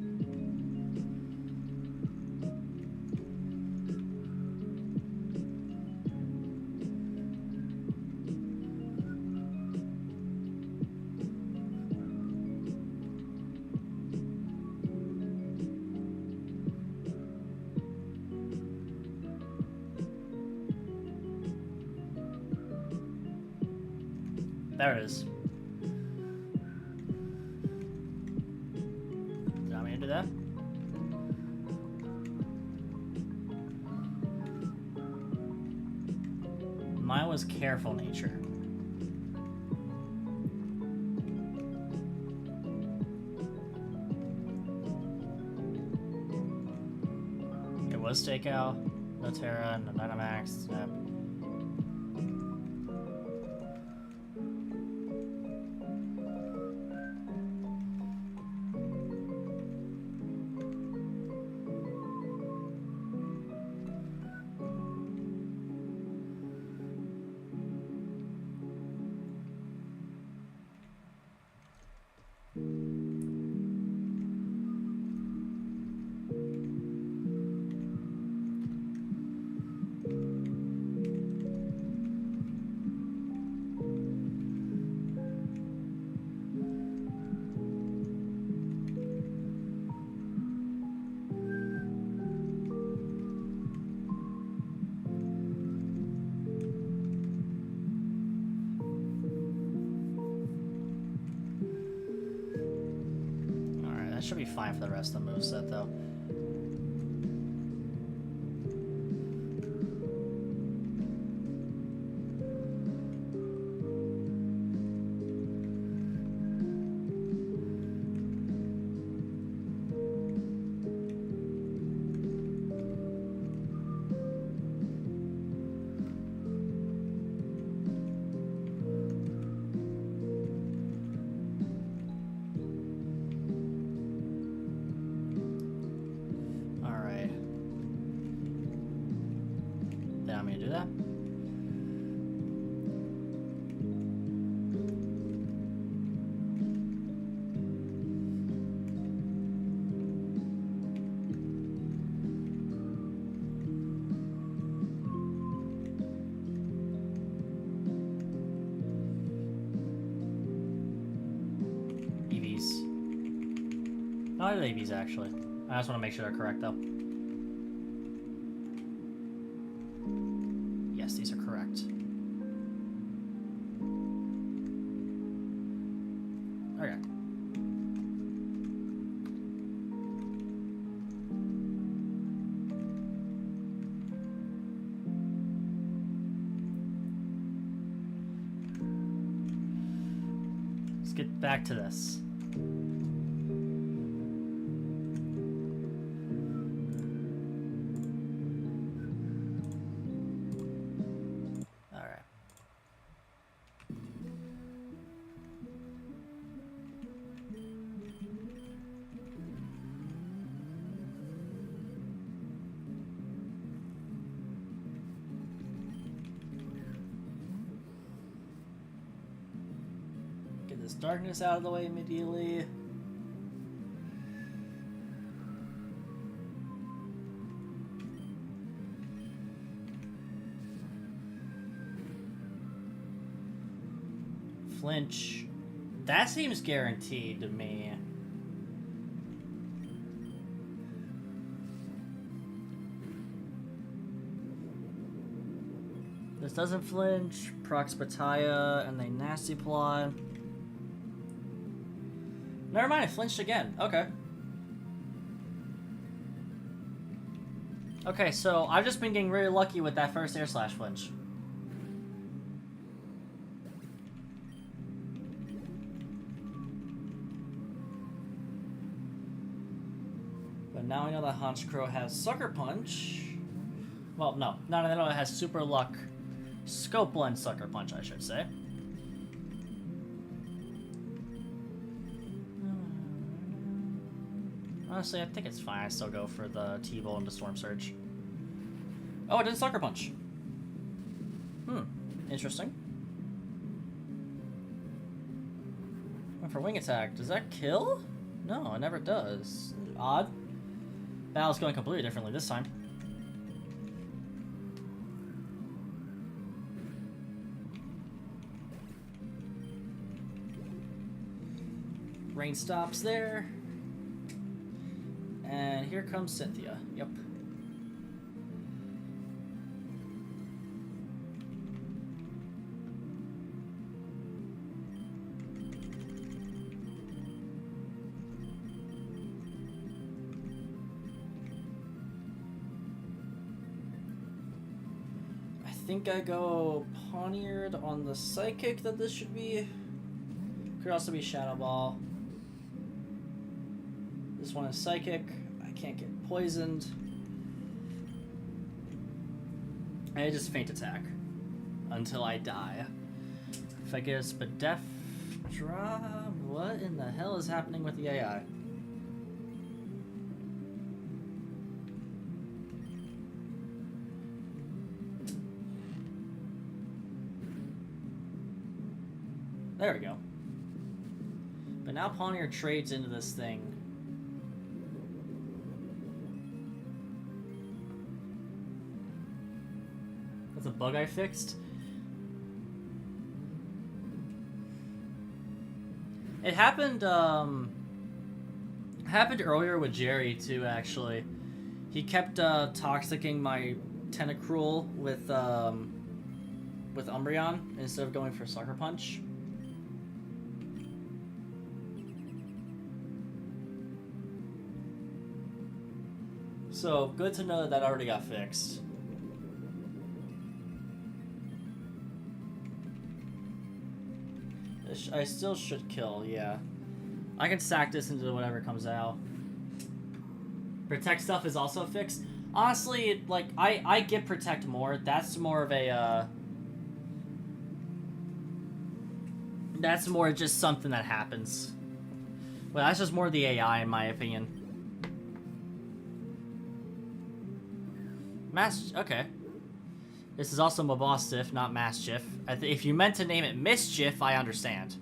There it is. That? Mine was careful nature. It was Stakeout, no Terra, no Dynamax, yep. That should be fine for the rest of the moveset, though. allow me to do that. No, I did ABs actually. I just want to make sure they're correct though. Yes, these are correct. Okay. Let's get back to this. Darkness out of the way immediately. Flinch. That seems guaranteed to me. This doesn't flinch. Procs Battaya and they nasty plot. Never mind, it flinched again. Okay. Okay, so I've just been getting really lucky with that first air slash flinch. But now I know that Honchkrow has Sucker Punch. Well, no. Now I know it has Super Luck Scope Blend Sucker Punch, I should say. Honestly, I think it's fine. I still go for the T-Bolt into Storm Surge. Oh, it didn't Sucker Punch. Interesting. Went for Wing Attack. Does that kill? No, it never does. Odd. Battle's going completely differently this time. Rain stops there. And here comes Cynthia. Yep. I think I go Poniard on the Psychic that this should be. Could also be Shadow Ball. This one is Psychic. I can't get poisoned. I just Faint Attack until I die. If I get a Spadef drop, what in the hell is happening with the AI? There we go. But now Poniard trades into this thing. That's a bug I fixed. It happened earlier with Jerry too, actually. He kept toxicking my Tentacruel with Umbreon instead of going for Sucker Punch. So, good to know that that already got fixed. I still should kill, yeah. I can sack this into whatever comes out. Protect stuff is also fixed. Honestly, like, I get Protect more. That's more of a, that's more just something that happens. Well, that's just more the AI, in my opinion. Okay. This is also Mabostiff, not Mastiff. If you meant to name it Mischief, I understand.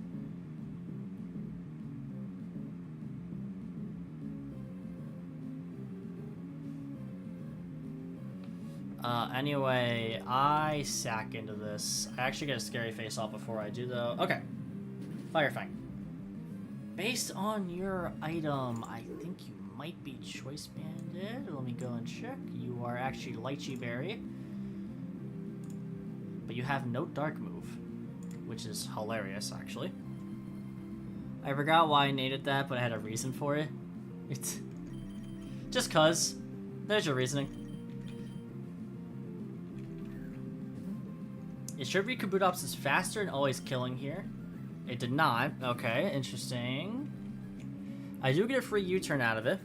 Anyway, I sack into this. I actually get a scary face off before I do, though. Okay. Firefang. Based on your item, I think you might be choice banded. Let me go and check. You are actually Lychee Berry. But you have no dark move, which is hilarious, actually. I forgot why I named it that, but I had a reason for it. It's just cuz. There's your reasoning. It should read Kabutops is faster and always killing here. It did not. Okay, interesting. I do get a free U-turn out of it.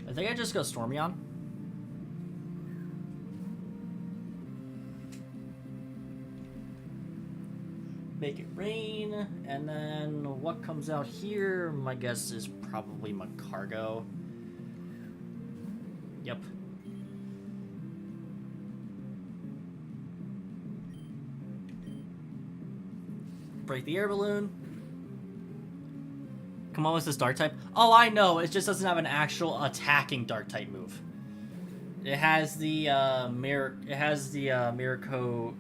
I think I just go Stormion. Make it rain, and then what comes out here, my guess is probably Macargo. Yep. Break the air balloon. Come on, what's this dark type? Oh, I know, it just doesn't have an actual attacking dark type move. It has the Miracle.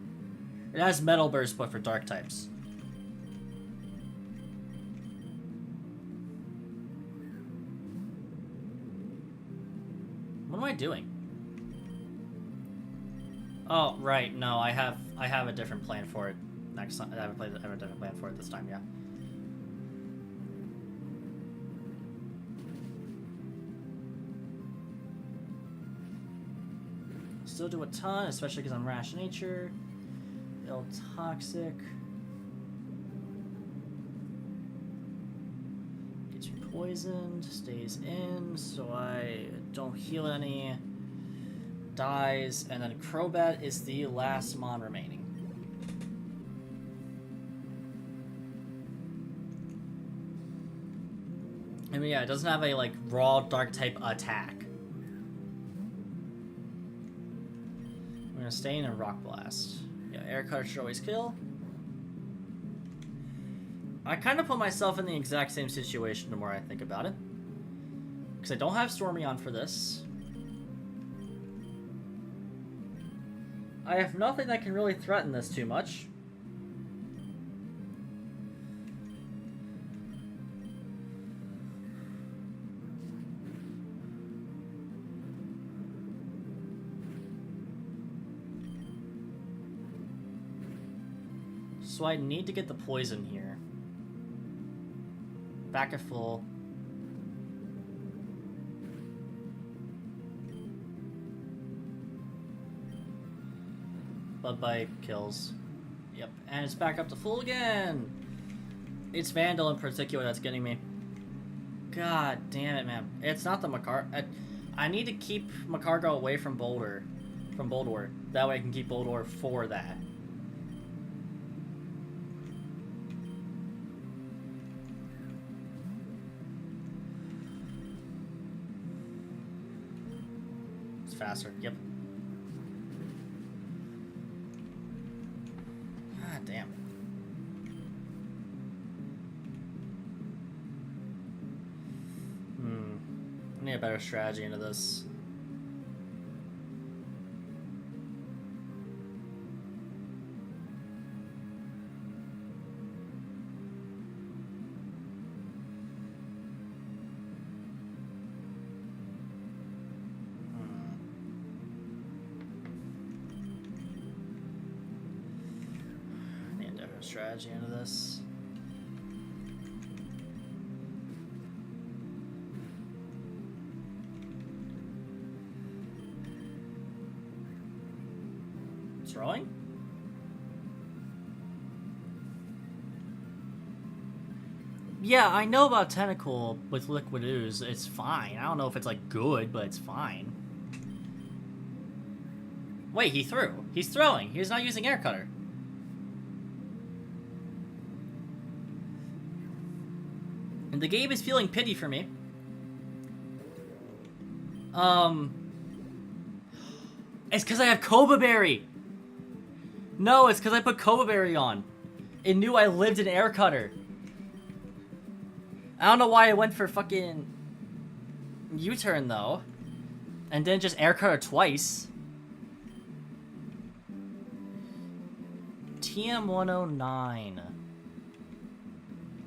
It has Metal Burst, but for dark types. What am I doing? Oh, right. No, I have a different plan for it. Next time, I have a different plan for it this time. Yeah. Still do a ton, especially because I'm Rash Nature. Toxic. Gets you poisoned, stays in, so I don't heal any. Dies, and then Crobat is the last mon remaining. I mean, yeah, it doesn't have a like raw dark type attack. We're gonna stay in a Rock Blast. Yeah, Air Cutter should always kill. I kind of put myself in the exact same situation the more I think about it. Because I don't have Stormion for this. I have nothing that can really threaten this too much. So I need to get the poison here. Back at full. Blood Bite kills. Yep, and it's back up to full again. It's Vandal in particular that's getting me. God damn it, man. It's not the I need to keep Macargo away from Boulder. From Boldore. That way I can keep Boldore for that. Faster. Yep. God damn. I need a better strategy into this. Strategy into this. Throwing? Yeah, I know about Tentacle with Liquid Ooze. It's fine. I don't know if it's like good, but it's fine. Wait, he threw. He's throwing. He's not using Air Cutter. And the game is feeling pity for me. It's because I have Koba Berry. No, it's because I put Koba Berry on. It knew I lived in Air Cutter. I don't know why I went for fucking U-turn though. And then just Air Cutter twice. TM109.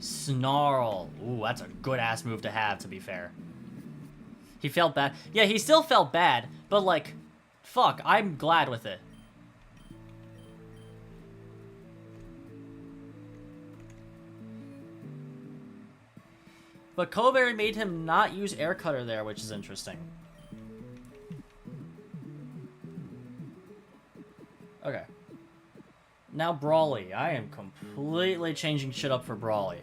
Snarl. Ooh, that's a good-ass move to have, to be fair. He felt bad. Yeah, he still felt bad, but like, fuck, I'm glad with it. But Koberry made him not use Air Cutter there, which is interesting. Okay. Now Brawly. I am completely changing shit up for Brawly.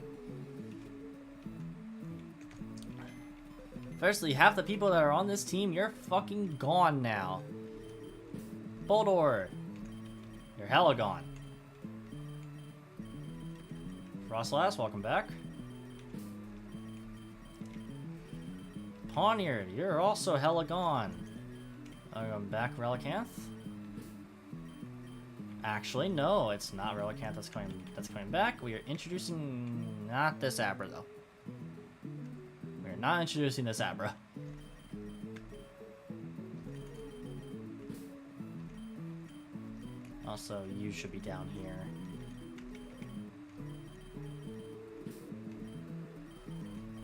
Firstly, half the people that are on this team, you're fucking gone now. Boldor. You're hella gone. Frostlass, welcome back. Pawniard, you're also hella gone. I'm back, Relicanth. Actually, no, it's not Relicanth that's coming back. We are introducing not this Abra though. We are not introducing this Abra. Also, you should be down here.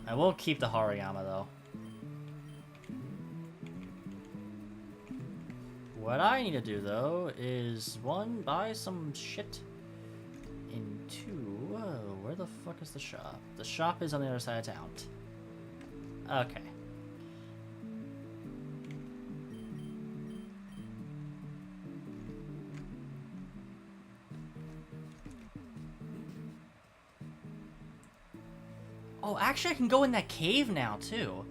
I will keep the Hariyama though. What I need to do, though, is, one, buy some shit, and two, whoa, where the fuck is the shop? The shop is on the other side of town. Okay. Oh, actually, I can go in that cave now, too.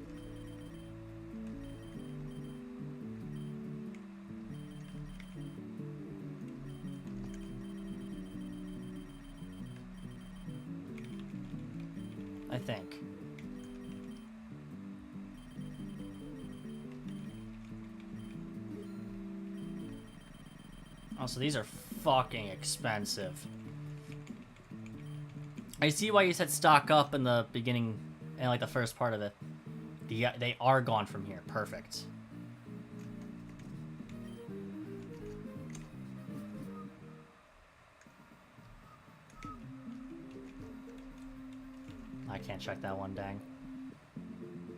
I think. Also, these are fucking expensive. I see why you said stock up in the beginning and like the first part of it. They are gone from here. Perfect. I can't check that one, dang.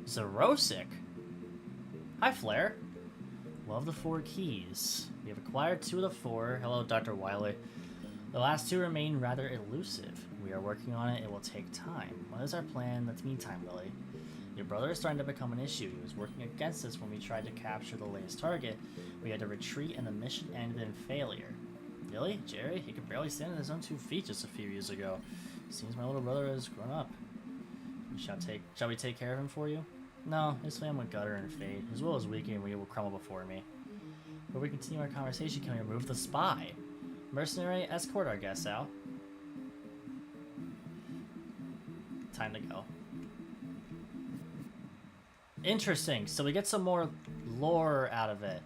Zerosic. Hi, Flare. Love the 4 keys. We have acquired 2 of the 4. Hello, Dr. Wiley. The last 2 remain rather elusive. We are working on it. It will take time. What is our plan? Let's meantime, Lily. Your brother is starting to become an issue. He was working against us when we tried to capture the latest target. We had to retreat and the mission ended in failure. Really? Jerry? He could barely stand on his own 2 feet just a few years ago. Seems my little brother has grown up. Shall we take care of him for you? No, his family went gutter and fade. His will is weak and we will crumble before me. Before we continue our conversation, can we remove the spy? Mercenary, escort our guests out. Time to go. Interesting, so we get some more lore out of it.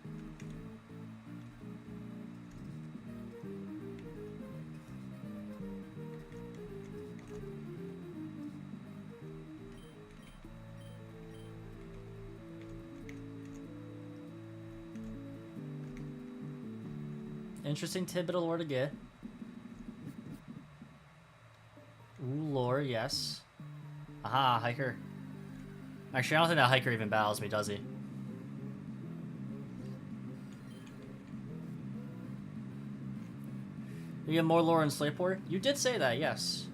Interesting tidbit of lore to get. Ooh, lore, yes. Aha, hiker. Actually, I don't think that hiker even battles me, does he? You get more lore in Slayport? You did say that, yes.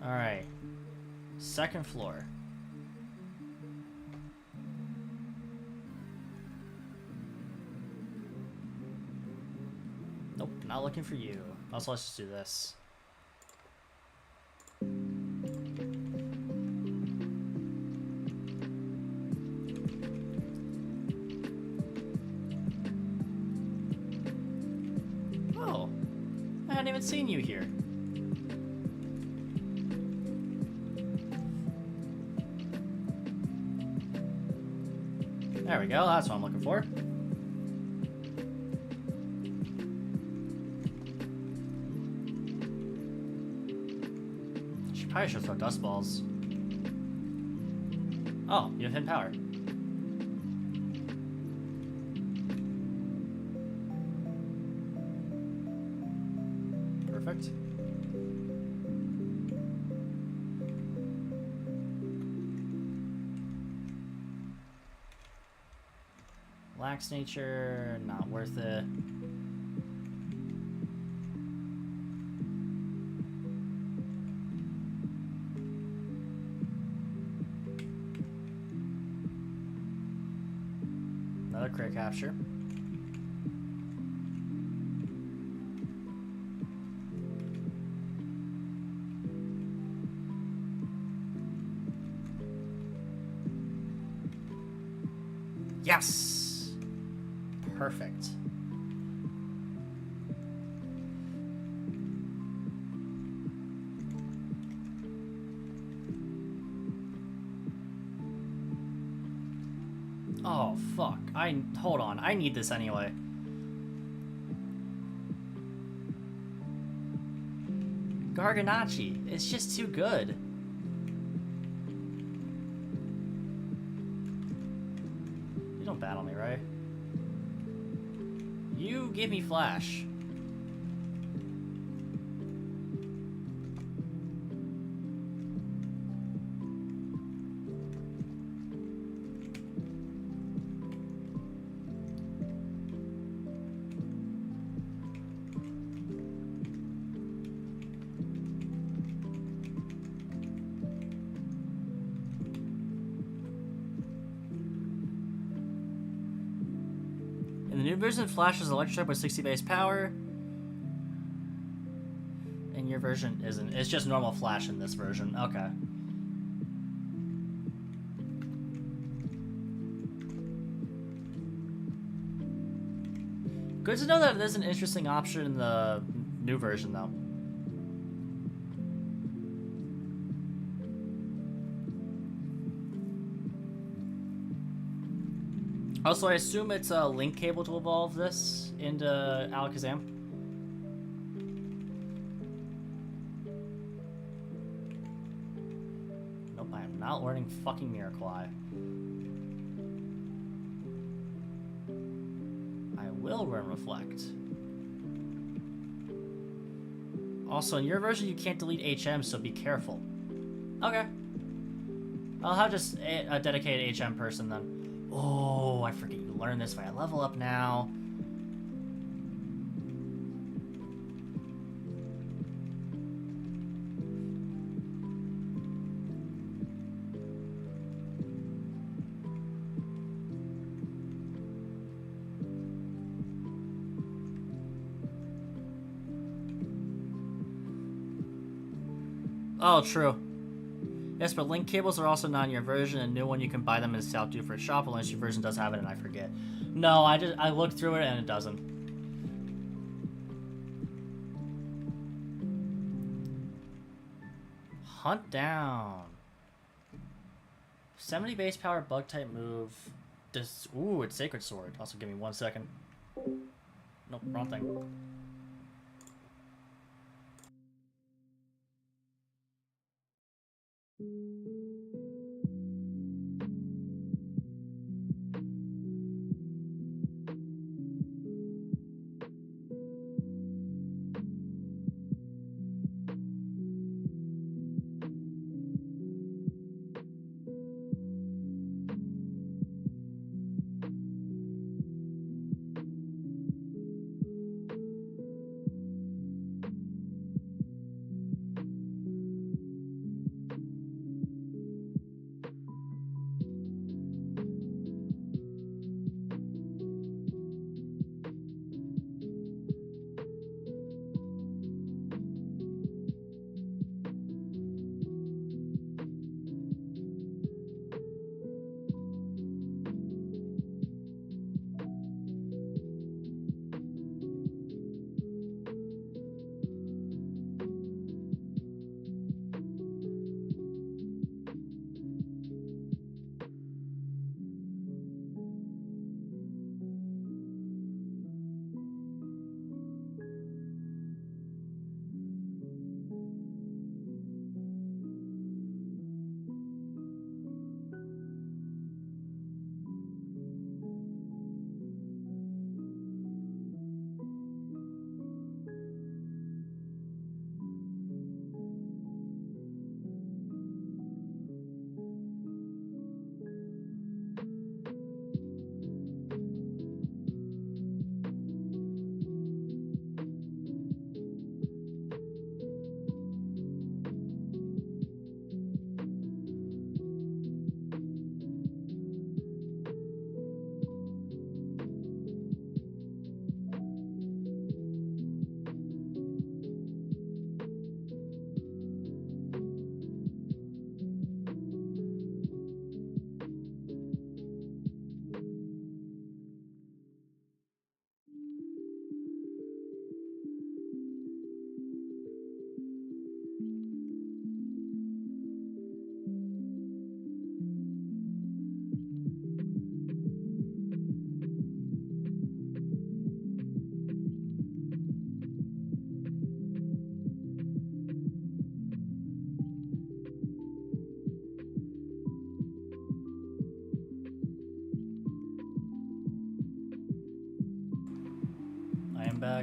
Alright. 2nd floor. Nope, not looking for you. Also, let's just do this. Oh. hadn't even seen you here. There we go, that's what I'm looking for. She probably should throw dust balls. Oh, you have hidden power. Perfect. Lax nature, not worth it. Another crit capture. Yes! Perfect. Oh, fuck. Hold on. I need this anyway. Garganachi. It's just too good. You don't battle me, right? You give me flash. In the new version, Flash is electric with 60 base power. And your version isn't. It's just normal Flash in this version. Okay. Good to know that there's an interesting option in the new version, though. Also, I assume it's a link cable to evolve this into Alakazam. Nope, I am not learning fucking Miracle Eye. I will learn Reflect. Also, in your version, you can't delete HM, so be careful. Okay. I'll have just a dedicated HM person then. Oh, I forget you learn this if I level up now. Oh, true. Yes, but link cables are also not in your version, and new one you can buy them in South Due for a shop unless your version does have it and I forget. No, I looked through it and it doesn't. Hunt down. 70 base power bug type move. This ooh, it's Sacred Sword. Also give me 1 second. Nope, wrong thing.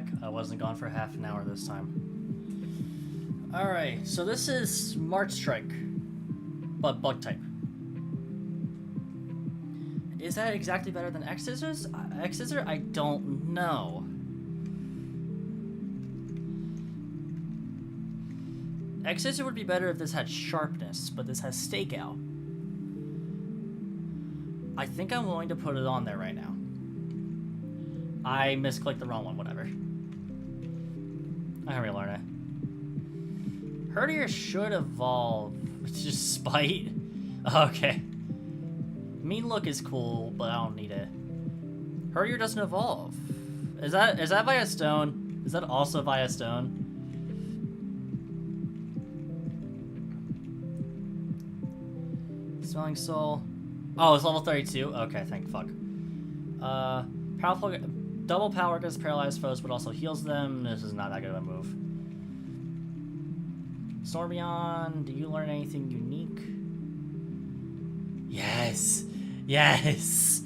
back. I wasn't gone for half an hour this time. Alright, so this is Smart Strike, but bug type. Is that exactly better than X-Scissors? X-Scissor? I don't know. X-Scissor would be better if this had Sharpness, but this has Stakeout. I think I'm willing to put it on there right now. I misclicked the wrong one, whatever. I can relearn it. Herdier should evolve. It's just Spite? Okay. Mean Look is cool, but I don't need it. Herdier doesn't evolve. Is that via Stone? Is that also via Stone? Smelling Soul. Oh, it's level 32? Okay, thank fuck. Powerful, double power against paralyzed foes, but also heals them. This is not that good of a move. Stormion, do you learn anything unique? Yes! Yes!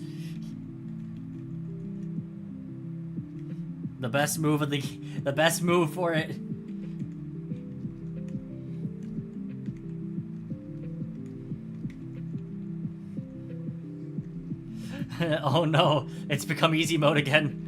The best move of the best move for it. Oh no, it's become easy mode again.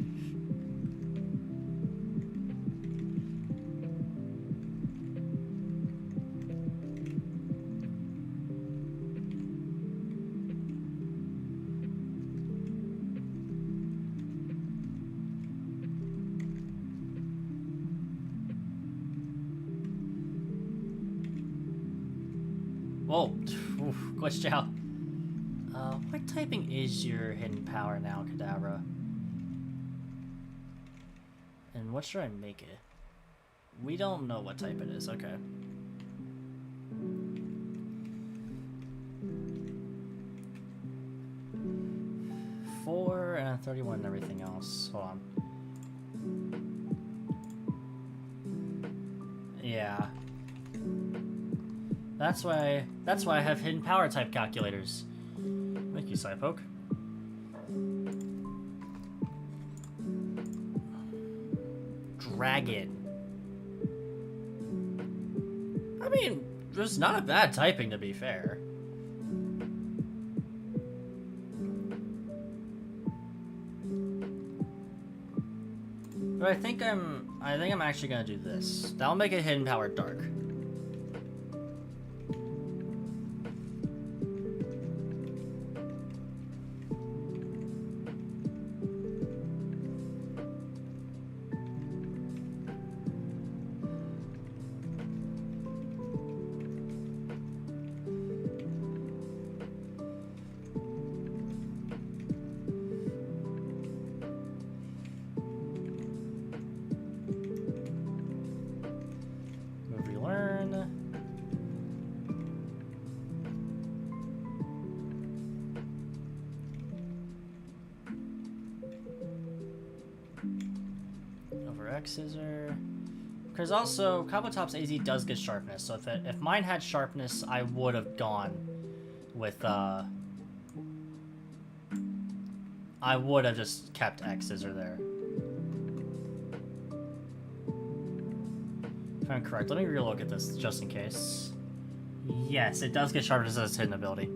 Whoa, oof, glitched out. What typing is your hidden power now, Kadabra? And what should I make it? We don't know what type it is, okay. Four and 31 and everything else. Hold on. Yeah. That's why I have hidden power type calculators. Thank you, Psypoke. Dragon. I mean, it's not a bad typing, to be fair. But I think I'm actually gonna do this. That'll make it hidden power dark. Scissor, because also Kabutop's AZ does get sharpness, so if mine had sharpness, I would have gone with I would have just kept X Scissor there. If I'm correct, let me relook at this just in case. Yes, it does get sharpness as its hidden ability.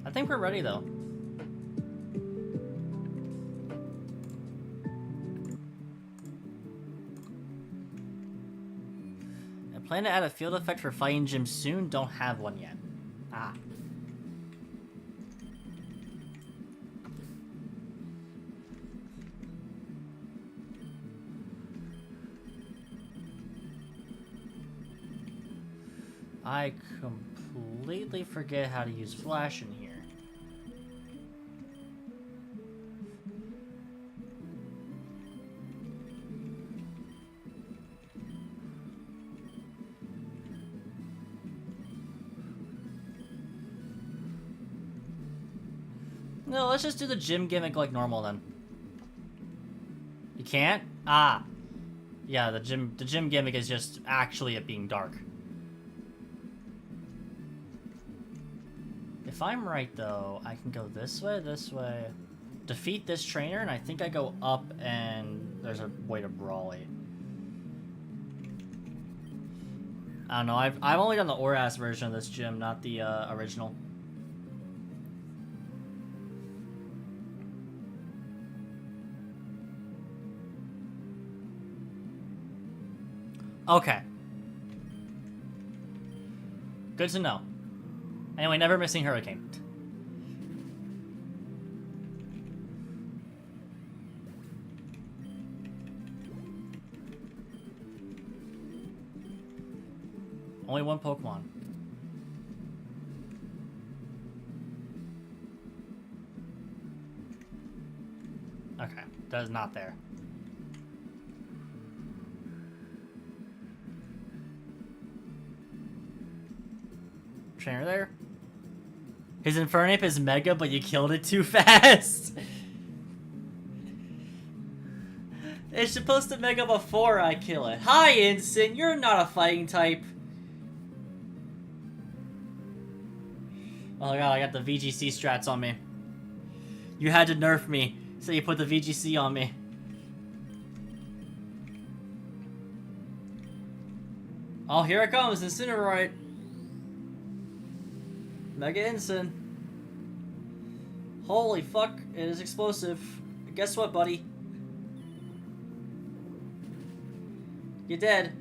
I think we're ready, though. I plan to add a field effect for fighting gym soon. Don't have one yet. Ah. I completely forget how to use Flash in here. No, let's just do the gym gimmick like normal then. You can't? Ah. Yeah, the gym gimmick is just actually it being dark. If I'm right, though, I can go this way, defeat this trainer, and I think I go up and there's a way to Brawly. I don't know, I've only done the Oras version of this gym, not the original. Okay. Good to know. Anyway, never missing Hurricane. Only one Pokemon. Okay, that is not there. Trainer there. His Infernape is Mega, but you killed it too fast. It's supposed to Mega before I kill it. Hi, Instant. You're not a fighting type. Oh my god, I got the VGC strats on me. You had to nerf me, so you put the VGC on me. Oh, here it comes, Incineroar. Mega Instant. Holy fuck, it is explosive. Guess what, buddy? You're dead.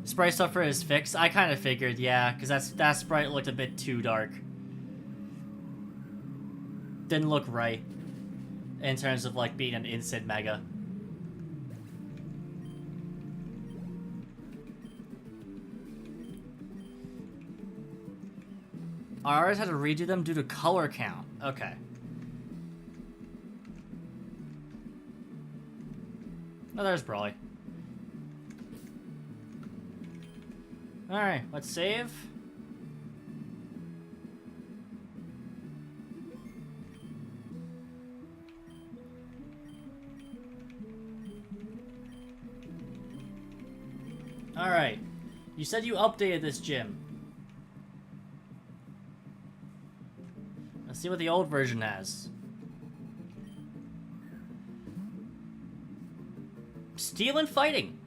Sprite Suffer is fixed. I kind of figured, yeah, because that sprite looked a bit too dark. Didn't look right in terms of like being an instant Mega. I always had to redo them due to color count. Okay. Oh, there's Brawly. Alright, let's save. Alright. You said you updated this gym. Let's see what the old version has. Steel and Fighting.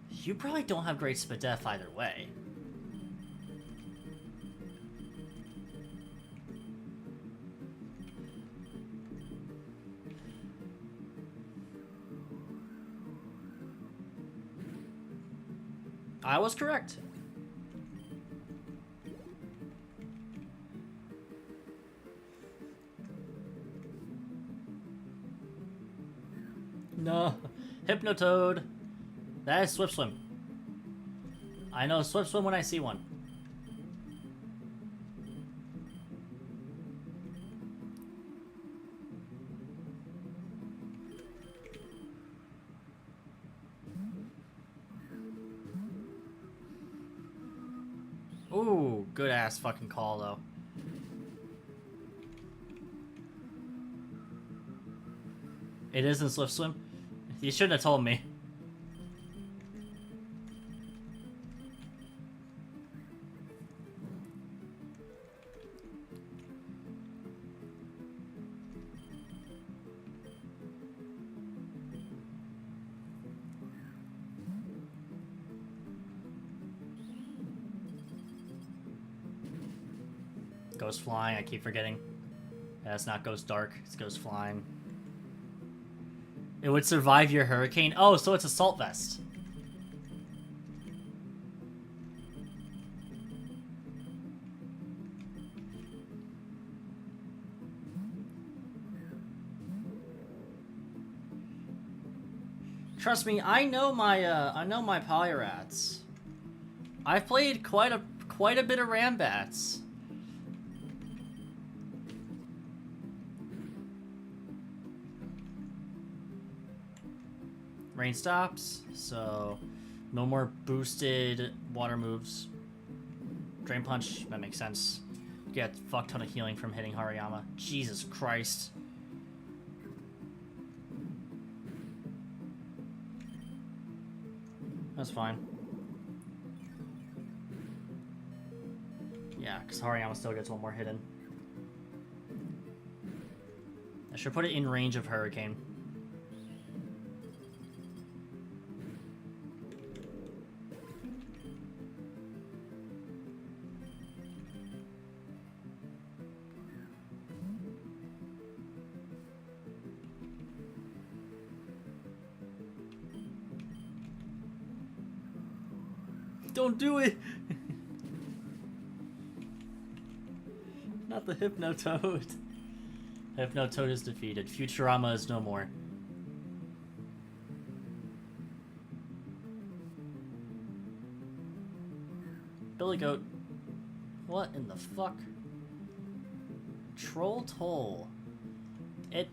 You probably don't have great Spadef either way. I was correct. No. Hypnotoad. That is Swift Swim. I know Swift Swim when I see one. Ooh, good ass fucking call though. It isn't Swift Swim? You shouldn't have told me. Ghost Flying, I keep forgetting. Yeah, it's not Ghost Dark, it's Ghost Flying. It would survive your hurricane? Oh, so it's Assault Vest. Trust me, I know my Polyrats. I've played quite a bit of Rain stops, so no more boosted water moves. Drain Punch, that makes sense. Get a fuck ton of healing from hitting Hariyama. Jesus Christ. That's fine. Yeah, because Hariyama still gets one more hit in. I should put it in range of Hurricane. Don't do it! Not the Hypnotoad. Hypnotoad is defeated. Futurama is no more. Billy Goat. What in the fuck? Troll Toll. It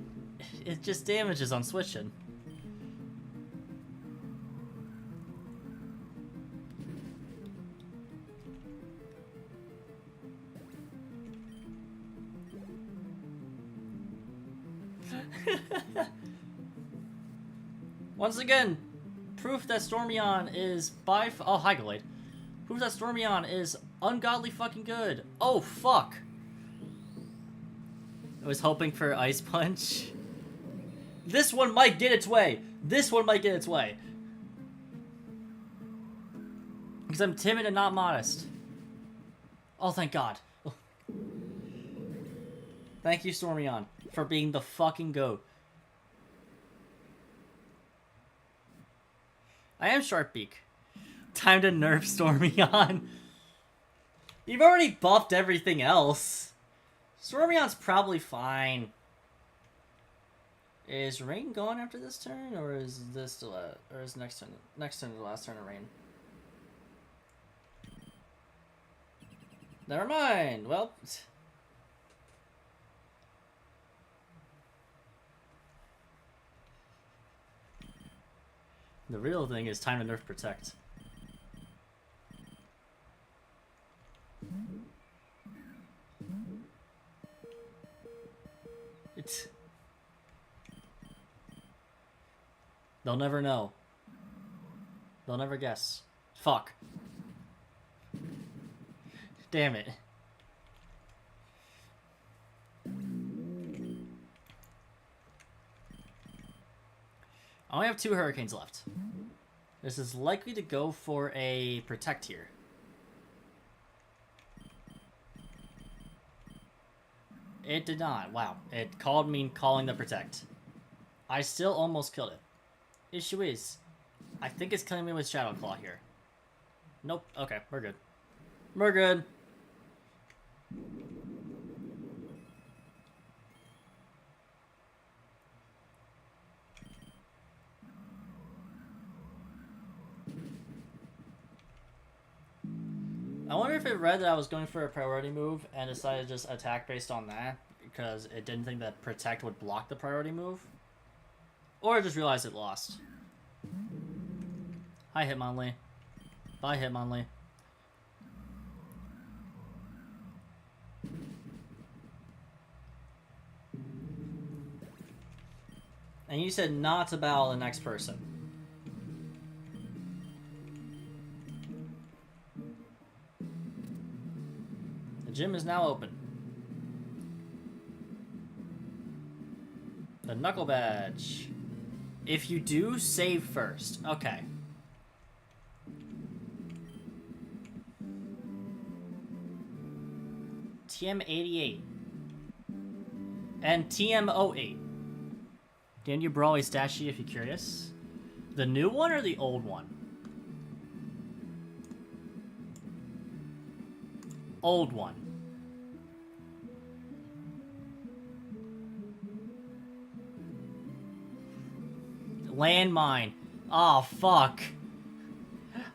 just damages on switching. Once again, proof that Stormion is oh, hi Glade. Proof that Stormion is ungodly fucking good. Oh, fuck. I was hoping for Ice Punch. This one might get its way. This one might get its way. Because I'm timid and not modest. Oh, thank God. Thank you, Stormion, for being the fucking goat. I am Sharpbeak. Time to nerf Stormion. You've already buffed everything else. Stormion's probably fine. Is Rain gone after this turn, or is this still or is next turn the last turn of Rain? Never mind. Well, the real thing is time to nerf Protect. They'll never know. They'll never guess. Fuck. Damn it. I only have 2 Hurricanes left. This is likely to go for a Protect here. It did not. Wow. It called me calling the Protect. I still almost killed it. Issue is, I think it's killing me with Shadow Claw here. Nope. Okay, we're good. We're good. I wonder if it read that I was going for a priority move and decided to just attack based on that because it didn't think that Protect would block the priority move. Or just realized it lost. Hi, Hitmonlee. Bye, Hitmonlee. And you said not to battle the next person. The gym is now open. The Knuckle Badge. If you do, save first. Okay. TM88. And TM08. Dan, you Brawly stat sheet if you're curious. The new one or the old one? Old one. Landmine. Oh, fuck.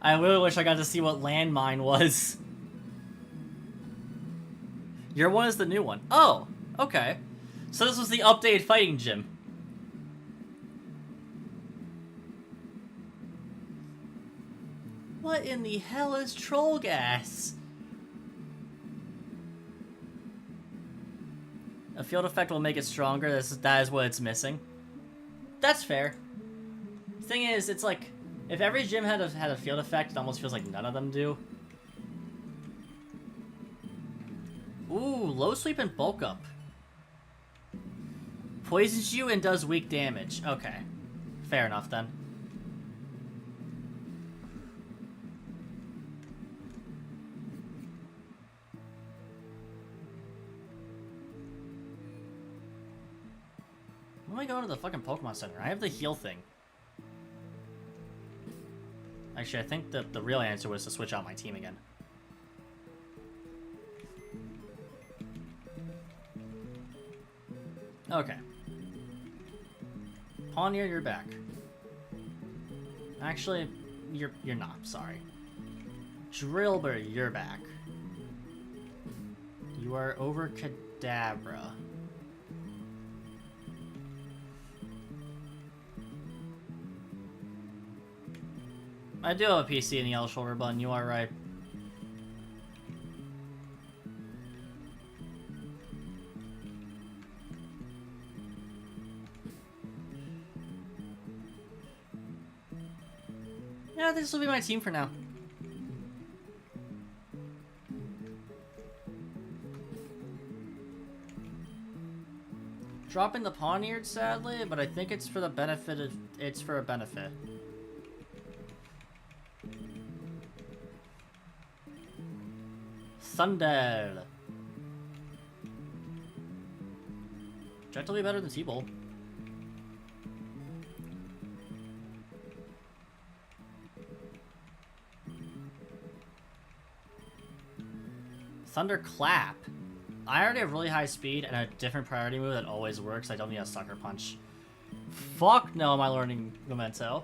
I really wish I got to see what Landmine was. Your one is the new one. Oh, okay. So this was the updated fighting gym. What in the hell is troll gas? A field effect will make it stronger. That is what it's missing. That's fair. Thing is, it's like, if every gym had a field effect, it almost feels like none of them do. Ooh, low sweep and bulk up. Poisons you and does weak damage. Okay. Fair enough then. When am I going to the fucking Pokemon Center? I have the heal thing. Actually, I think that the real answer was to switch out my team again. Okay. Pawniard, you're back. Actually, you're not, sorry. Drillbur, you're back. You are over Kadabra. I do have a PC in the L shoulder button, you are right. Yeah, this will be my team for now. Dropping the Pawniard, sadly, but I think it's for the benefit of... It's for a benefit. Thunder. Objectively better than T-Bolt. Thunderclap. I already have really high speed and a different priority move that always works. I don't need a Sucker Punch. Fuck no, am I learning Memento?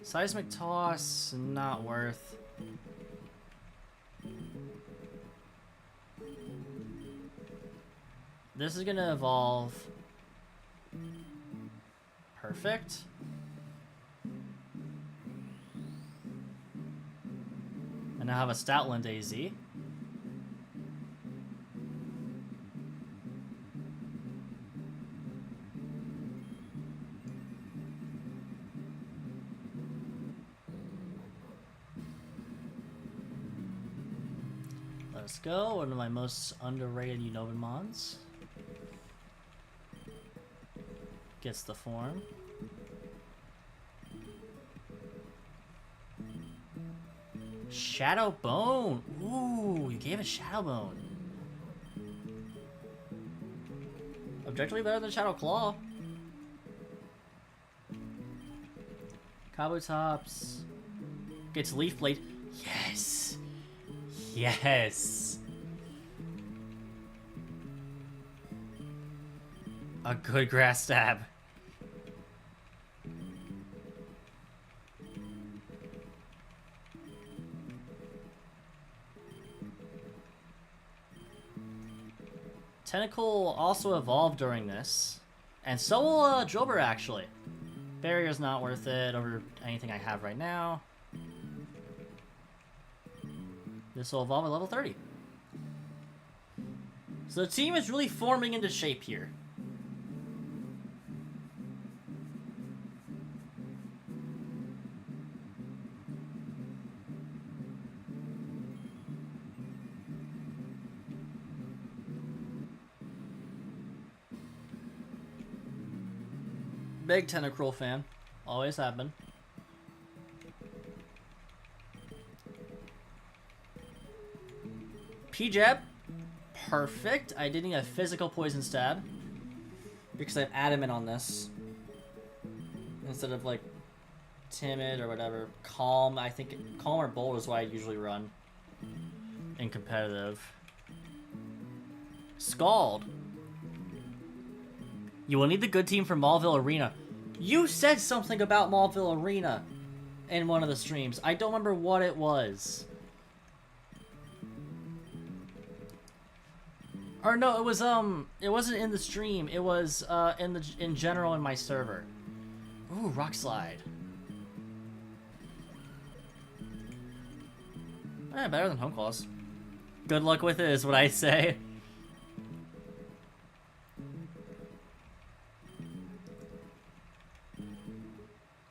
Seismic Toss, not worth. This is gonna evolve. Perfect. And I have a Stoutland AZ. Let's go, one of my most underrated Unova Mons. Gets the form. Shadow Bone! Ooh, you gave a Shadow Bone. Objectively better than Shadow Claw. Kabutops. Gets Leaf Blade. Yes! Yes! A good Grass Stab. Tentacle also evolved during this. And so will Drillbur, actually. Barrier's not worth it over anything I have right now. This will evolve at level 30. So the team is really forming into shape here. Big Tentacruel fan. Always have been. P-Jab. Perfect. I did need a physical poison stab. Because I have adamant on this. Instead of like timid or whatever. Calm. I think calm or bold is what I usually run. In competitive. Scald. You will need the good team from Maulville Arena. You said something about Maulville Arena in one of the streams. I don't remember what it was. Or no, it wasn't in the stream. It was in general in my server. Ooh, rock slide. Better than home claws. Good luck with it is what I say.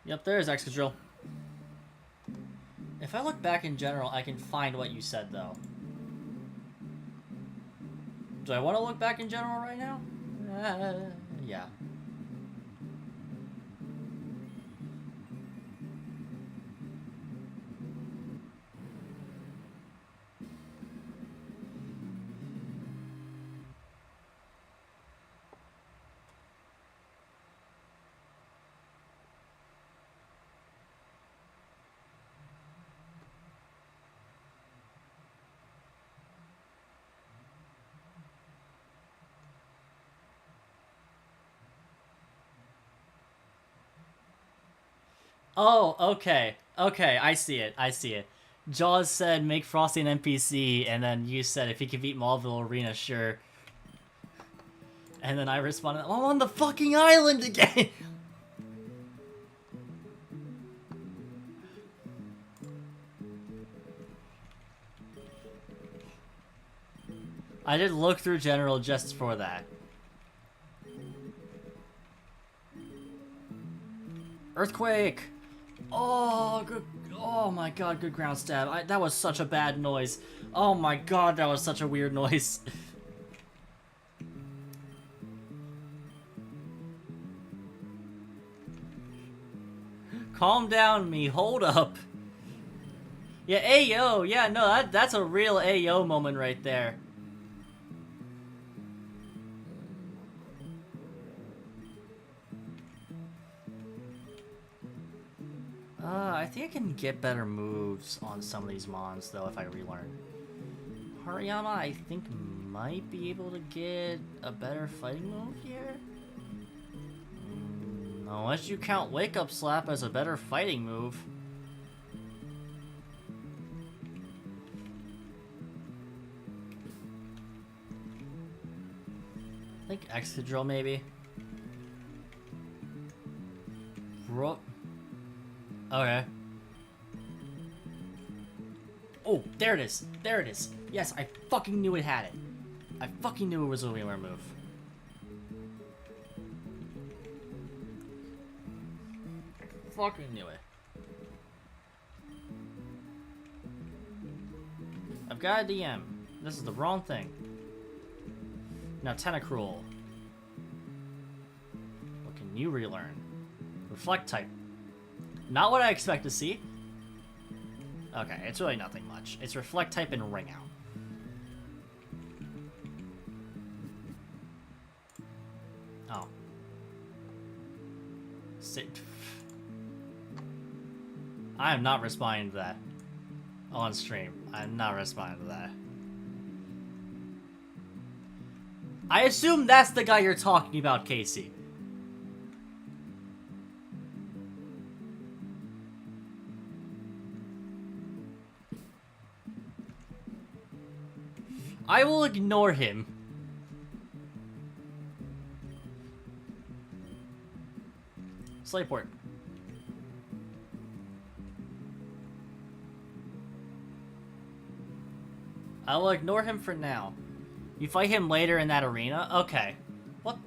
Yep, there is Excadrill. If I look back in general, I can find what you said, though. Do I want to look back in general right now? Yeah. Oh, okay. Okay, I see it. I see it. Jaws said make Frosty an NPC, and then you said if he could beat Maulville Arena, sure. And then I responded, I'm on the fucking island again! I did look through general just for that. Earthquake! Oh, good. Oh my god, good ground stab. That was such a bad noise. Oh my god, that was such a weird noise. Calm down, me. Hold up. Yeah, Ayo. Yeah, no, that's a real Ayo moment right there. I think I can get better moves on some of these mons, though, if I relearn. Hariyama, I think, might be able to get a better fighting move here? Unless you count Wake Up Slap as a better fighting move. I think Excadrill, maybe? Okay. Oh, there it is. There it is. Yes, I fucking knew it had it. I fucking knew it was a Wheeler move. I fucking knew it. I've got a DM. This is the wrong thing. Now, Tentacruel. What can you relearn? Reflect type. Not what I expect to see. Okay, it's really nothing much. It's Reflect type and Ring Out. Oh. Sit. I am not responding to that. On stream. I'm not responding to that. I assume that's the guy you're talking about, Casey. I will ignore him. Slayport. I will ignore him for now. You fight him later in that arena? Okay. What?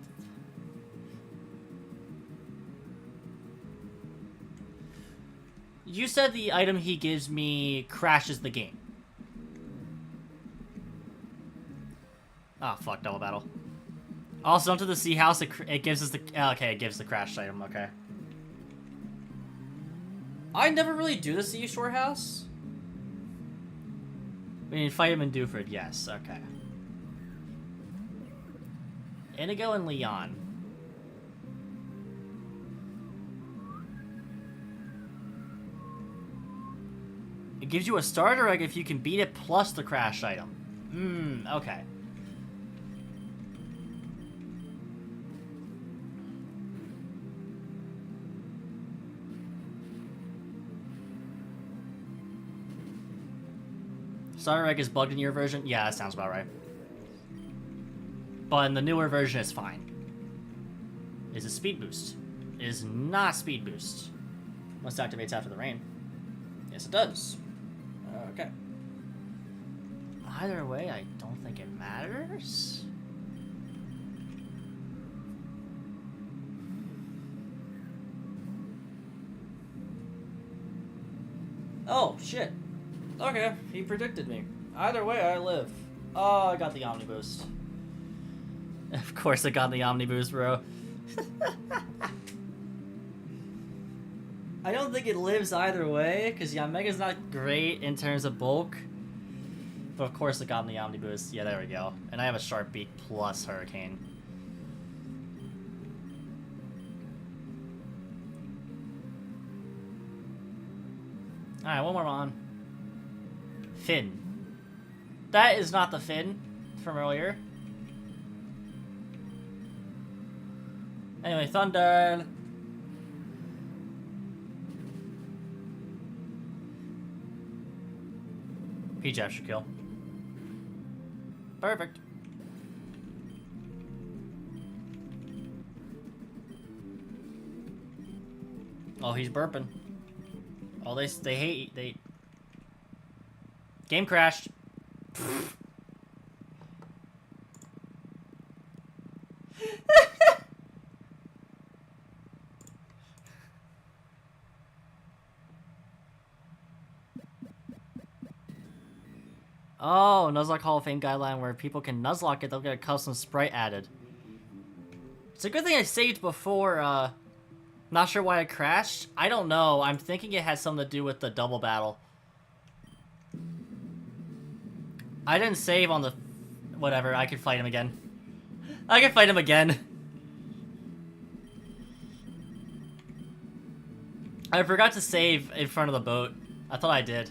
You said the item he gives me crashes the game. Ah, oh, fuck, double battle. Also, onto the Sea House, it gives us the... Okay, it gives the crash item, okay. I never really do the Seashore House. We need to fight him in Dewford, yes, okay. Inigo and Leon. It gives you a starter egg if you can beat it plus the crash item. Okay. Starter egg is bugged in your version? Yeah, that sounds about right. but in the newer version, it's fine. Is a speed boost. It is not speed boost. Once it activates after the rain. Yes, it does. Okay. Either way, I don't think it matters. Oh, shit. Okay, he predicted me. Either way, I live. Oh, I got the Omni Boost. Of course I got the Omni Boost, bro. I don't think it lives either way, because yeah, Mega's not great in terms of bulk. But of course I got the Omni Boost. Yeah, there we go. And I have a Sharp Beak plus Hurricane. Alright, one more on. Finn. That is not the Finn from earlier. Anyway, Thunder. P-Jab should kill. Perfect. Oh, he's burping. Oh, they hate... They... Game crashed. Oh, Nuzlocke Hall of Fame guideline where people can Nuzlocke it, they'll get a custom sprite added. It's a good thing I saved before, not sure why it crashed. I don't know. I'm thinking it has something to do with the double battle. I didn't save on the... Whatever, I could fight him again. I can fight him again. I forgot to save in front of the boat. I thought I did.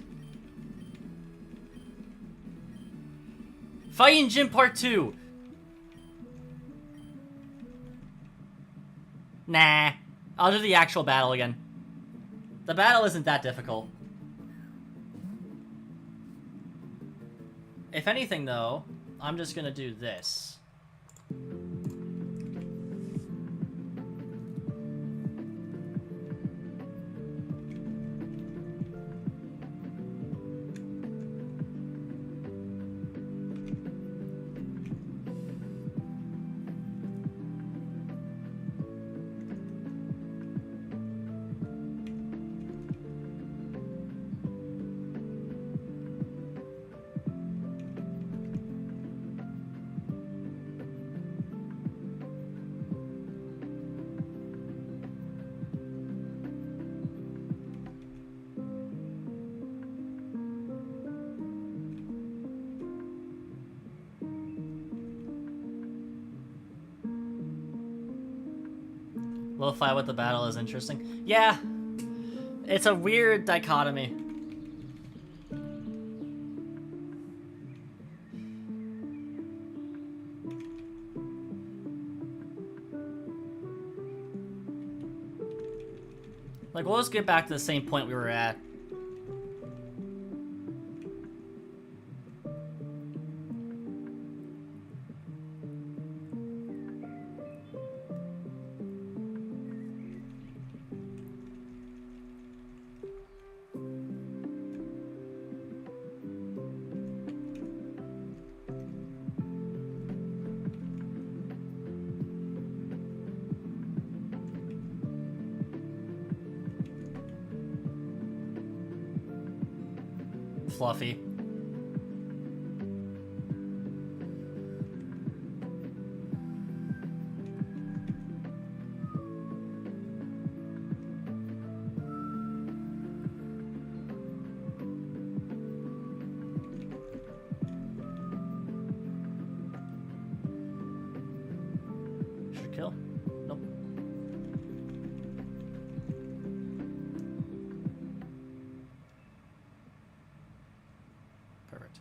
Fighting Gym Part 2! Nah. I'll do the actual battle again. The battle isn't that difficult. If anything, though, I'm just gonna do this. Lo-fi with the battle is interesting. Yeah, it's a weird dichotomy. Like, we'll just get back to the same point we were at. Fluffy. Should kill? Nope. Perfect.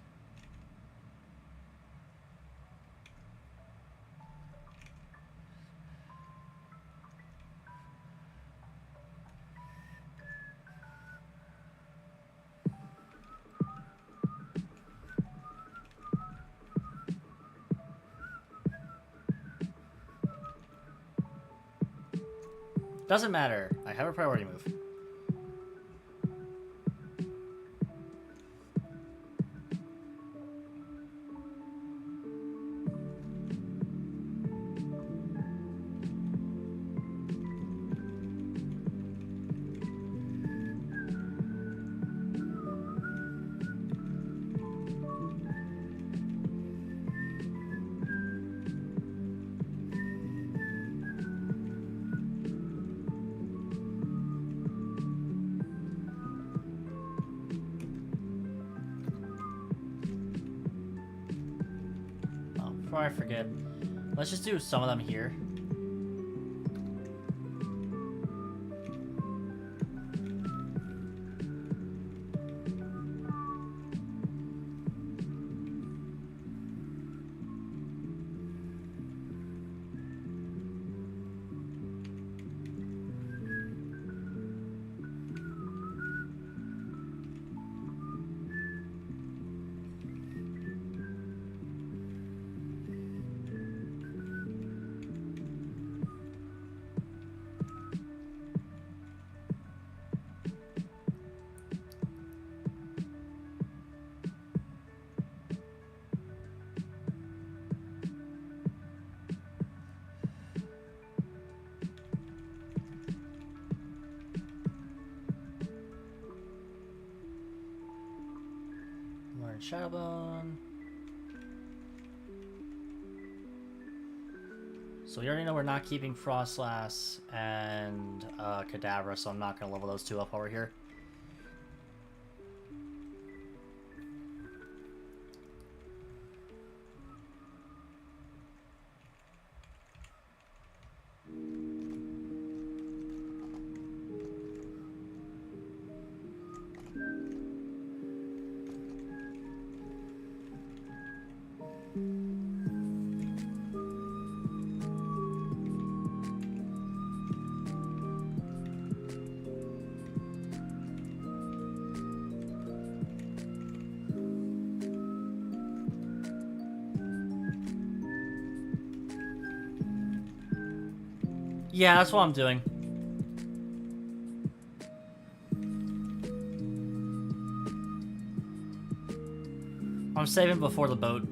Doesn't matter. I have a priority move. Before I forget, let's just do some of them here. Shadowbone. So we already know we're not keeping Frostlass and Kadabra, so I'm not going to level those two up while we're here. Yeah, that's what I'm doing. I'm saving before the boat.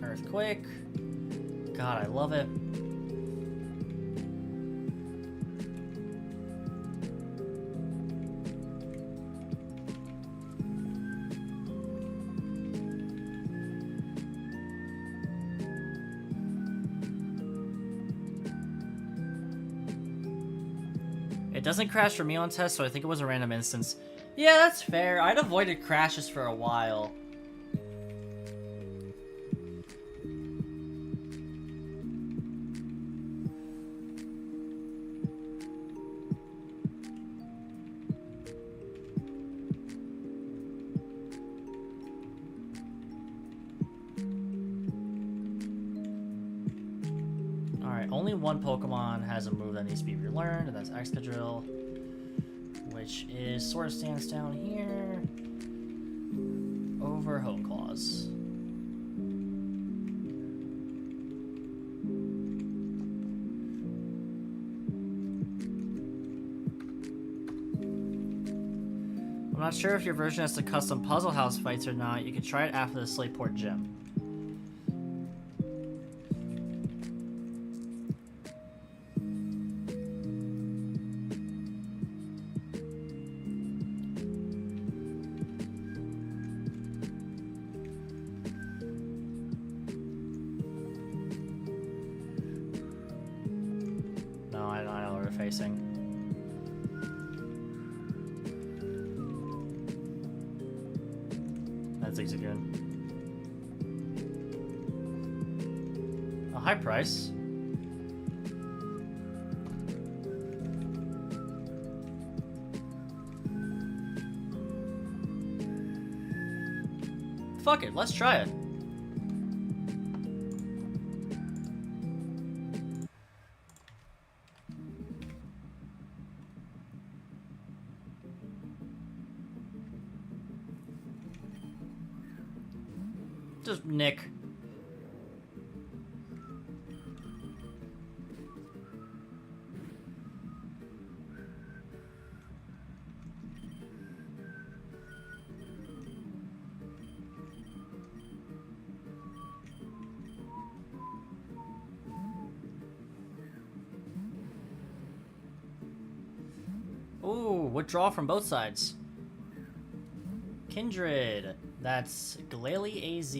Earthquake. God, I love it. It doesn't crash for me on test, so I think it was a random instance. Yeah, that's fair. I'd avoided crashes for a while. Only one Pokemon has a move that needs to be relearned, and that's Excadrill, which is Sword Stance down here over Home Claws. I'm not sure if your version has the custom puzzle house fights or not. You can try it after the Slateport Gym. Facing. That's Zigzagoon. A high price. Fuck it, let's try it. Just Nick. Ooh, withdraw from both sides. Kindred. That's Glalie AZ.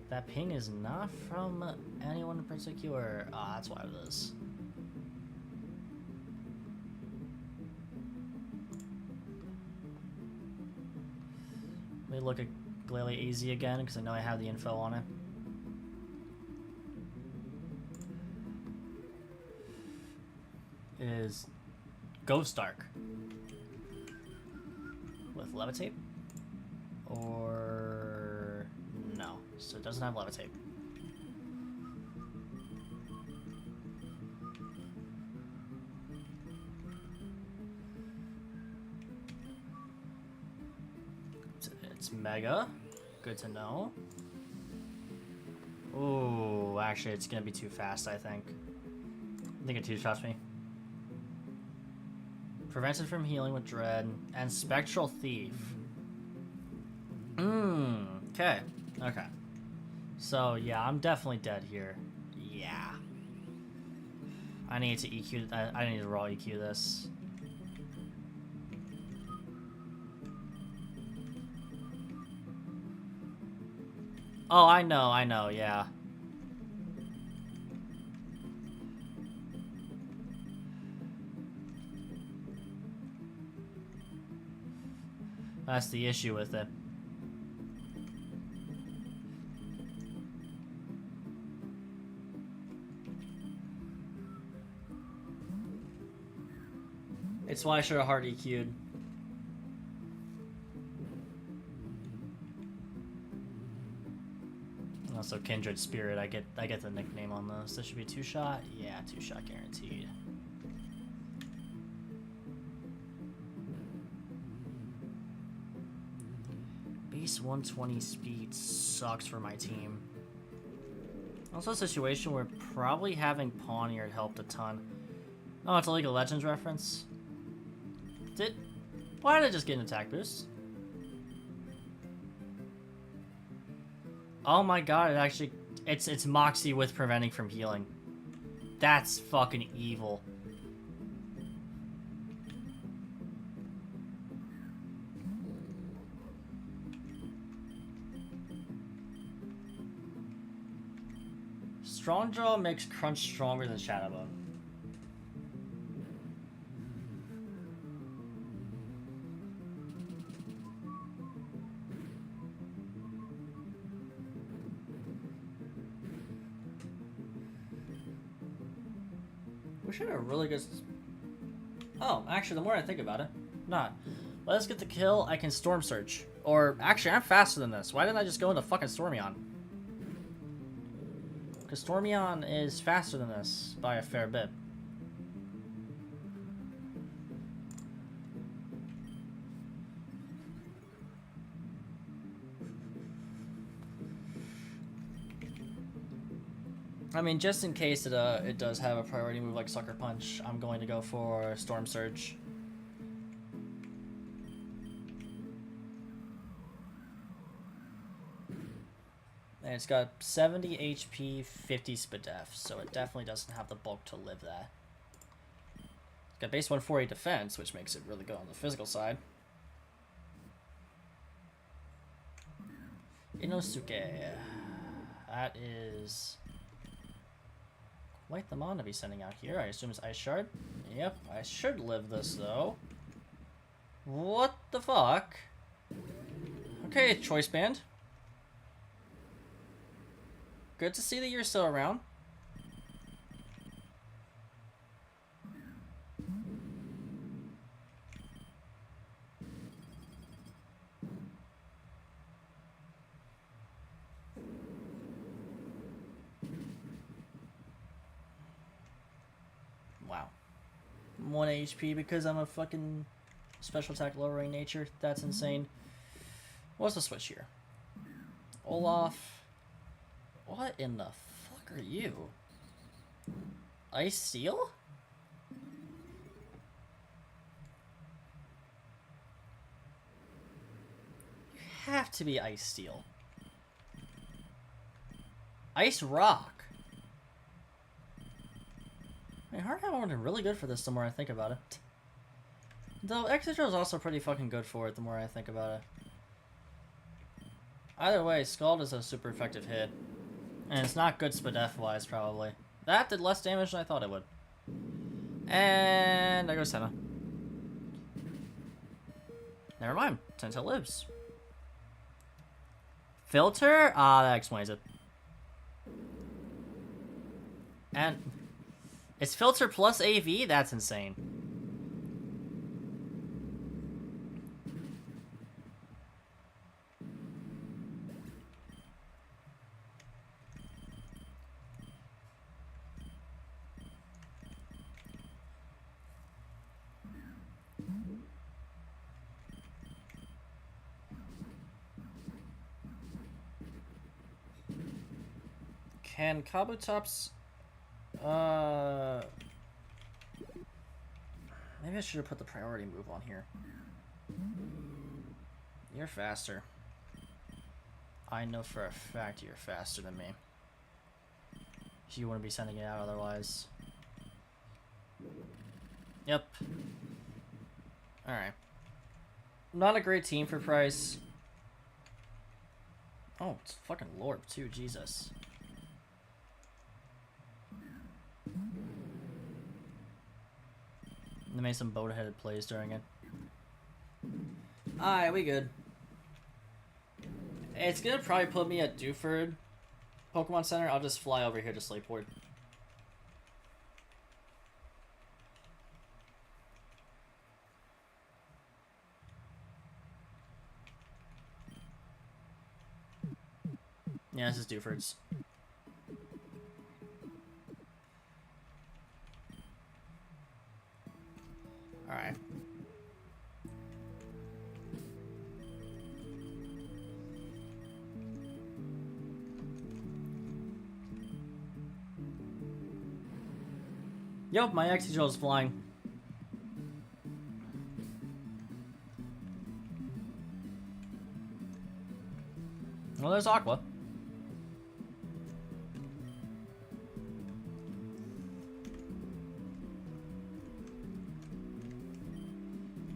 That ping is not from anyone in particular. Ah, that's why it is. Let me look at Glalie AZ again, because I know I have the info on it. Is Ghost Arc with Levitate? Or no, so it doesn't have Levitate. It's Mega, good to know. Ooh, actually it's gonna be too fast, I think it two-shots me. Prevents it from healing with Dread, and Spectral Thief. Okay. Okay. So, yeah, I'm definitely dead here. Yeah. I need to EQ, I need to raw EQ this. Oh, I know, yeah. That's the issue with it. It's why I should have hard EQ'd. Also, Kindred Spirit, I get the nickname on this. This should be two-shot? Yeah, two-shot guaranteed. Base 120 speed sucks for my team. Also a situation where probably having Pawniard helped a ton. Oh, it's a League of Legends reference. Why did I just get an attack boost? Oh my god, it's Moxie with preventing from healing. That's fucking evil. Strong Draw makes Crunch stronger than Shadowbone. We should have a really good... Oh, actually, the more I think about it, not. Let's get the kill, I can Storm Surge. Or, actually, I'm faster than this. Why didn't I just go into fucking Stormion? Because Stormion is faster than this by a fair bit. I mean, just in case it does have a priority move like Sucker Punch, I'm going to go for Storm Surge. And it's got 70 HP, 50 Spadef, so it definitely doesn't have the bulk to live that. It's got base 148 defense, which makes it really good on the physical side. Inosuke. That is quite the mon to be sending out here. I assume it's Ice Shard. Yep, I should live this, though. What the fuck? Okay, Choice Band. Good to see that you're still around. Wow. 1 HP because I'm a fucking special attack lowering nature. That's insane. What's the switch here? Olaf. What in the fuck are you? Ice Steel? You have to be Ice Steel. Ice Rock. I mean, Hard Hat would have really good for this the more I think about it. Though Exeter is also pretty fucking good for it the more I think about it. Either way, Scald is a super effective hit. And it's not good Spadef wise, probably. That did less damage than I thought it would. And there goes Senna. Never mind. Senna lives. Filter? Ah, that explains it. And it's Filter plus AV? That's insane. Can Kabutops... Maybe I should have put the priority move on here. You're faster. I know for a fact you're faster than me. You wouldn't be sending it out otherwise. Yep. Alright. Not a great team for price. Oh, it's fucking Lorb too, Jesus. They made some boat-headed plays during it. Alright, we good. It's gonna probably put me at Dewford Pokemon Center. I'll just fly over here to Slateport. Yeah, this is Dewford's. Alright. Yup, my Exegol is flying. Well, there's Aqua.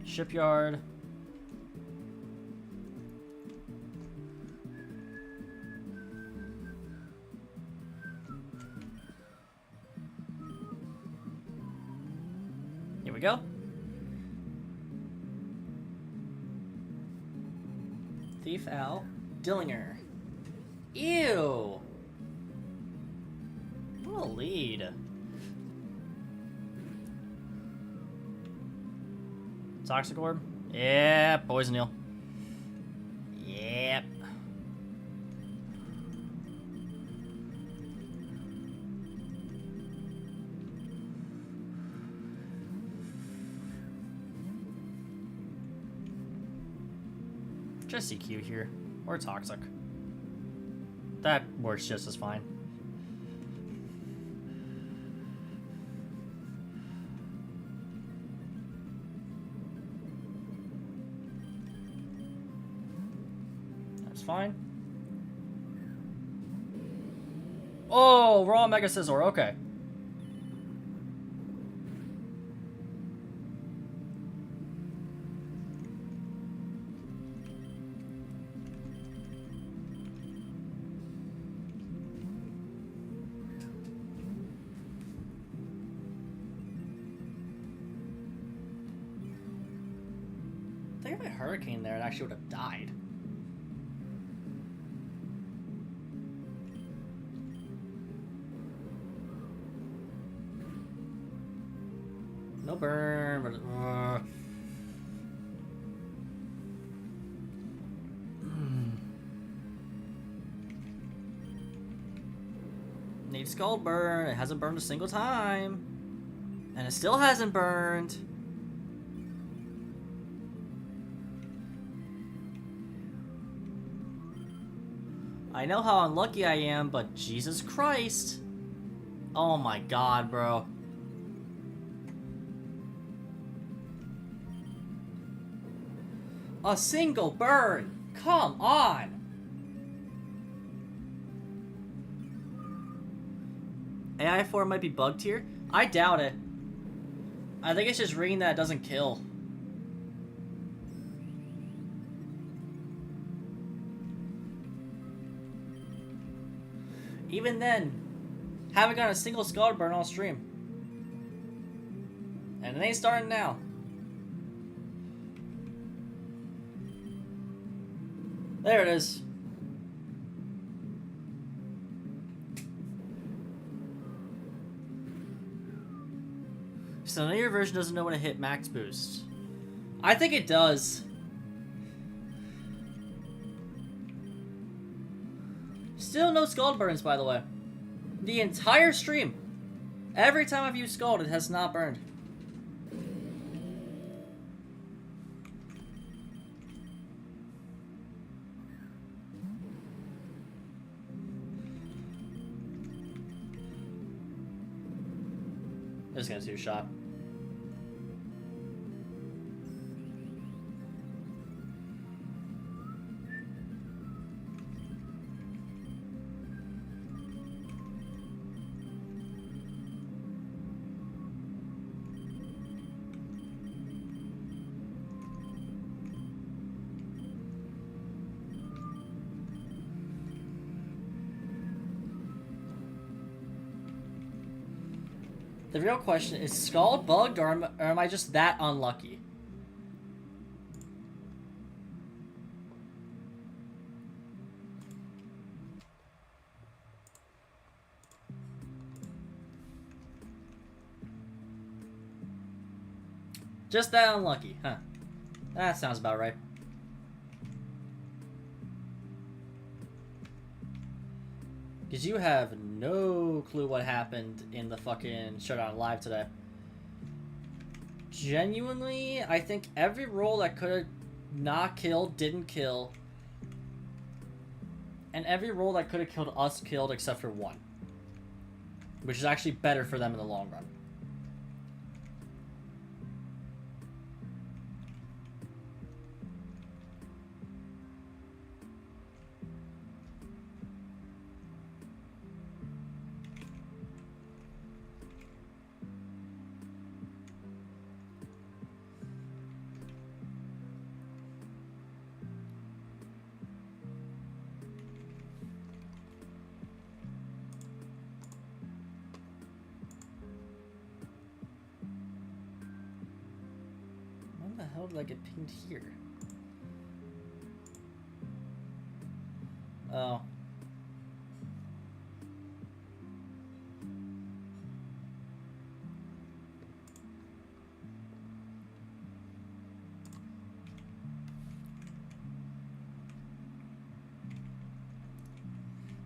Shipyard. Here we go. Thief Al. Dillinger. Ew. What a lead. Toxic Orb? Yeah, Poison Eel. Yep. Just EQ here. Or Toxic. That works just as fine. Fine. Oh, raw Mega Scizor, okay. I think if I Hurricane there, it actually would have died. No burn, but Need Scald Burn. It hasn't burned a single time. And it still hasn't burned. I know how unlucky I am, but Jesus Christ. Oh my god, bro. A single burn! Come on! AI4 might be bugged here? I doubt it. I think it's just ringing that it doesn't kill. Even then, haven't gotten a single scald burn all stream. And it ain't starting now. There it is. So now your version doesn't know when to hit max boost. I think it does. Still no scald burns, by the way. The entire stream. Every time I've used scald, it has not burned. Just gonna do a shot. The real question is Scald bugged or am I just that unlucky? Just that unlucky, huh? That sounds about right. Because you have no clue what happened in the fucking Showdown Live today. Genuinely, I think every roll that could have not killed didn't kill. And every roll that could have killed us killed except for one. Which is actually better for them in the long run. How did I get pinged here? Oh.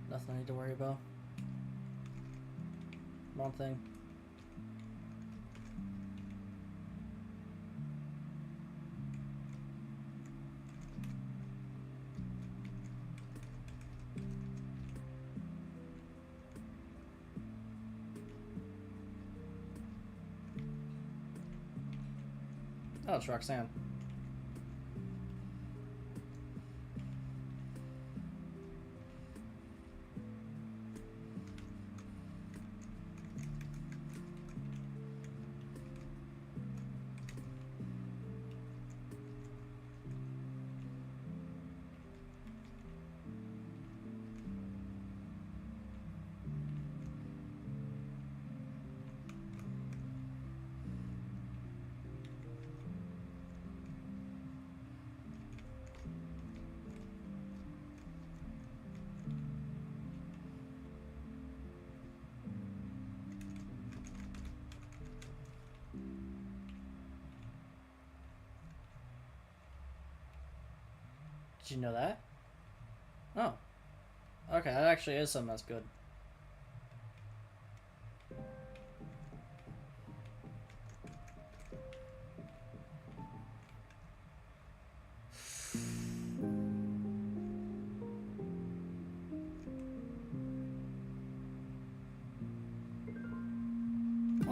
Nothing I need to worry about. One thing. Oh, it's Roxanne. Did you know that? Oh. Okay, that actually is something that's good.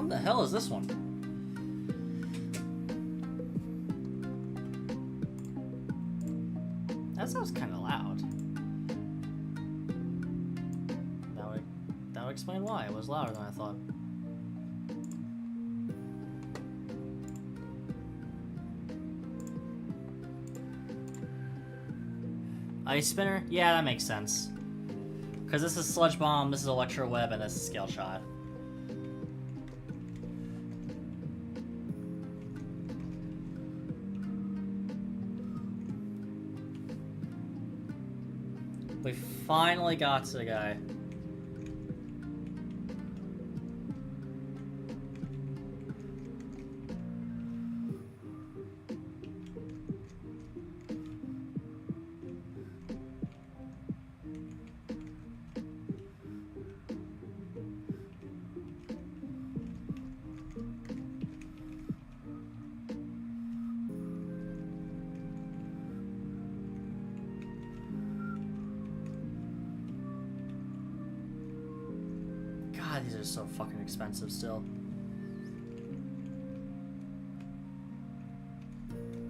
What the hell is this one? That sounds kind of loud. That would explain why it was louder than I thought. Ice spinner? Yeah, that makes sense. Because this is sludge bomb, this is electro web, and this is scale shot. We finally got to the guy. God, these are so fucking expensive still.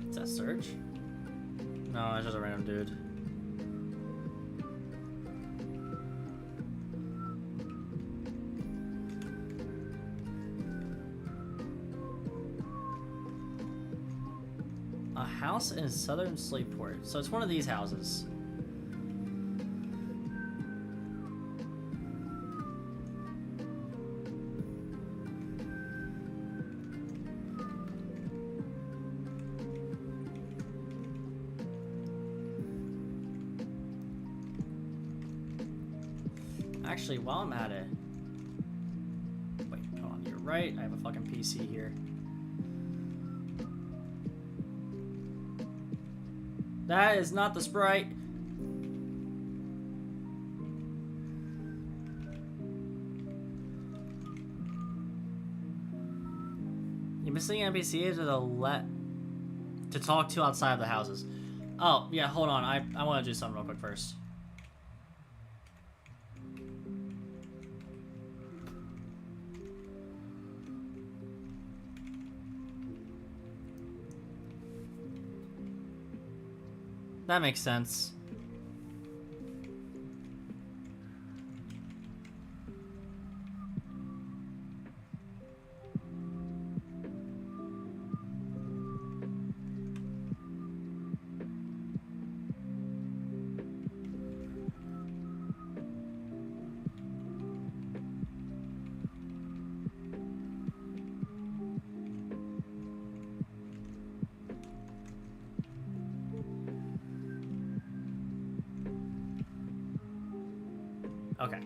Is that Surge? No, it's just a random dude. A house in southern Slateport. So it's one of these houses. Actually, while I'm at it... Wait, hold on, you're right. I have a fucking PC here. That is not the sprite. You're missing NPCs to talk to outside of the houses. Oh, yeah, hold on. I want to do something real quick first. That makes sense. Okay.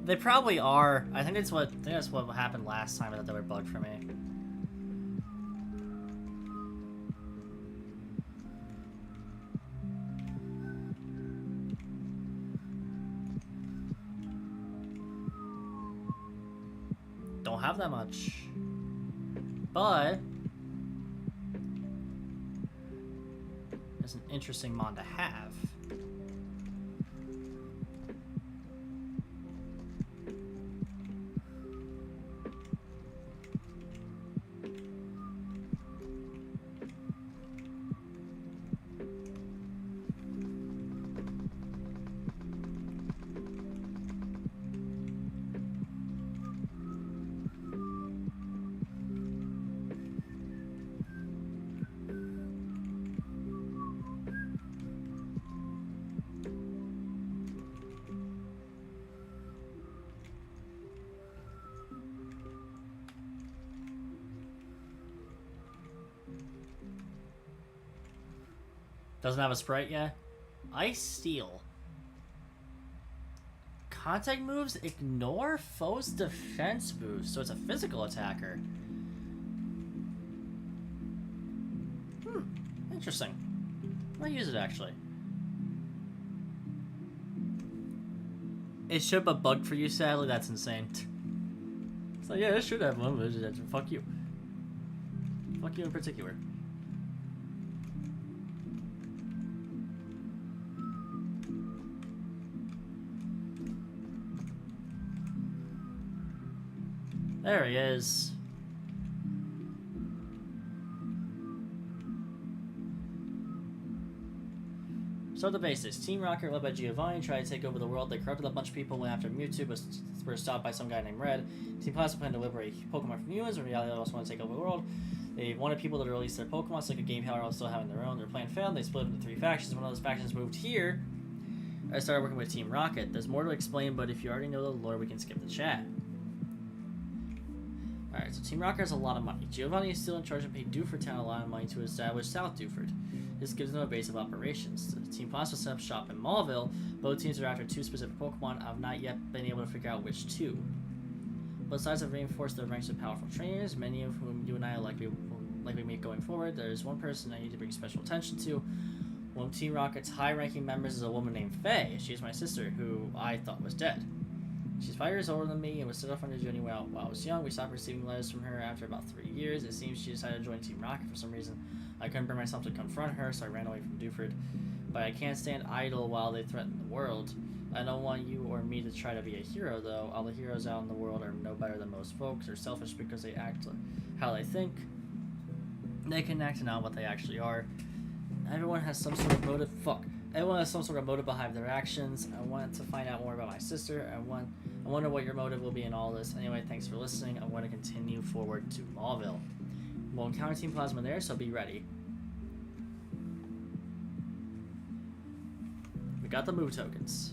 They probably are. I think that's what happened last time that they were bugged for me. Don't have that much, but it's an interesting mod to have. Doesn't have a sprite yet. Ice Steel. Contact moves ignore foe's defense boost, so it's a physical attacker. Interesting. I might use it actually. It should, but bugged for you, sadly. That's insane. It's like, yeah, it should have one, but fuck you. Fuck you in particular. There he is. So the basics. Team Rocket, led by Giovanni, tried to take over the world. They corrupted a bunch of people, went after Mewtwo, but were stopped by some guy named Red. Team Plasma planned to liberate Pokemon from humans, in reality they also want to take over the world. They wanted people to release their Pokemon so they could gain power while still having their own. Their plan failed, they split into 3 factions. One of those factions moved here. I started working with Team Rocket. There's more to explain, but if you already know the lore, we can skip the chat. Alright, so Team Rocket has a lot of money. Giovanni is still in charge and paid Dewford Town a lot of money to establish South Dewford. This gives them a base of operations. Team Plasma set up shop in Mauville. Both teams are after 2 specific Pokemon. I've not yet been able to figure out which 2. Both sides have reinforced their ranks with powerful trainers, many of whom you and I will likely meet going forward. There is one person I need to bring special attention to. One of Team Rocket's high-ranking members is a woman named Faye. She is my sister, who I thought was dead. She's 5 years older than me and was set off on her journey while I was young. We stopped receiving letters from her after about 3 years. It seems she decided to join Team Rocket for some reason. I couldn't bring myself to confront her, so I ran away from Dewford. But I can't stand idle while they threaten the world. I don't want you or me to try to be a hero, though. All the heroes out in the world are no better than most folks. They're selfish because they act how they think. They can act on what they actually are. Everyone has some sort of motive. Everyone has some sort of motive behind their actions. I want to find out more about my sister. I wonder what your motive will be in all this. Anyway, thanks for listening. I want to continue forward to Mauville. We'll encounter Team Plasma there, so be ready. We got the move tokens.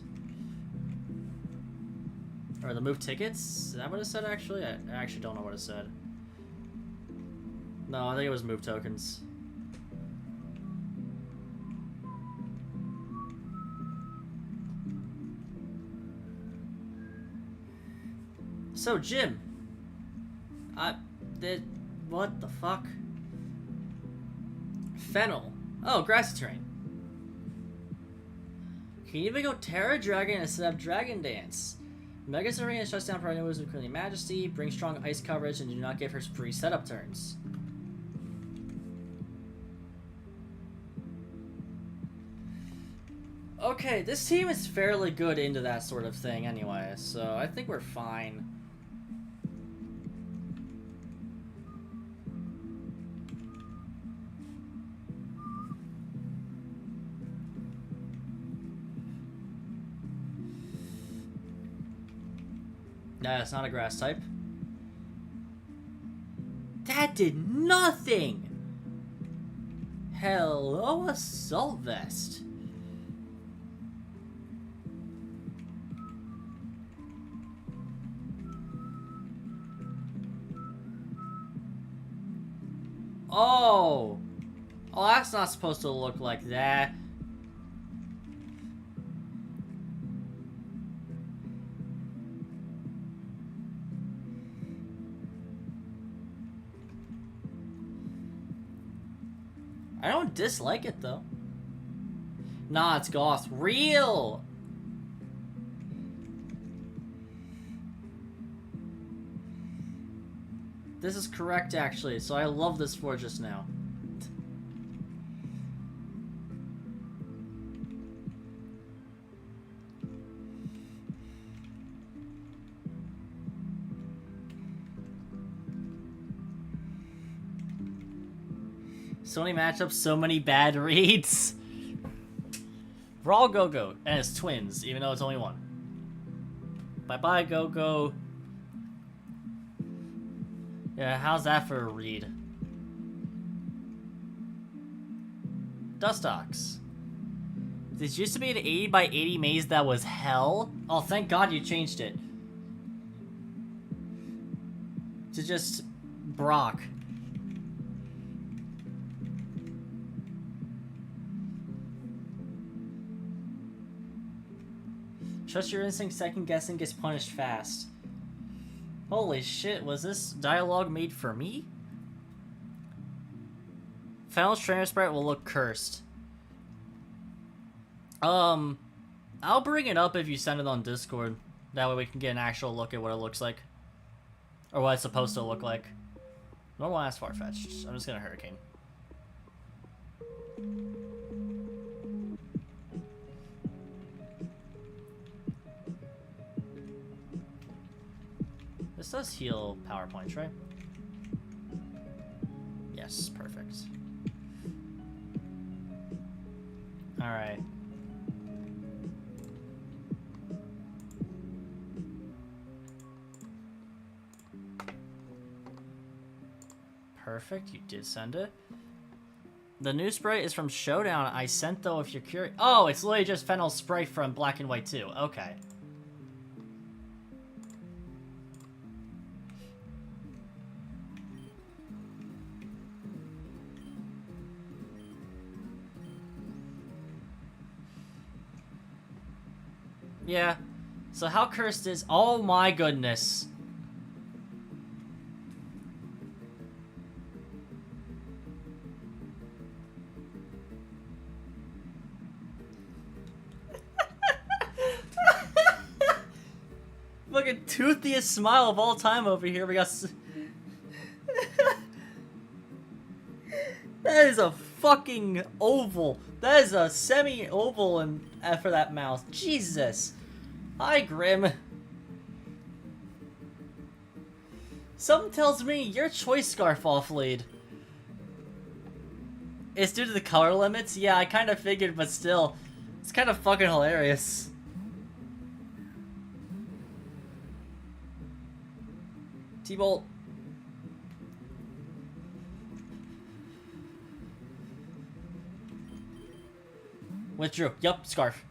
Or the move tickets? Is that what it said, actually? I actually don't know what it said. No, I think it was move tokens. So, Jim. What the fuck? Fennel. Oh, grassy terrain. Can you even go Terra Dragon and set up Dragon Dance? Mega's Arena shuts down priority moves with Queenly Majesty, bring strong ice coverage, and do not give her free setup turns. Okay, this team is fairly good into that sort of thing anyway, so I think we're fine. Nah, it's not a grass type. That did nothing! Hello, Assault Vest. Oh! Oh, that's not supposed to look like that. I don't dislike it, though. Nah, it's Goth. Real! This is correct, actually, so I love this for just now. So many matchups, so many bad reads. We're all Go-Go, and it's twins, even though it's only one. Bye-bye, Go-Go. Yeah, how's that for a read? Dustox. This used to be an 80 by 80 maze that was hell. Oh, thank God you changed it. To just Brock. Trust your instinct, second guessing gets punished fast. Holy shit, was this dialogue made for me? Fennel's trainer sprite will look cursed. I'll bring it up if you send it on Discord. That way we can get an actual look at what it looks like. Or what it's supposed to look like. Normal ass Farfetch'd. I'm just gonna Hurricane. This does heal power points, right? Yes, perfect. Alright. Perfect, you did send it. The new spray is from Showdown. I sent though if you're curious. Oh, it's literally just fennel spray from Black and White 2. Okay. Yeah. So how cursed is... Oh my goodness. Fucking toothiest smile of all time over here. We got... That is a fucking oval. That is a semi-oval and for that mouth. Jesus. Hi, Grim. Something tells me your choice scarf off lead. It's due to the color limits? Yeah, I kind of figured, but still. It's kind of fucking hilarious. T-Bolt. Withdrew. Yup, scarf.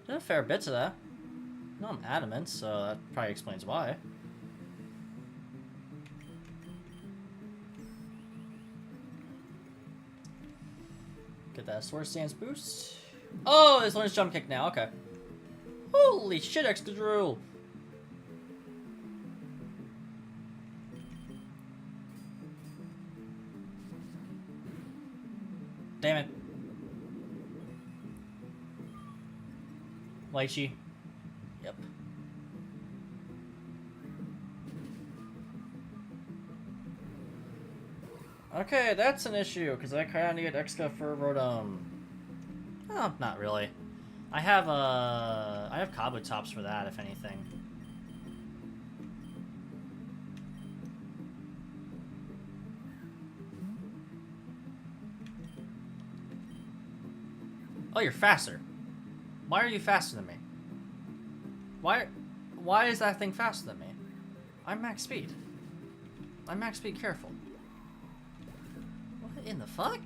Did a fair bit to that. No, I'm adamant, so that probably explains why. Get that sword stance boost. Oh, this one's jump kick now. Okay. Holy shit, Excadrill. Damn it. Lychee. Yep. Okay, that's an issue, because I kind of need Exca for Rotom. Oh, not really. I have Kabutops for that, if anything. Oh, you're faster. Why are you faster than me? Why is that thing faster than me? I'm max speed. I'm max speed, careful. What in the fuck?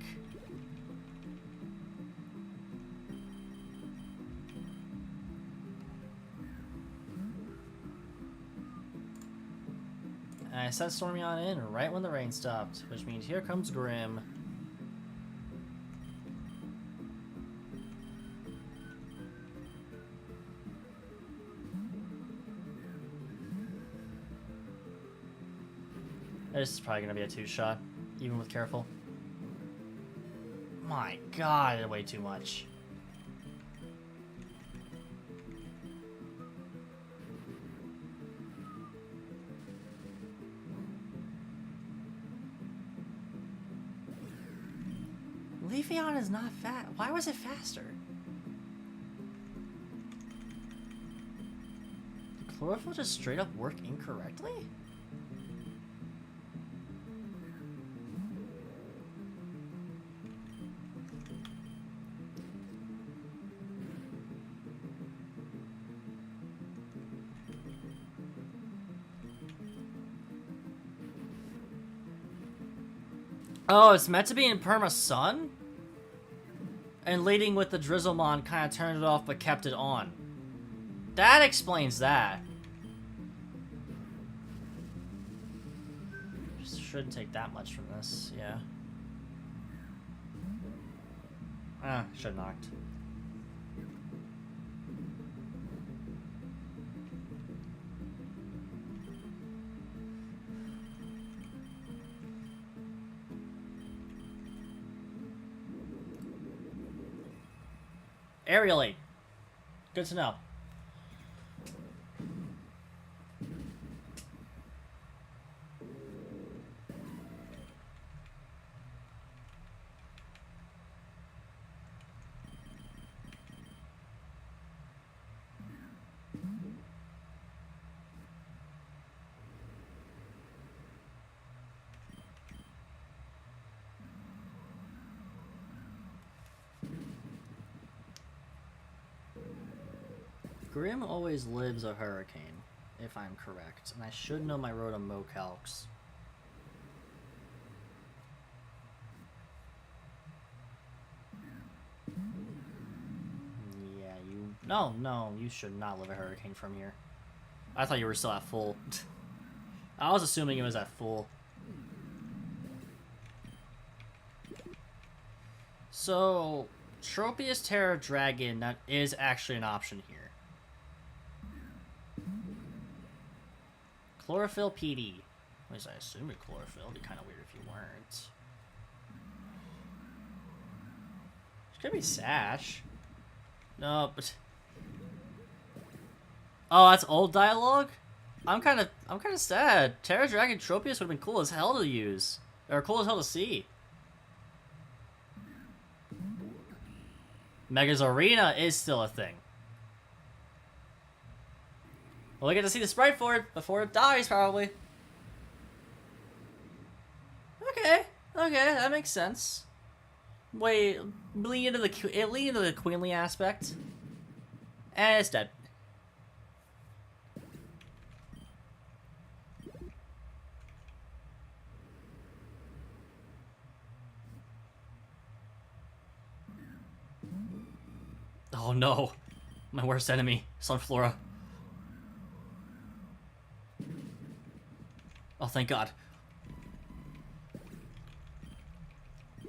And I sent Stormion in right when the rain stopped, which means here comes Grim. This is probably gonna be a 2-shot, even with careful. My god, way too much. Leafeon is not fast. Why was it faster? Did Chlorophyll just straight up work incorrectly? Oh, it's meant to be in Perma Sun? And leading with the Drizzlemon kind of turned it off but kept it on. That explains that. Just shouldn't take that much from this, yeah. Ah, should've knocked. Aerialate. Good to know. Grim always lives a hurricane, if I'm correct, and I should know my road on Mocalcs. Yeah, you... No, you should not live a hurricane from here. I thought you were still at full. I was assuming it was at full. So, Tropius Terra Dragon, that is actually an option here. Chlorophyll PD. At least I assume you're chlorophyll. It'd be kind of weird if you weren't. It could be Sash. No, but... Oh, that's old dialogue? I'm kind of sad. Terra Dragon Tropius would have been cool as hell to use. Or cool as hell to see. Mega's Arena is still a thing. Well, we get to see the sprite for it before it dies, probably. Okay, that makes sense. Wait, lean into the queenly aspect, and it's dead. Oh no, my worst enemy, Sunflora. Oh, thank God.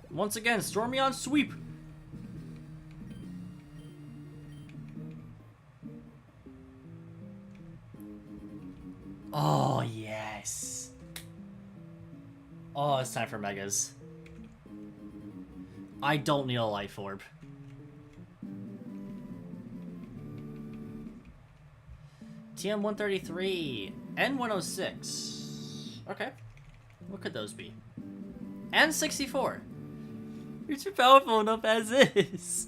Once again, Stormy on sweep. Oh, yes. Oh, it's time for Megas. I don't need a life orb. TM133, N106. Okay. What could those be? N64. You're too powerful enough as is.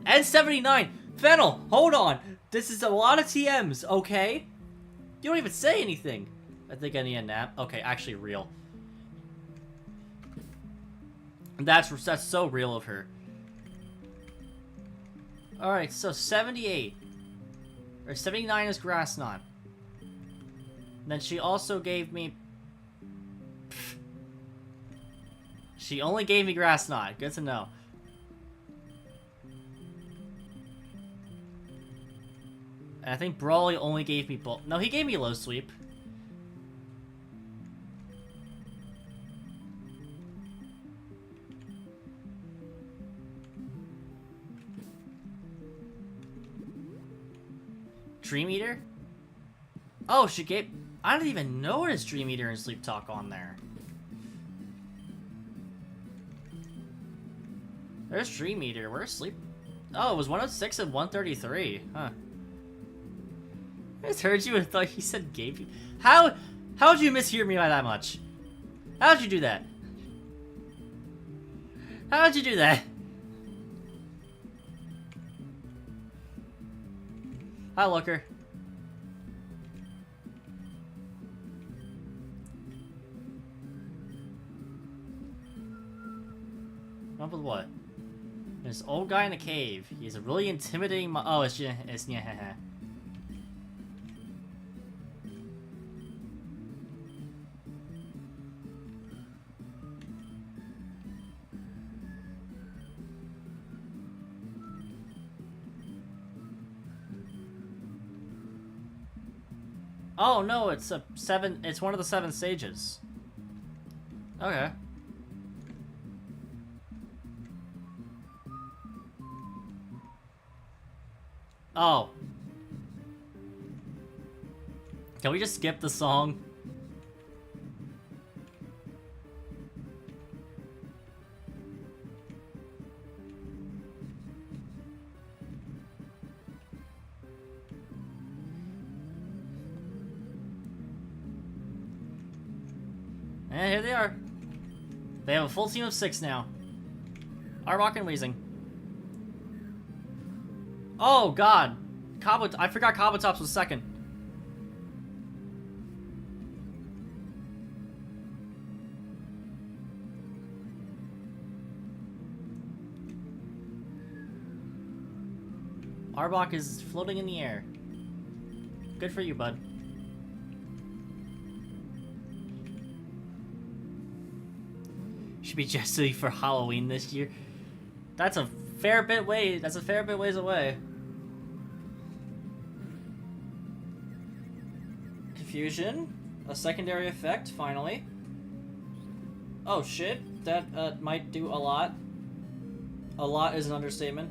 N79. Fennel, hold on. This is a lot of TMs, okay? You don't even say anything. I think I need a nap. Okay, actually real. That's so real of her. Alright, so 78. Or 79 is Grass Knot. And then she also gave me... She only gave me Grass Knot. Good to know. And I think Brawly only gave me... No, he gave me Low Sweep. Dream Eater? Oh, she gave... I don't even know what is Dream Eater and Sleep Talk on there. There's Dream Eater. Where's Sleep? Oh, it was 106 and 133. Huh. I just heard you and thought he said gave you... How'd you mishear me by that much? How'd you do that? How'd you do that? Hi, Looker. Up with what? There's an old guy in a cave. He's a really intimidating oh, it's yeah. Oh no, it's it's one of the 7 stages. Okay. Oh. Can we just skip the song? And here they are. They have a full team of 6 now. Arbok and Weezing. Oh god. I forgot Kabutops was second. Arbok is floating in the air. Good for you, bud. Should be Jessie for Halloween this year. That's a fair bit ways away. Confusion. A secondary effect, finally. Oh shit. That might do a lot. A lot is an understatement.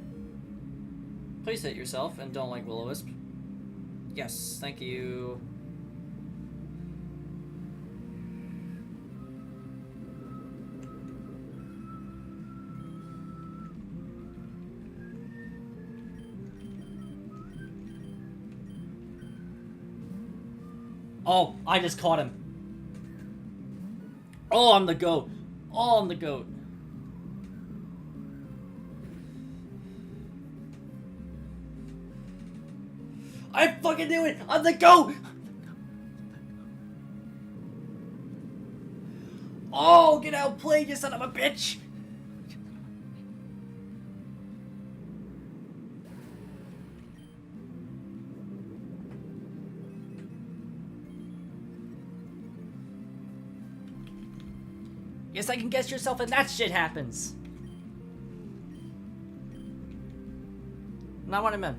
Please hit yourself and don't like Will-O-Wisp. Yes, thank you. Oh, I just caught him. Oh, I'm the GOAT. Oh, I'm the GOAT. I fucking knew it! I'm the GOAT! Oh, get outplayed, you son of a bitch! You second guess yourself and that shit happens. Not what I meant.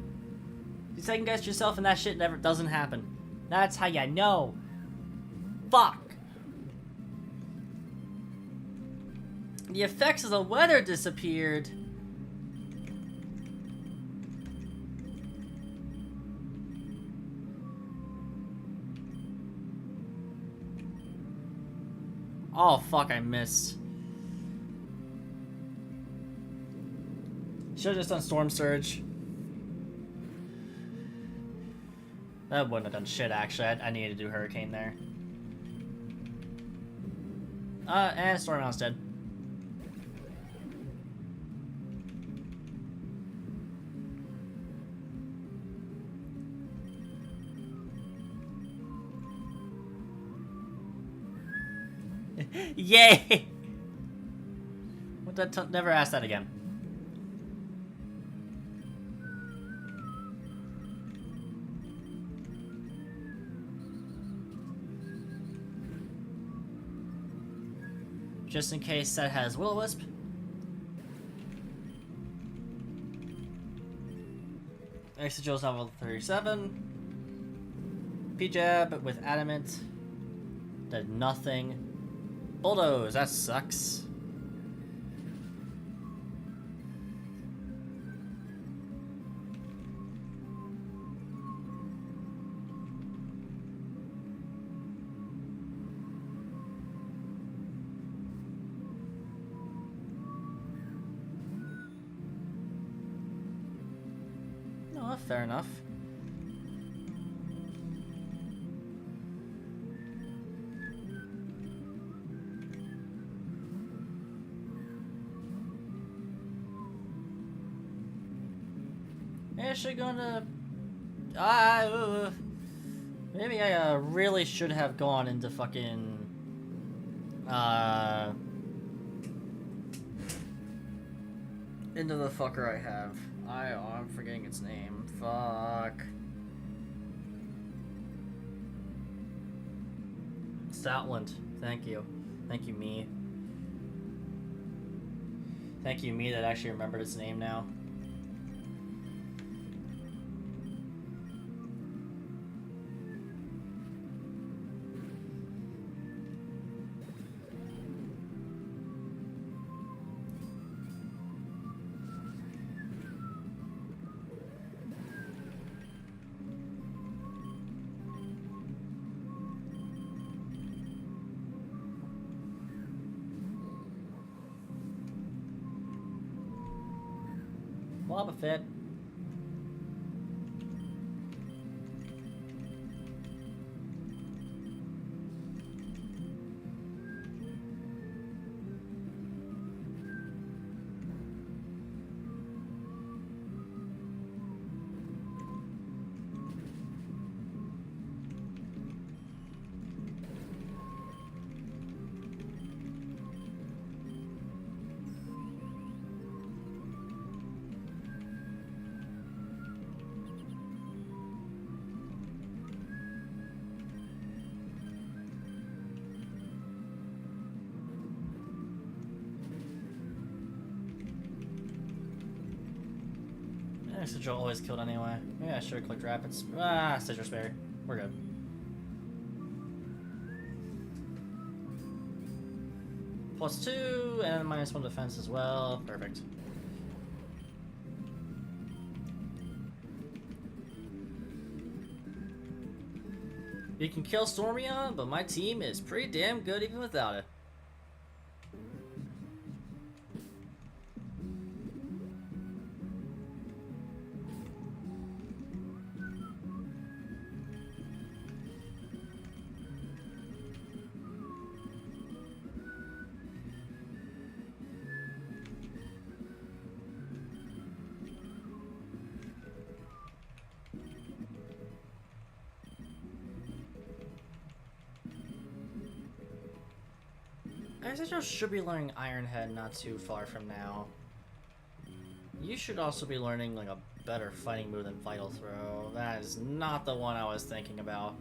You second guess yourself and that shit never doesn't happen. That's how you know. Fuck. The effects of the weather disappeared. Oh fuck, I missed. Should've just done Storm Surge. That wouldn't have done shit, actually. I needed to do Hurricane there. And Storm Mountain's dead. Yay! What that never ask that again. Just in case Set has Will-O-Wisp. Exojoe's now level 37. P-Jab with Adamant. Did nothing. Bulldoze, that sucks. No, fair enough. Actually gonna... maybe I really should have gone into fucking... into the fucker I have. I'm forgetting its name. Fuck. Stoutland. Thank you. Thank you, me. Thank you, me, that actually remembered its name now. Wobbuffet. Extra always killed anyway. Maybe I should have clicked Rapids. Ah, Citrus Berry. We're good. +2 and -1 defense as well. Perfect. You can kill Stormion, but my team is pretty damn good even without it. I should be learning Iron Head not too far from now. You should also be learning like a better fighting move than Vital Throw. That is not the one I was thinking about.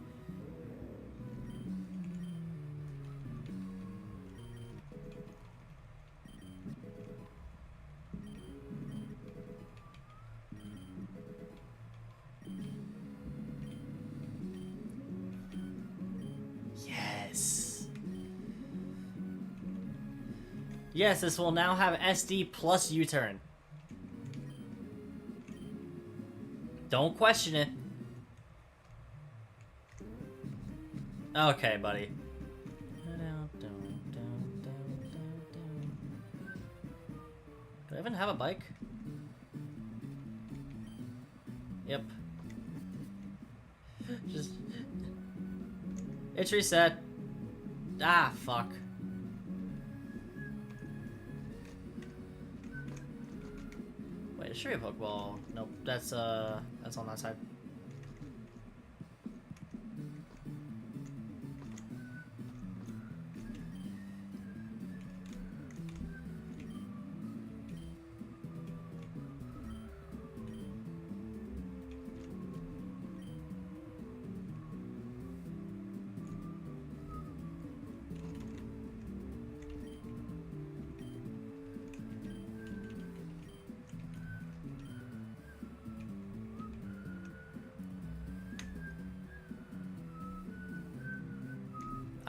Yes, this will now have SD plus U-turn. Don't question it. Okay, buddy. Do I even have a bike? Yep. Just... It's reset. Ah, fuck. Wait, it should be a Pokeball. Nope, that's on that side.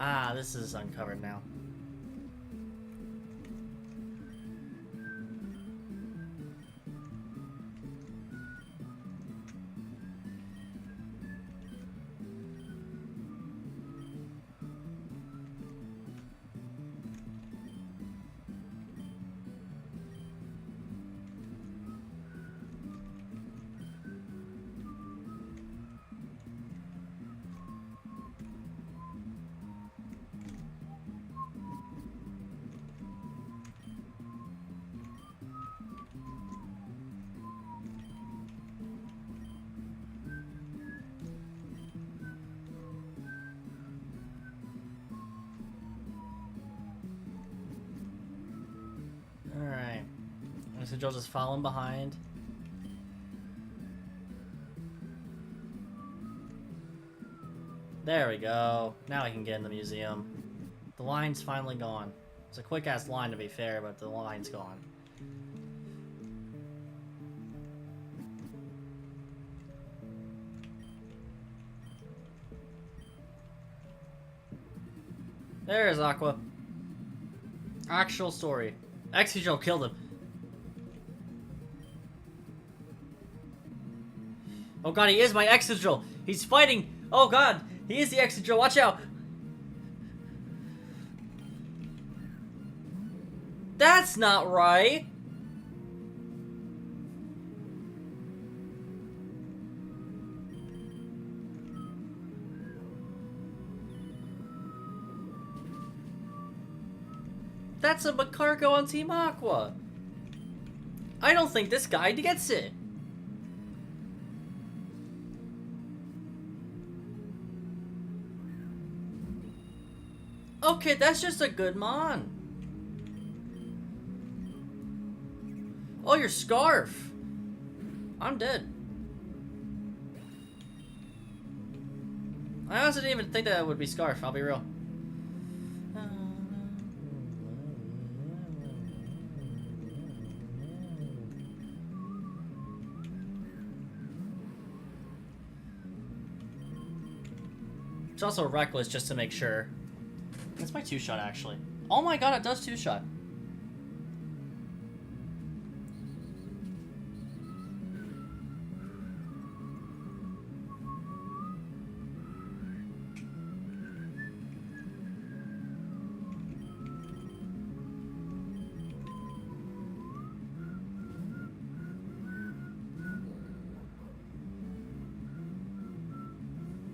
Ah, this is uncovered now. Alright. So Joel's just following behind. There we go. Now I can get in the museum. The line's finally gone. It's a quick-ass line to be fair, but the line's gone. There's Aqua. Actual story. Exegel killed him. Oh god, he is my Exegel! He's fighting! Oh god, he is the Exegel, watch out! That's not right! That's a Macargo on Team Aqua. I don't think this guy gets it. Okay, that's just a good mon. Oh, your Scarf. I'm dead. I honestly didn't even think that would be Scarf, I'll be real. It's also reckless just to make sure. That's my 2-shot, actually. Oh my god, it does 2-shot.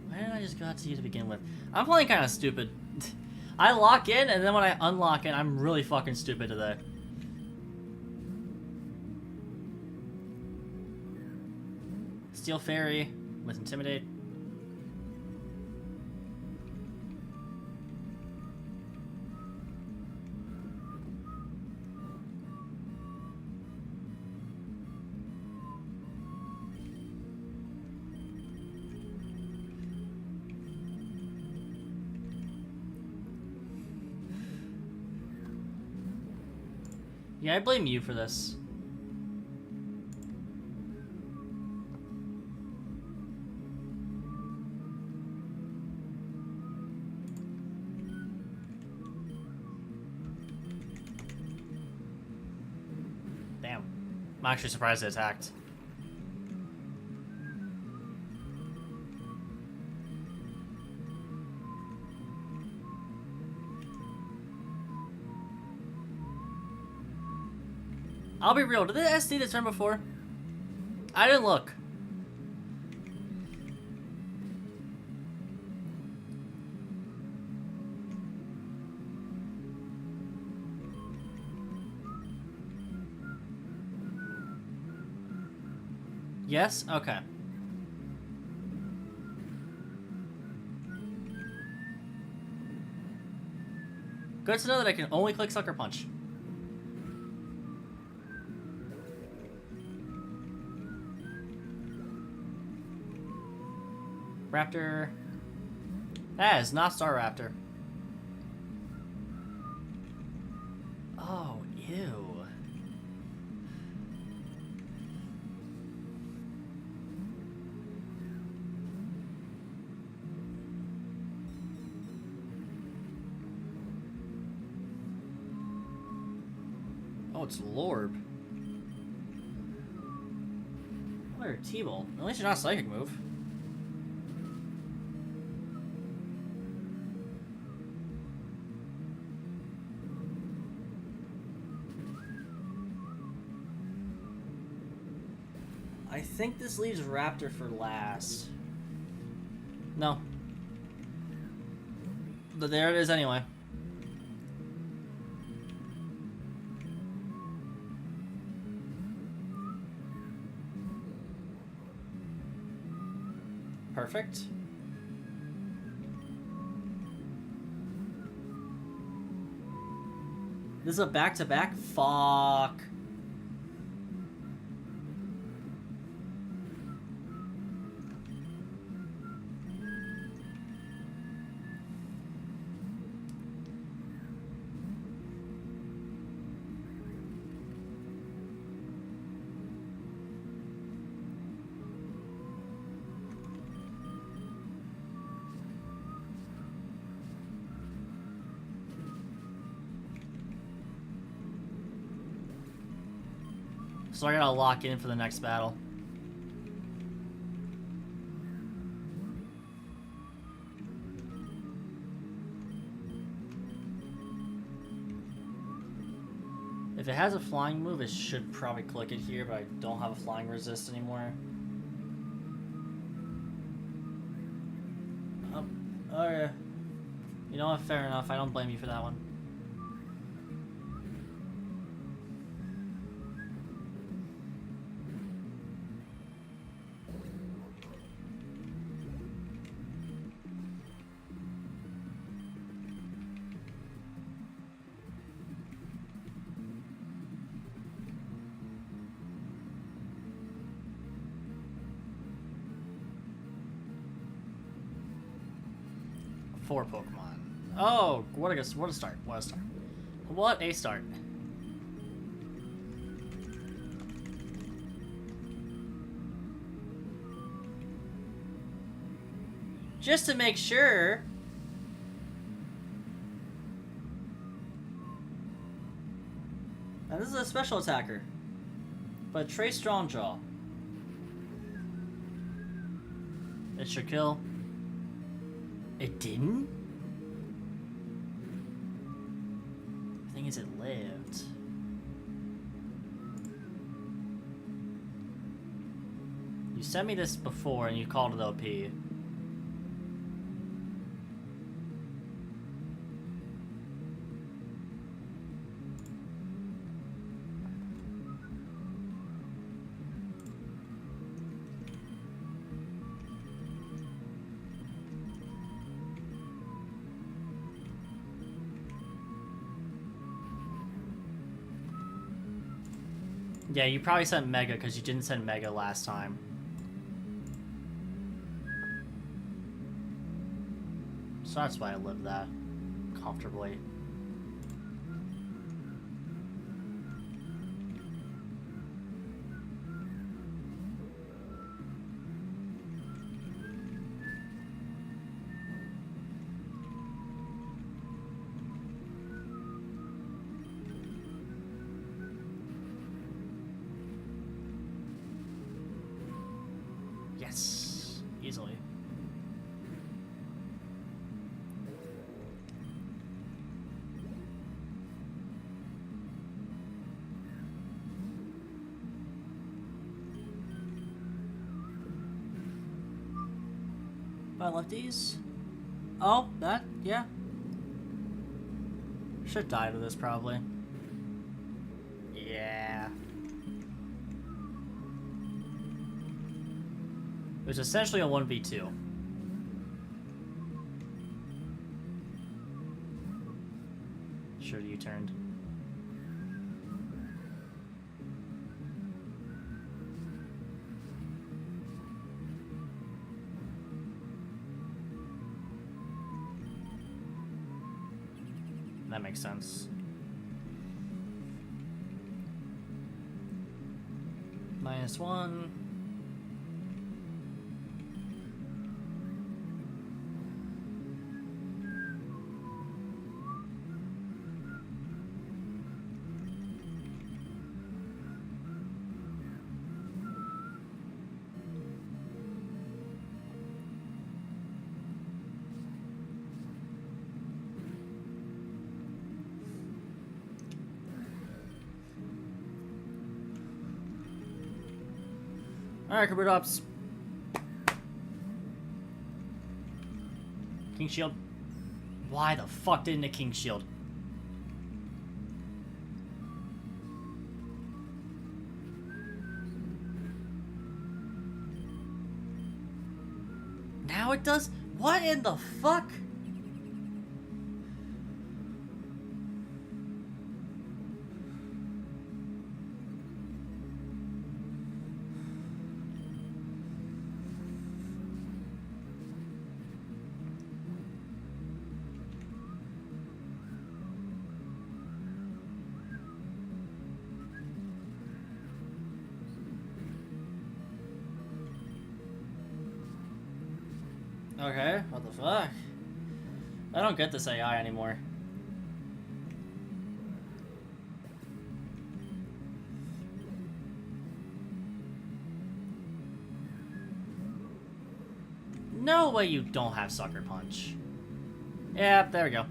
Why didn't I just go out to you to begin with? I'm playing kind of stupid. I lock in, and then when I unlock it, I'm really fucking stupid today. Steel Fairy with Intimidate. Yeah, I blame you for this. Damn. I'm actually surprised it attacked. I'll be real, did the SD this turn before? I didn't look. Yes? Okay. Good to know that I can only click Sucker Punch. Raptor. That is not Star Raptor. Oh, ew. Oh, it's Lorb. Or T-Bolt. At least you're not a psychic move. I think this leaves Raptor for last. No. But there it is anyway. Perfect. This is a back-to-back? Fuck. So I gotta lock in for the next battle. If it has a flying move, it should probably click it here, but I don't have a flying resist anymore. Oh yeah. You know what? Fair enough. I don't blame you for that one. Four Pokemon. Oh, what a start. What a start. What a start. Just to make sure. Now this is a special attacker. But Trace Strongjaw. It should kill. It didn't? The thing is, it lived. You sent me this before and you called it OP. Yeah, you probably sent Mega because you didn't send Mega last time. So that's why I lived that comfortably. Yes, easily. Buy lefties. Oh, that, yeah. Should die to this probably. Yeah. It was essentially a 1v2. Sure, you turned. That makes sense. -1. Alright, Kabutops. King Shield. Why the fuck didn't it King Shield? Now it does? What in the fuck? Okay, what the fuck? I don't get this AI anymore. No way you don't have Sucker Punch. Yeah, there we go.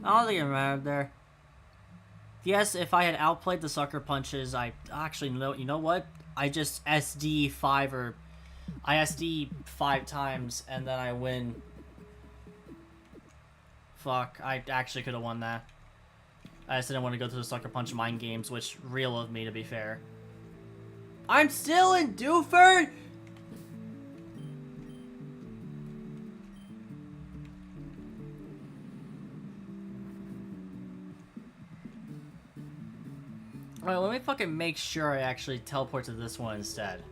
I don't think I'm mad there. Yes, if I had outplayed the Sucker Punches, I actually know. You know what? I just SD 5 or I SD 5 times and then I win. Fuck! I actually could have won that. I just didn't want to go through the Sucker Punch mind games, which real of me to be fair. I'm still in Dewford. Alright, let me fucking make sure I actually teleport to this one instead.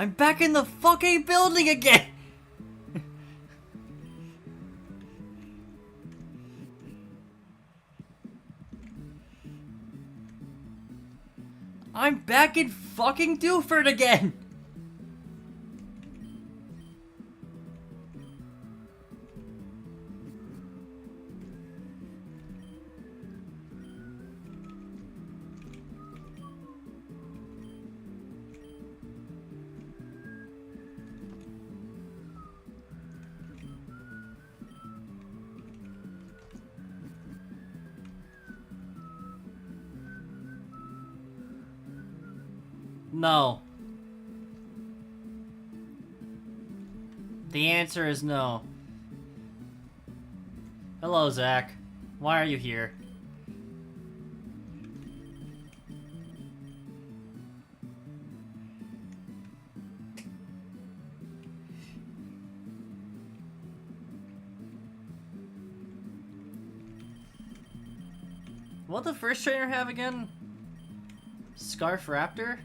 I'm back in the fucking building again! I'm back in fucking Dewford again! No. The answer is no. Hello, Zach. Why are you here? What did the first trainer have again? Scarf Raptor?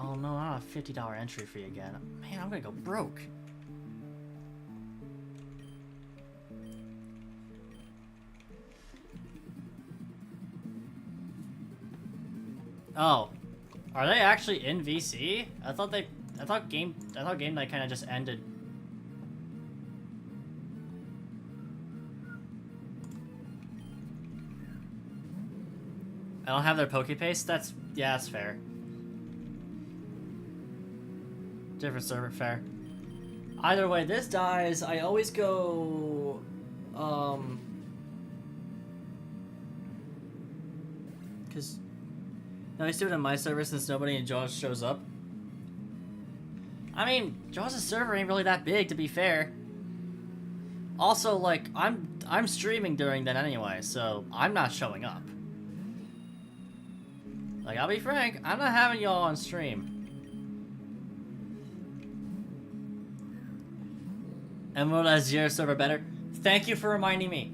Oh no, not a $50 entry fee again. Man, I'm gonna go broke. Oh. Are they actually in VC? I thought game night kinda just ended. I don't have their Pokepaste? Yeah, that's fair. Different server, fair. Either way, this dies, I always go... Because... I always do it on my server since nobody in Jaws shows up. I mean, Jaws' server ain't really that big, to be fair. Also, like, I'm streaming during that anyway, so I'm not showing up. Like, I'll be frank, I'm not having y'all on stream. Emerald Azure server better? Thank you for reminding me.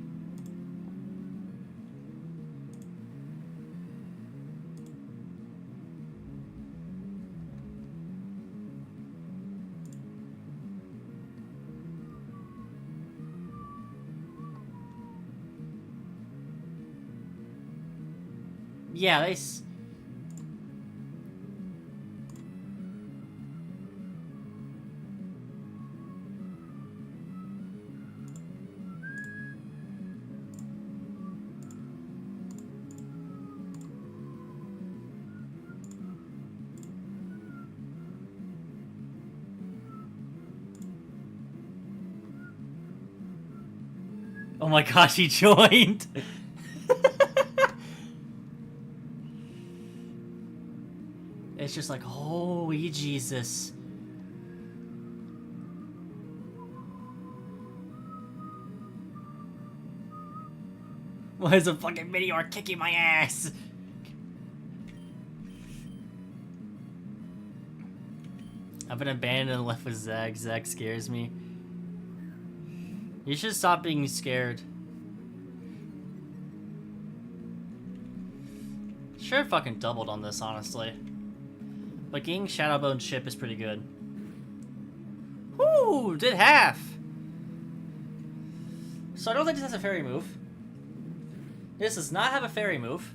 Yeah, they... Oh my gosh, he joined! It's just like, holy Jesus. Why is a fucking meteor kicking my ass? I've been abandoned and left with Zach. Zach scares me. You should stop being scared. Sure fucking doubled on this, honestly. But getting Shadowbone chip is pretty good. Whoo! Did half! So I don't think this has a fairy move. This does not have a fairy move.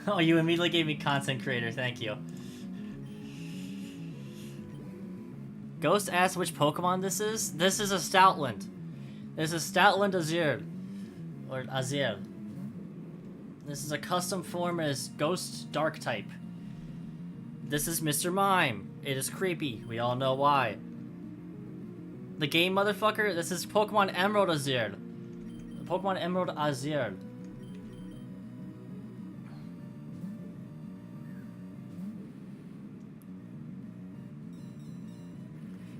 Oh, you immediately gave me content creator, thank you. Ghost asked which Pokemon this is. This is a Stoutland. This is Stoutland Azure. Or Azure. This is a custom form as Ghost Dark type. This is Mr. Mime. It is creepy. We all know why. The game, motherfucker. This is Pokemon Emerald Azure. Pokemon Emerald Azure.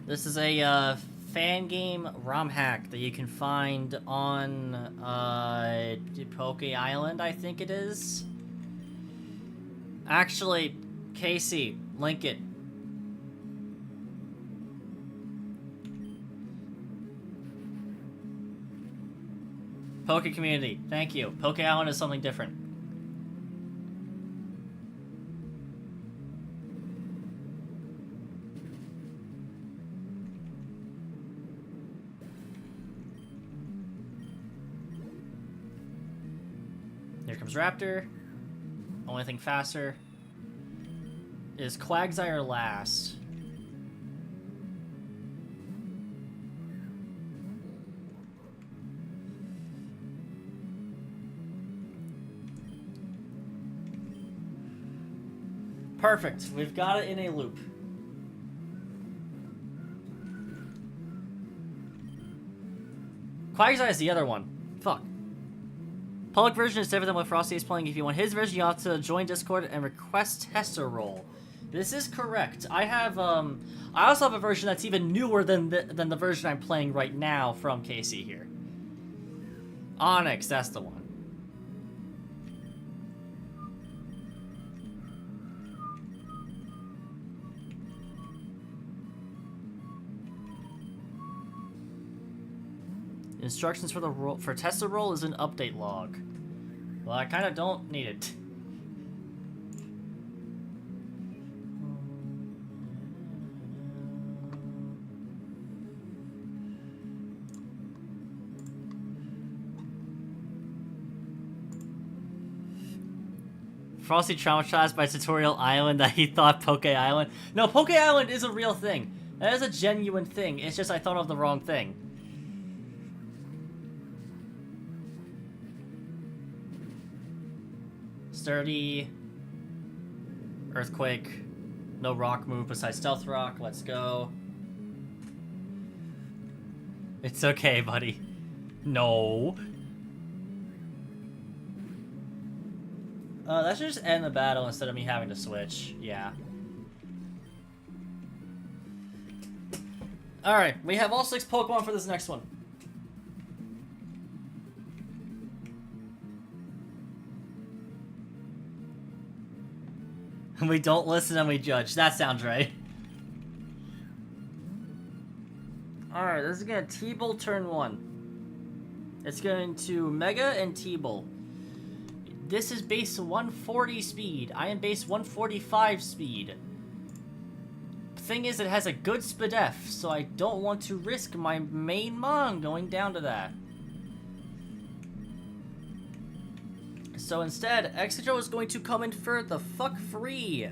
This is a fan game ROM hack that you can find on Poke Island, I think it is. Actually, Casey, link it. Poke community, thank you. Poke Island is something different. Here comes Raptor. Only thing faster is Quagsire last. Perfect. We've got it in a loop. Quagsire is the other one. Fuck. Public version is different than what Frosty is playing. If you want his version, you have to join Discord and request tester role. This is correct. I have I also have a version that's even newer than the version I'm playing right now from Casey here. Onyx, that's the one. Instructions for the tester role is an update log. Well, I kind of don't need it. Frosty traumatized by Tutorial Island that he thought Poke Island. No, Poke Island is a real thing. That is a genuine thing. It's just I thought of the wrong thing. Sturdy. Earthquake. No rock move besides Stealth Rock. Let's go. It's okay, buddy. No. That should just end the battle instead of me having to switch. Yeah. Alright, we have all 6 Pokemon for this next one. We don't listen and we judge. That sounds right. Alright, this is gonna T-Bowl turn 1. It's going to Mega and T-Bowl. This is base 140 speed. I am base 145 speed. Thing is, it has a good Spadef, so I don't want to risk my main Mon going down to that. So instead, Excadrill is going to come in for the fuck free.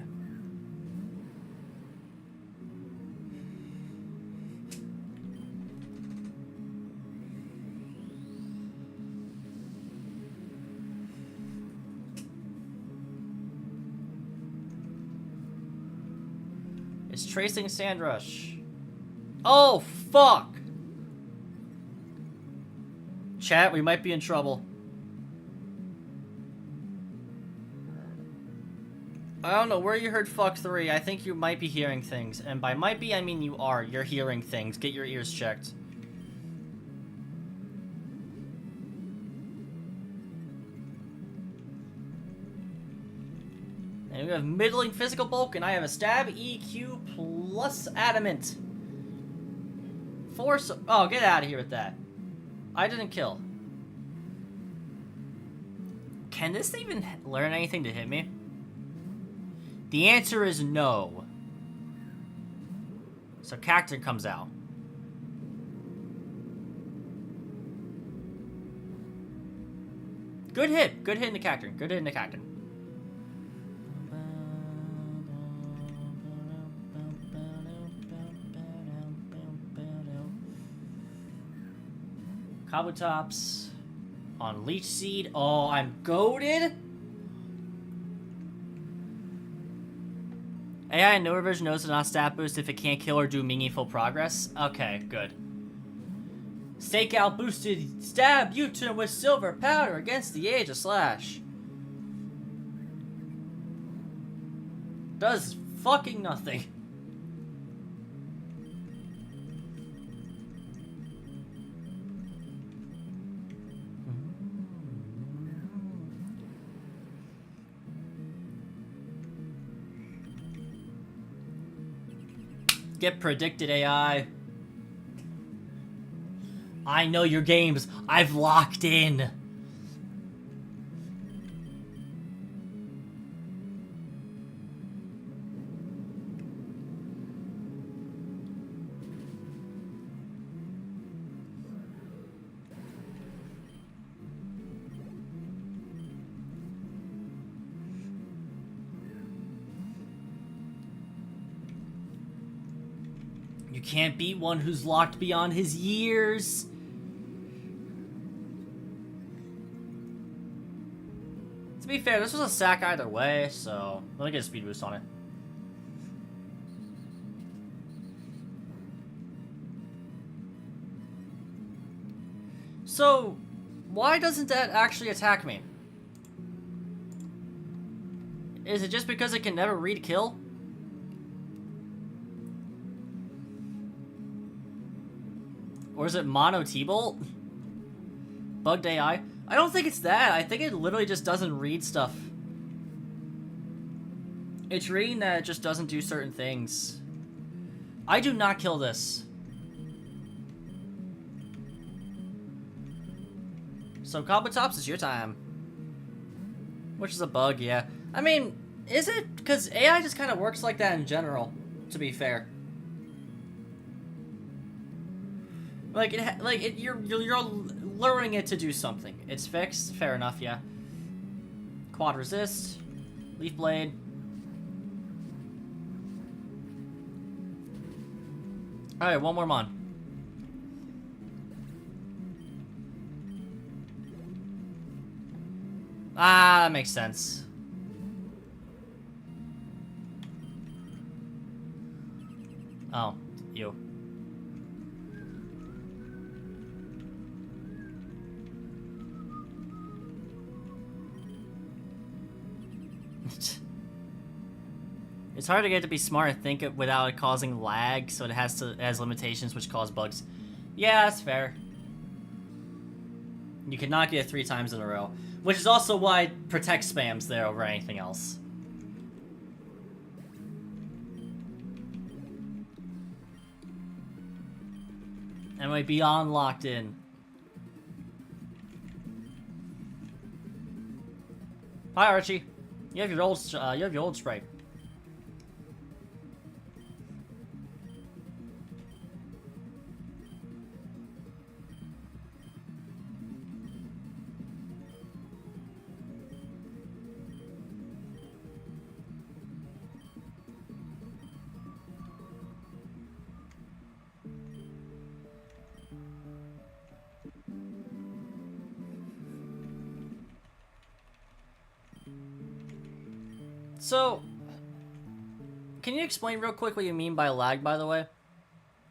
It's tracing Sandrush. Oh, fuck! Chat, we might be in trouble. I don't know where you heard fuck 3. I think you might be hearing things. And by might be, I mean you are. You're hearing things. Get your ears checked. And we have middling physical bulk, and I have a stab EQ plus adamant. Force. Oh, get out of here with that. I didn't kill. Can this even learn anything to hit me? The answer is no. So Cacturn comes out. Good hit. Good hit in the Cacturn. Good hit in the Cacturn. Kabutops on Leech Seed. Oh, I'm goated. AI in no revision knows to not stat boost if it can't kill or do meaningful progress. Okay, good. Stakeout boosted stab U-turn with silver powder against the Age of Slash. Does fucking nothing. Get predicted, AI. I know your games. I've locked in. You can't beat one who's locked beyond his years. To be fair, this was a sack either way, so let me get a speed boost on it. So, why doesn't that actually attack me? Is it just because it can never read kill? Or is it mono T-bolt? Bugged AI? I don't think it's that. I think it literally just doesn't read stuff. It's reading that it just doesn't do certain things. I do not kill this. So Kabutops, it's your time. Which is a bug, yeah. I mean, is it? Because AI just kind of works like that in general, to be fair. Like you're luring it to do something. It's fixed, fair enough, yeah. Quad resist, leaf blade. All right, one more mon. Ah, that makes sense. Oh, you. It's hard to get it to be smart and think it without it causing lag, so it has limitations which cause bugs. Yeah, that's fair. You cannot get it 3 times in a row, which is also why protect spam's there over anything else. And we're beyond locked in. Hi Archie, you have your old sprite. So, can you explain real quick what you mean by lag, by the way?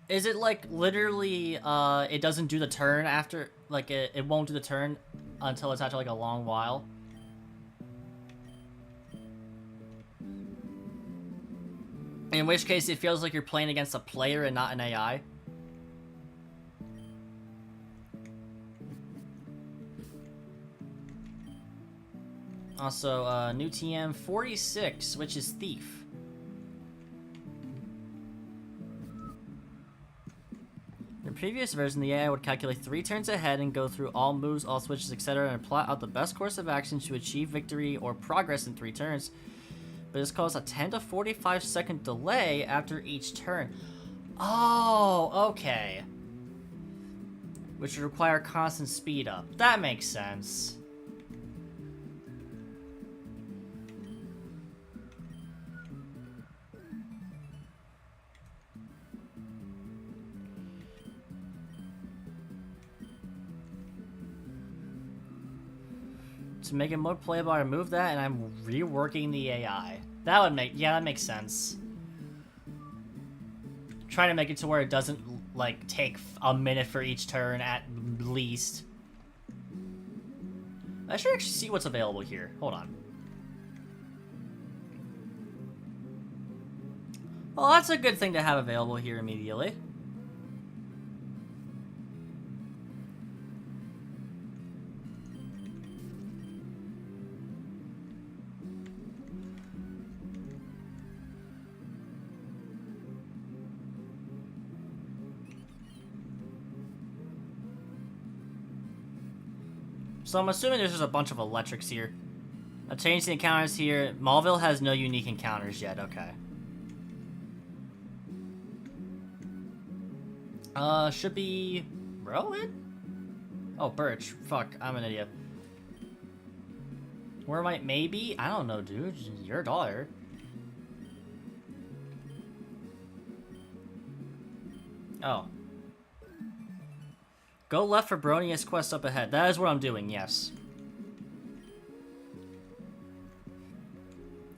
Is it like literally, it doesn't do the turn after, like it won't do the turn until it's after like a long while? In which case it feels like you're playing against a player and not an AI? Also, new TM 46, which is Thief. In the previous version, the AI would calculate 3 turns ahead and go through all moves, all switches, etc. and plot out the best course of action to achieve victory or progress in 3 turns. But this caused a 10 to 45 second delay after each turn. Oh, okay. Which would require constant speed up. That makes sense. To make it more playable, I remove that, and I'm reworking the AI. That would make, yeah, that makes sense. Trying to make it to where it doesn't, like, take a minute for each turn at least. I should actually see what's available here. Hold on. Well, that's a good thing to have available here immediately. So I'm assuming there's just a bunch of electrics here. I've changed the encounters here. Maulville has no unique encounters yet, okay. Should be... Rowan? Oh, Birch. Fuck, I'm an idiot. Where might maybe? I don't know, dude. Your daughter. Oh. Go left for Bronius quest up ahead. That is what I'm doing, yes.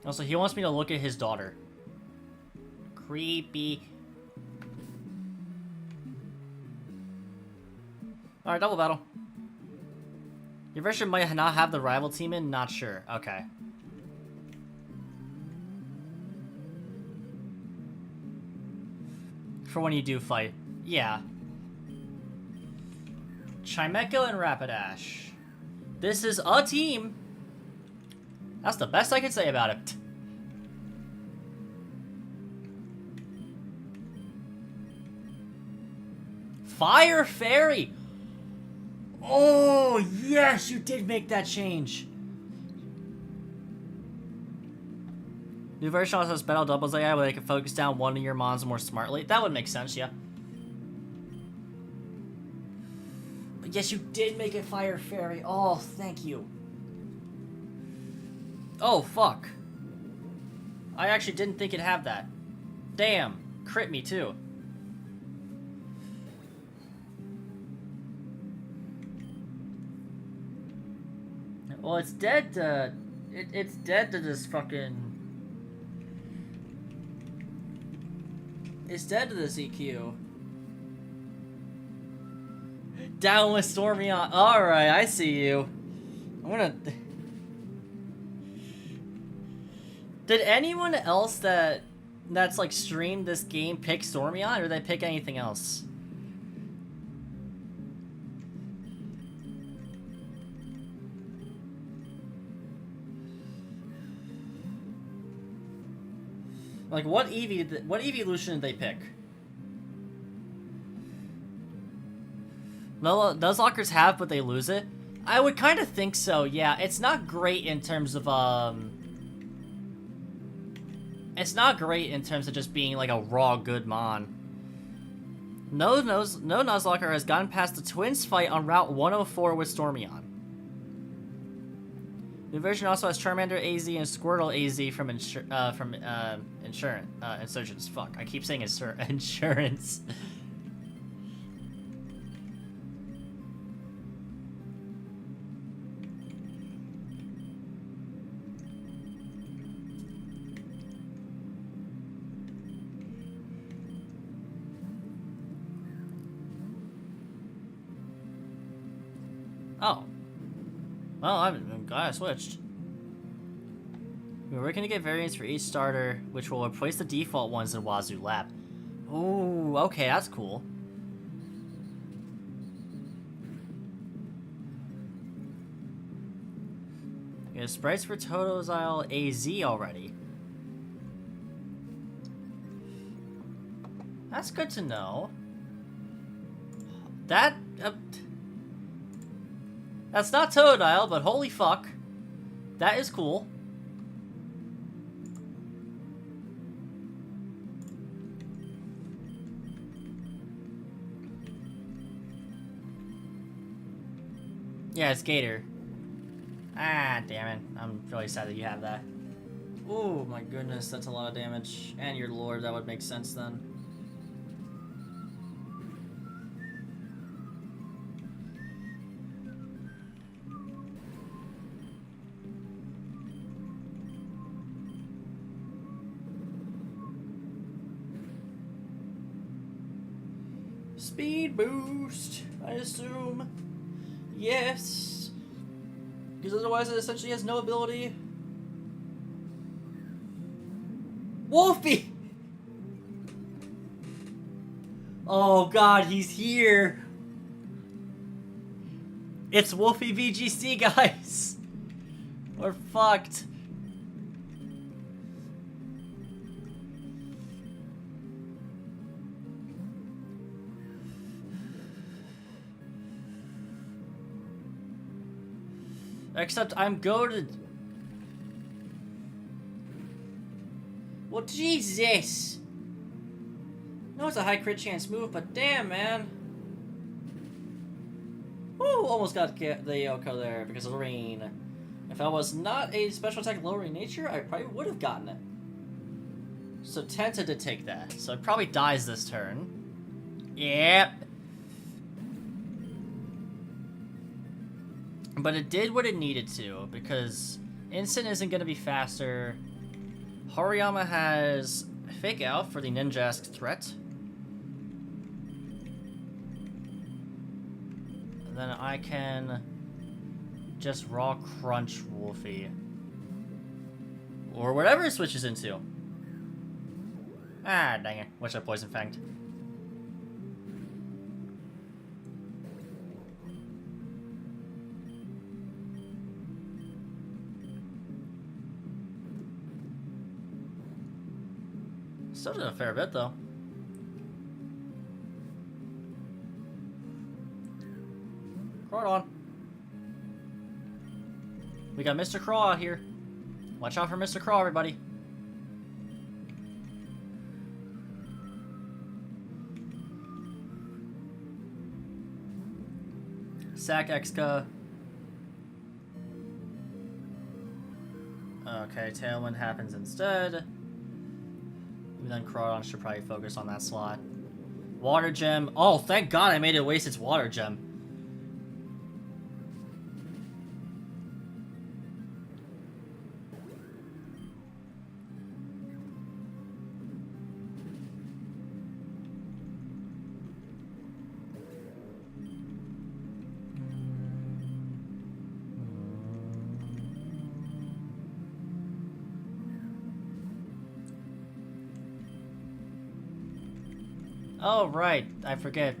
Also, he wants me to look at his daughter. Creepy. Alright, double battle. Your version might not have the rival team in, not sure. Okay. For when you do fight. Yeah. Chimecho and Rapidash. This is a team. That's the best I can say about it. Fire Fairy! Oh, yes, you did make that change. New version also has Battle Doubles AI where they can focus down one of your mons more smartly. That would make sense, yeah. But yes, you did make it Fire Fairy. Oh, thank you. Oh, fuck. I actually didn't think it'd have that. Damn. Crit me, too. Well, it's dead to... It's dead to this fucking... It's dead to this EQ. Down with Stormion. Alright, I see you. I'm gonna... Did anyone else that's like streamed this game pick Stormion, or did they pick anything else? Like, what evolution did they pick? No, Nuzlockers have, but they lose it? I would kind of think so, yeah. It's not great in terms of, It's not great in terms of just being, like, a raw good mon. No Nuzlocker has gotten past the Twins fight on Route 104 with Stormion. The version also has Charmander AZ and Squirtle AZ from Insurgents. Fuck, I keep saying Insurance. Oh. Well, I'm glad I switched. We're gonna get variants for each starter, which will replace the default ones in Wazoo Lab. Ooh, okay, that's cool. We have sprites for Totozile AZ already. That's good to know. That's not Totodile, but holy fuck. That is cool. Yeah, it's Gator. Ah, damn it. I'm really sad that you have that. Oh my goodness, that's a lot of damage. And your lord, that would make sense then. Speed boost, I assume. Yes. Because otherwise it essentially has no ability. Wolfie! Oh god, he's here. It's Wolfie VGC, guys. We're fucked. Except I'm goaded. Well, Jesus! No, it's a high crit chance move, but damn, man. Woo! Almost got the Yoko there because of the rain. If I was not a special attack lowering nature, I probably would have gotten it. So tempted to take that. So it probably dies this turn. Yep. But it did what it needed to, because Instant isn't going to be faster. Hariyama has Fake Out for the Ninjask threat. And then I can just Raw Crunch Wolfie. Or whatever it switches into. Ah, dang it. Wish I Poison Fanged. Still did a fair bit, though. Crawdon. We got Mr. Craw out here. Watch out for Mr. Craw, everybody. Sack Exca. Okay, Tailwind happens instead. Then Crawdon should probably focus on that slot. Water Gem. Oh, thank God I made it waste its Water Gem. Oh, right. I forget.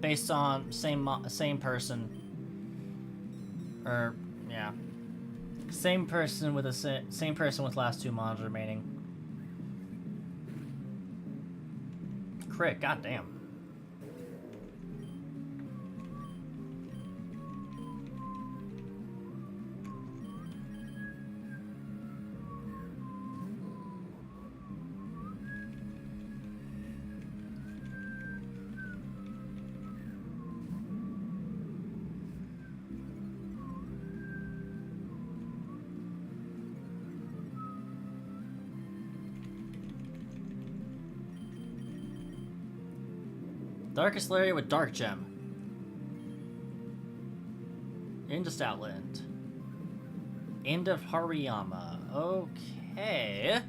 Based on same person. Or, yeah. Same person with same person with last 2 mons remaining. Crit, goddamn. Darkest Lair with Dark Gem. Into Stoutland. End of Hariyama. Okay.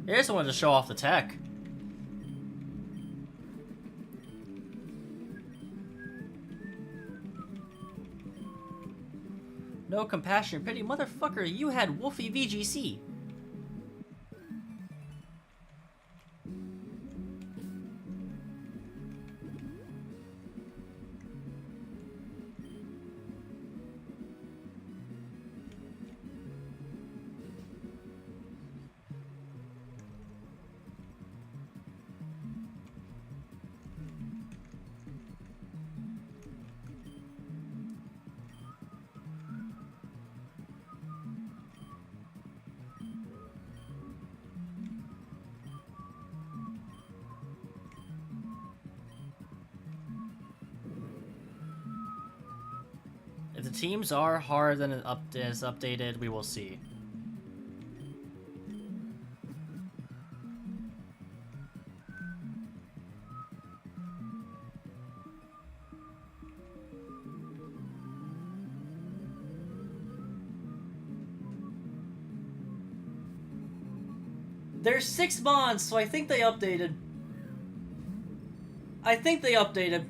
I just wanted to show off the tech. No compassion or pity. Motherfucker, you had Wolfie VGC. If the teams are harder than it is updated, we will see. There's 6 mons, so I think they updated. I think they updated.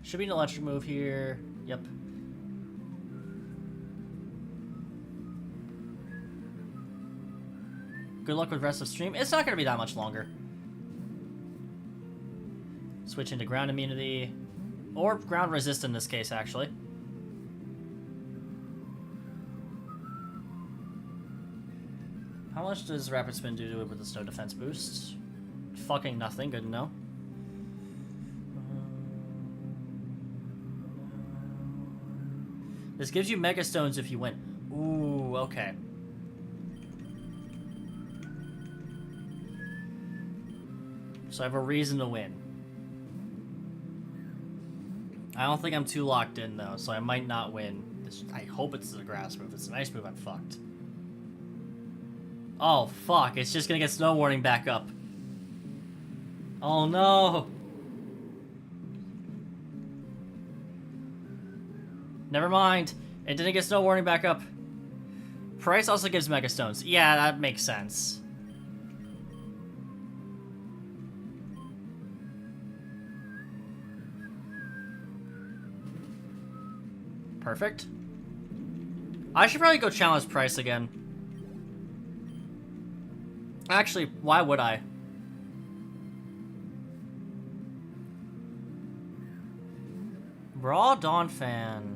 Should be an electric move here. Yep. Good luck with rest of stream. It's not going to be that much longer. Switch into ground immunity. Or ground resist in this case, actually. How much does Rapid Spin do to it with the snow defense boost? Fucking nothing, good to know. This gives you Mega Stones if you win. Ooh, okay. So I have a reason to win. I don't think I'm too locked in, though, so I might not win. I hope it's a grass move. If it's an ice move, I'm fucked. Oh, fuck. It's just gonna get snow warning back up. Oh, no. Never mind. It didn't get snow warning back up. Price also gives Mega Stones. Yeah, that makes sense. Perfect. I should probably go challenge Price again. Actually, why would I? Raw Dawn Fan.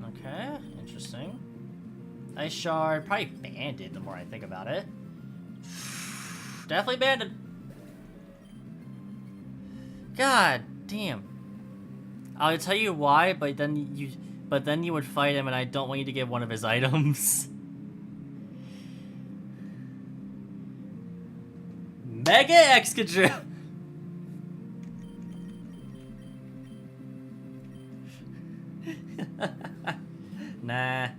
Okay, interesting. Ice Shard. Probably Banded the more I think about it. Definitely Banded. God damn. I'll tell you why, but then you would fight him and I don't want you to get one of his items. Mega Excadrill! Nah.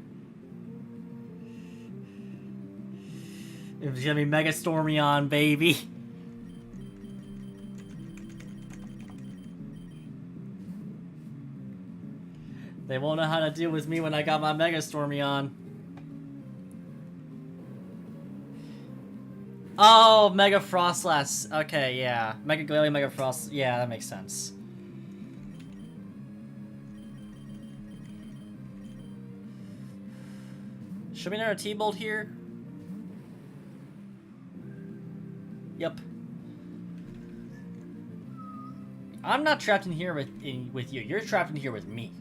It's gonna be Mega Stormion, baby. They won't know how to deal with me when I got my Mega Stormion. Oh, Mega Frostlass. Okay, yeah. Mega Glalie, Mega Frost. Yeah, that makes sense. Should we another T-Bolt here? Yep. I'm not trapped in here with you. You're trapped in here with me.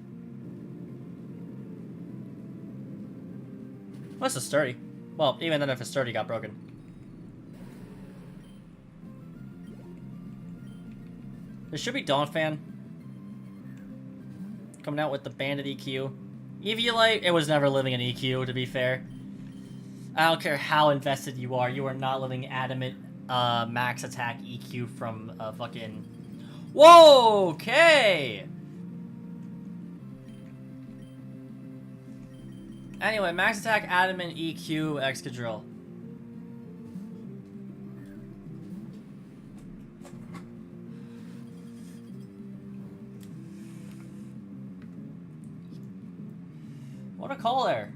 What's a sturdy? Well, even then if a sturdy got broken. There should be Dawn Fan. Coming out with the Bandit EQ. Eviolite, it was never living an EQ, to be fair. I don't care how invested you are not living Adamant max attack EQ from fucking... Whoa, okay! Anyway, max attack Adamant EQ Excadrill. What a call there.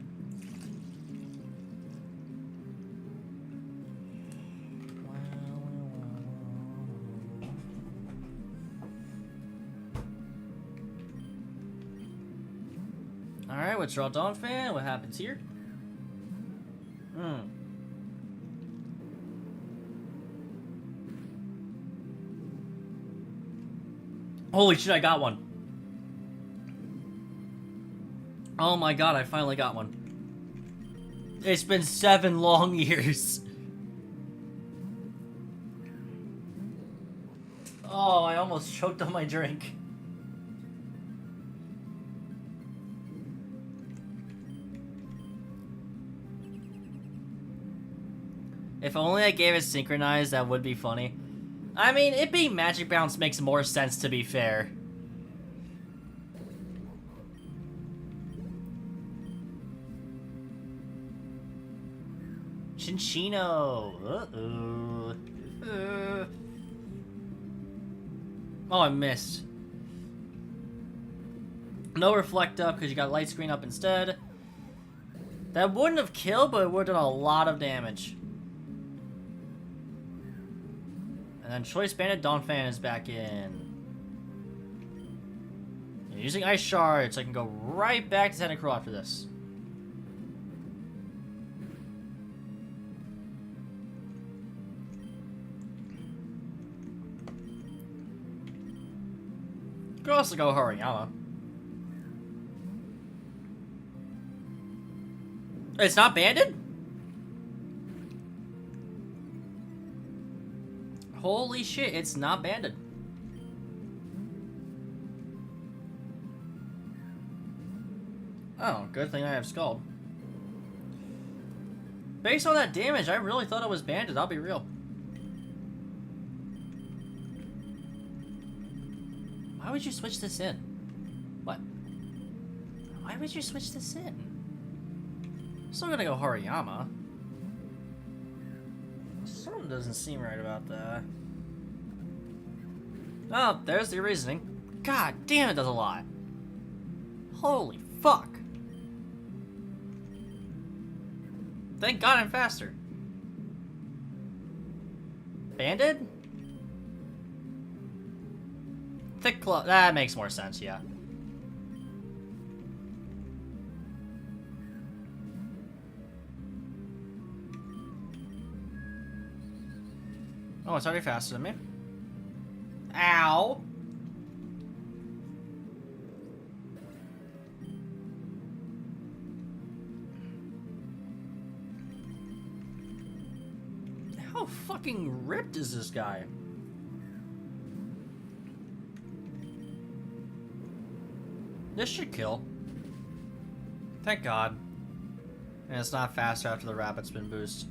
Alright, withdraw Dawn Fan. What happens here? Holy shit, I got one. Oh my god, I finally got one. It's been 7 long years. Oh, I almost choked on my drink. If only I gave it synchronized, that would be funny. I mean, it being Magic Bounce makes more sense, to be fair. Cinccino. Uh-oh. Oh, I missed. No Reflect up because you got Light Screen up instead. That wouldn't have killed, but it would have done a lot of damage. And then Choice Bandit Dawn Fan is back in. And using Ice Shard, so I can go right back to Tentacruel after this. Could also go Hariyama. It's not banded? Holy shit, it's not banded. Oh, good thing I have Scald. Based on that damage, I really thought it was banded, I'll be real. Why would you switch this in? What? Why would you switch this in? Still gonna go Hariyama. Something doesn't seem right about that. Oh, there's the reasoning. God damn, it does a lot. Holy fuck. Thank God I'm faster. Banded? Thick claw. That makes more sense, yeah. Oh, it's already faster than me. Ow! How fucking ripped is this guy? This should kill. Thank God. And it's not faster after the rapid spin boost.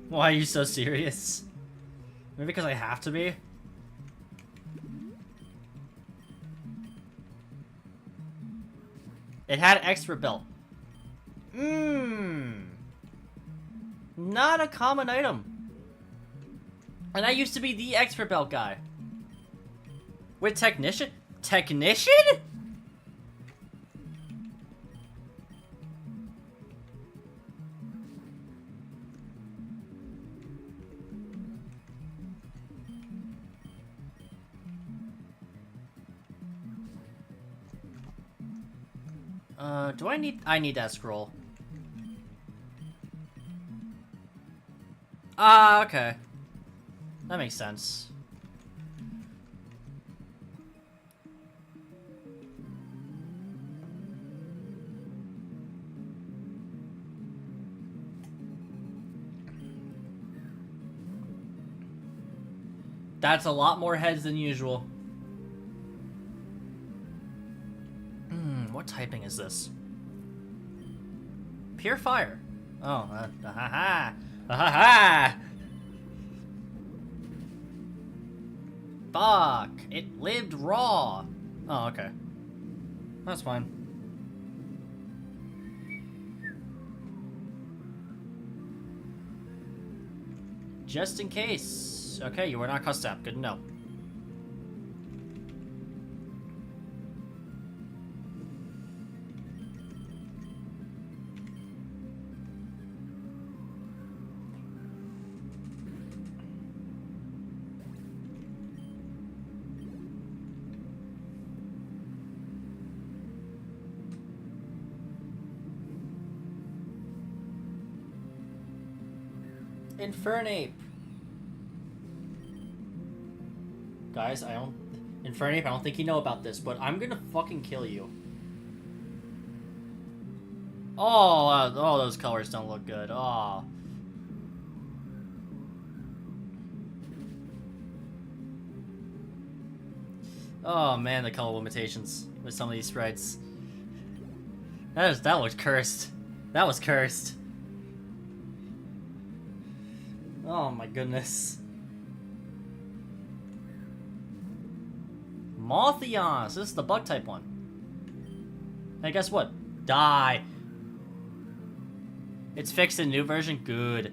Why are you so serious? Maybe because I have to be? It had expert belt. Not a common item. And I used to be the expert belt guy. With technician? Technician? Do I need that scroll. Ah, okay. That makes sense. That's a lot more heads than usual. What typing is this? Pure fire. Oh, ha. Fuck. It lived raw. Oh, okay. That's fine. Just in case. Okay, you were not cussed out. Good to know. Infernape. Guys, Infernape, I don't think you know about this, but I'm gonna fucking kill you. Oh, those colors don't look good. Oh. Oh man, the color limitations with some of these sprites. That looked cursed. That was cursed. Oh my goodness. Motheon! So this is the bug type one. Hey, guess what? Die! It's fixed in new version? Good.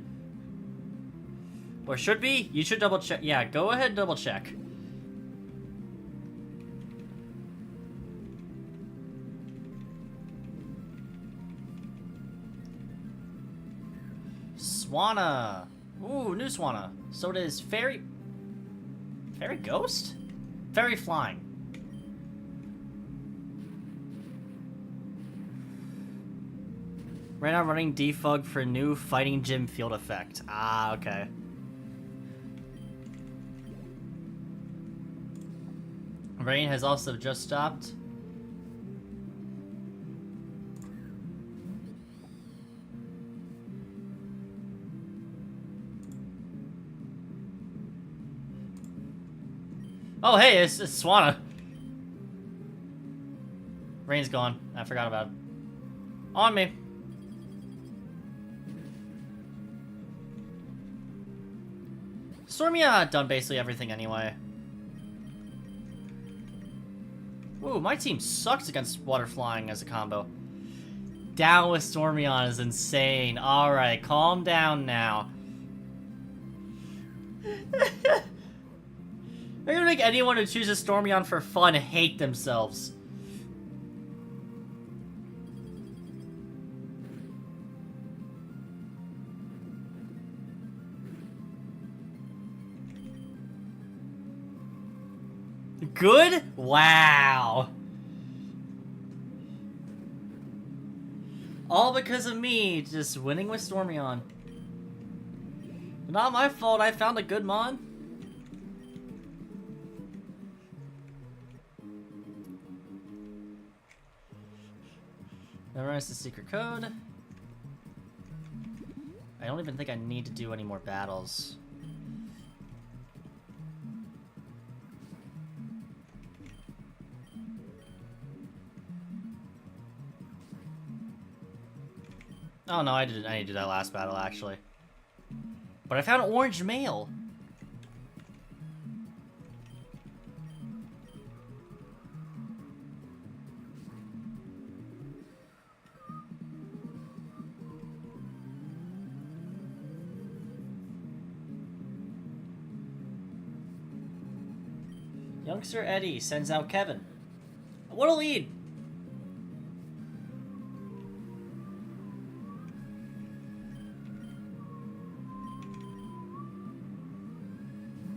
Or should be? You should double check. Yeah, go ahead and double check. Swanna! Ooh, new Swanna. So it is Fairy... Fairy Ghost? Fairy Flying. Right now running defug for new Fighting Gym field effect. Ah, okay. Rain has also just stopped. Oh, hey, it's Swanna. Rain's gone. I forgot about it. On me. Stormia done basically everything anyway. Whoa, my team sucks against water flying as a combo. Down with Stormion is insane. Alright, calm down now. They're gonna make anyone who chooses Stormion for fun hate themselves. Good? Wow. All because of me just winning with Stormion. Not my fault, I found a good mon. Memorize the secret code. I don't even think I need to do any more battles. Oh no, I need to do that last battle actually. But I found orange mail. Youngster Eddie sends out Kevin. What a lead!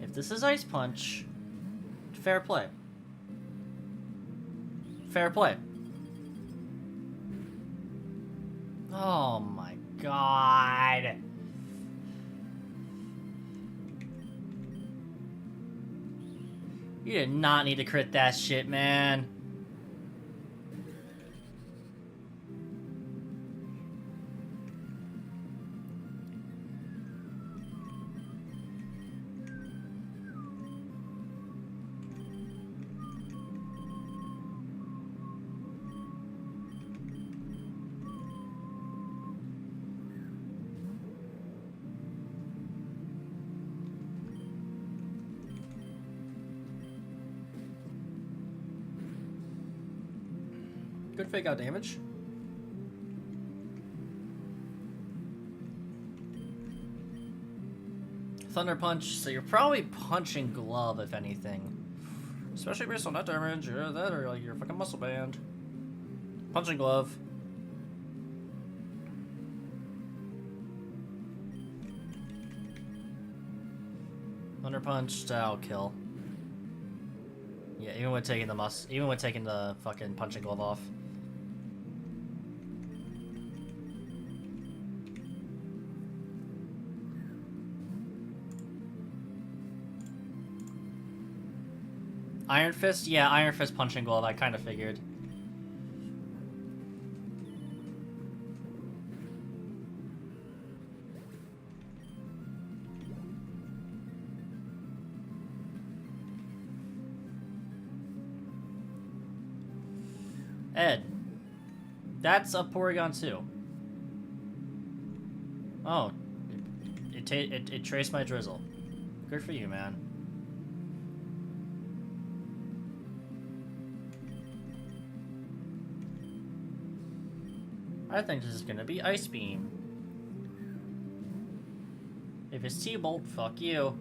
If this is Ice Punch, fair play. Fair play. Oh my god. You did not need to crit that shit, man. Good fake out damage. Thunder Punch, so you're probably punching Glove if anything. Especially based on that damage, yeah, that or like your fucking muscle band. Punching Glove. Thunder Punch, that'll kill. Yeah, even with taking the fucking punching glove off. Iron Fist? Yeah, Iron Fist punching glove, I kind of figured. Ed. That's a Porygon too. Oh. It traced my drizzle. Good for you, man. I think this is gonna be Ice Beam. If it's T-Bolt, fuck you.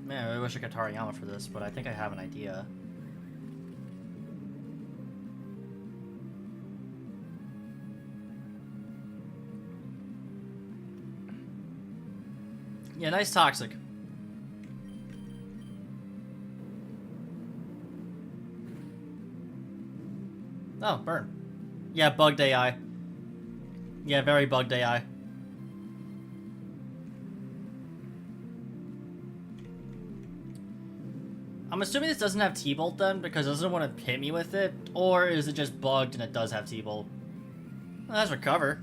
Man, I really wish I could Tarayama for this, but I think I have an idea. Yeah, nice Toxic. Oh, burn. Yeah, bugged AI. Yeah, very bugged AI. I'm assuming this doesn't have T-Bolt then, because it doesn't want to hit me with it, or is it just bugged and it does have T-Bolt? Well, that's Recover.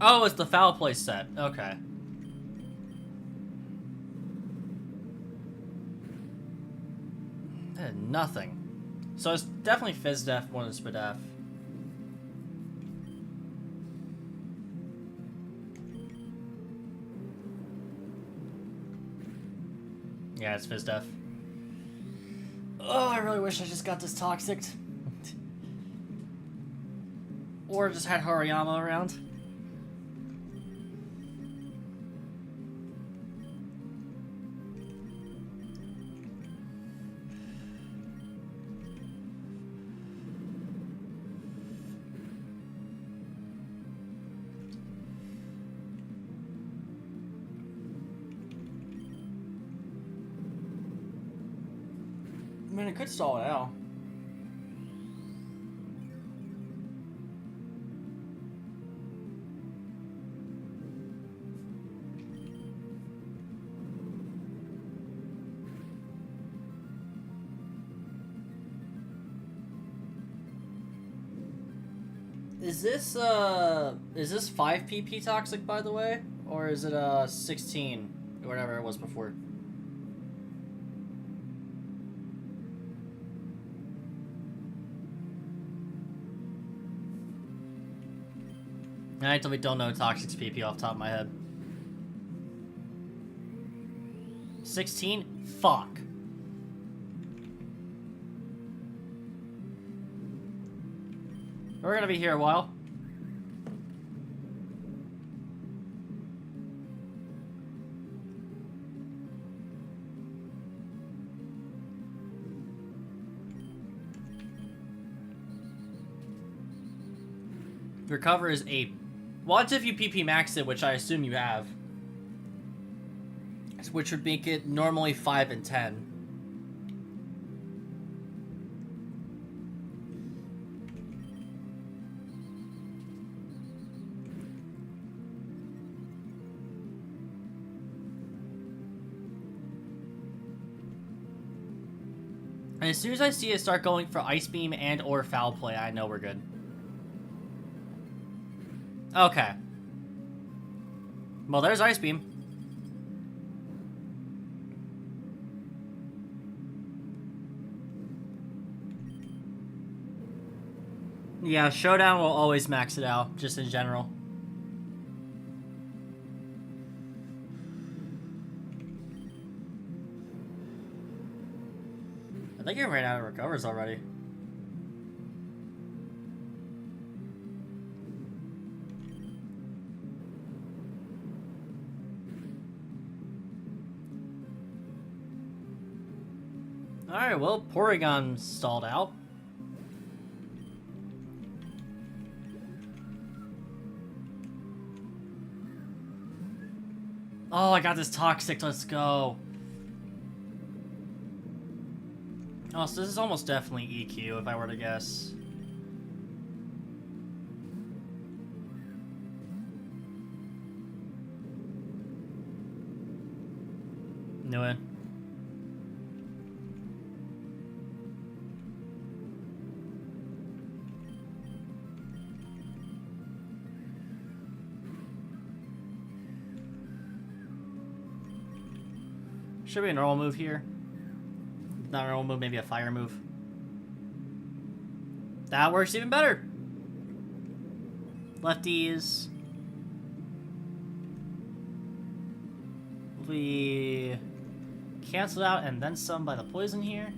Oh, it's the Foul Play set. Okay. That had nothing. So it's definitely Fizz Def more than Spadef. Yeah, it's Fizz Def. Oh, I really wish I just got this Toxic. Or just had Hariyama around. I mean, it could stall it out. Is this 5 PP Toxic, by the way? Or is it 16? Or whatever it was before? I totally don't know Toxic's PP off the top of my head. 16? Fuck. We're gonna be here a while. Recover is 8. What if you PP max it, which I assume you have? Which would make it normally 5 and 10. And as soon as I see it start going for Ice Beam and or Foul Play, I know we're good. Okay. Well, there's Ice Beam. Yeah, Showdown will always max it out, just in general. I think I ran out of recovers already. Alright, well, Porygon stalled out. Oh, I got this Toxic, let's go. Oh, so this is almost definitely EQ, if I were to guess. Knew it. Should be a normal move here. Not a normal move, maybe a fire move. That works even better. Lefties. We cancel out and then some by the poison here.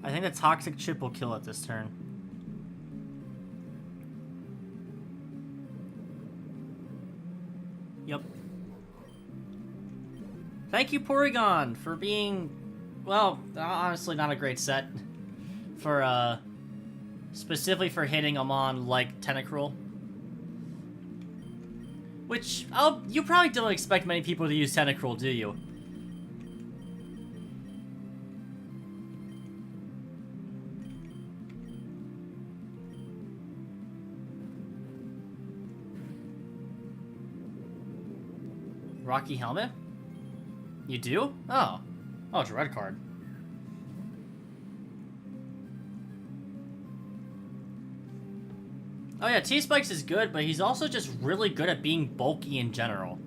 I think the Toxic Chip will kill it this turn. Yep. Thank you, Porygon, for being, well, honestly not a great set. For, specifically for hitting Amon like Tentacruel. Which, you probably don't expect many people to use Tentacruel, do you? Rocky Helmet? You do? Oh. Oh, it's a red card. Oh yeah, T-Spikes is good, but he's also just really good at being bulky in general.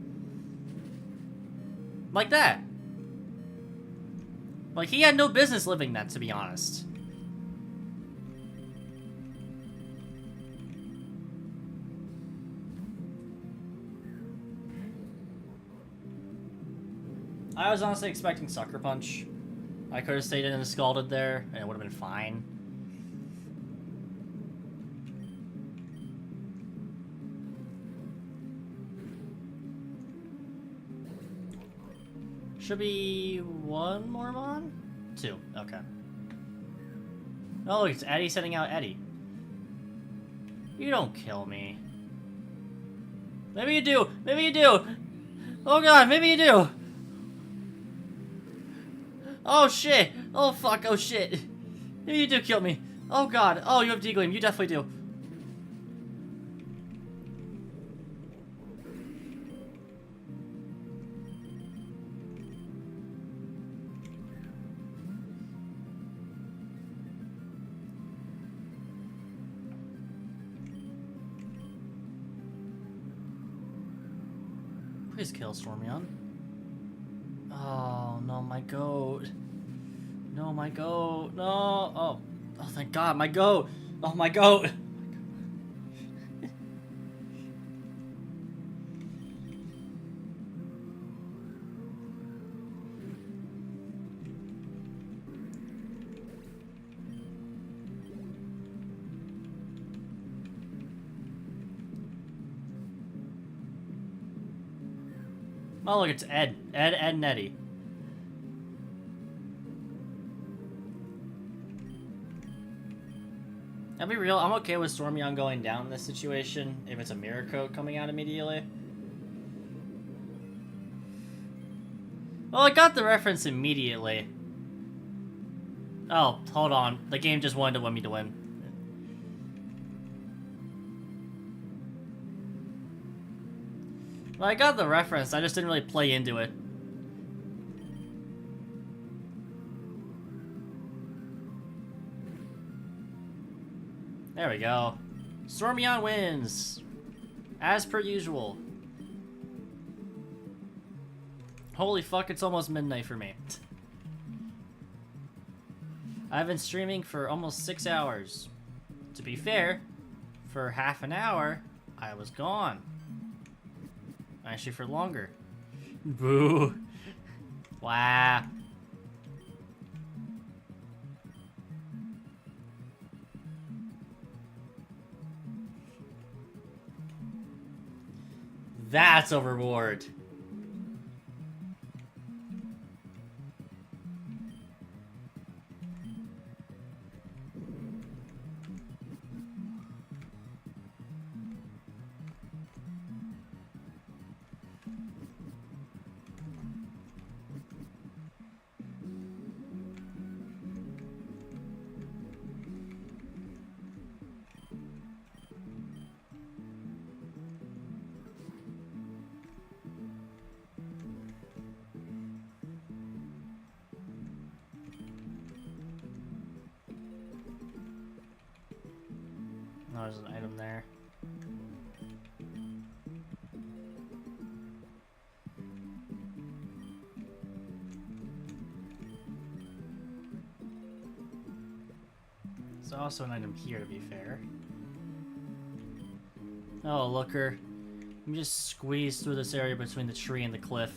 Like that. Like, he had no business living that, to be honest. I was honestly expecting Sucker Punch. I could have stayed in and Scalded there, and it would have been fine. Should be one more Mon? Two, okay. Oh, it's Eddie sending out Eddie. You don't kill me. Maybe you do! Maybe you do! Oh god, maybe you do! Oh shit! Oh fuck, oh shit! Maybe you do kill me. Oh god, oh you have Degleam, you definitely do. Please kill Stormion. Oh, no, my goat. No, my goat. No. Oh. Oh, thank God, my goat. Oh, my goat. Oh, look, it's Ed. Ed and Eddie. I'll be real, I'm okay with Stormion going down in this situation if it's a Mirror Coat coming out immediately. Well, I got the reference immediately. Oh, hold on. The game just wanted to want me to win. Well, I got the reference, I just didn't really play into it. There we go. Stormion wins! As per usual. Holy fuck, it's almost midnight for me. I've been streaming for almost 6 hours. To be fair, for half an hour, I was gone. Actually, for longer. Boo. Wow. That's a reward. Oh, there's an item there. There's also an item here, to be fair. Oh, looker. Let me just squeeze through this area between the tree and the cliff.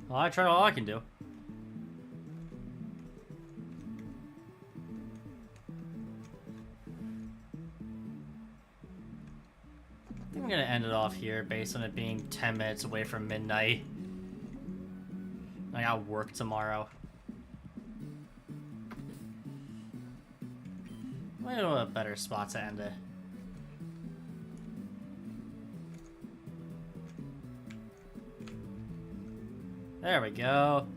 Well, I tried all I can do. I'm gonna end it off here based on it being 10 minutes away from midnight. I got work tomorrow. Wait a better spot to end it. There we go.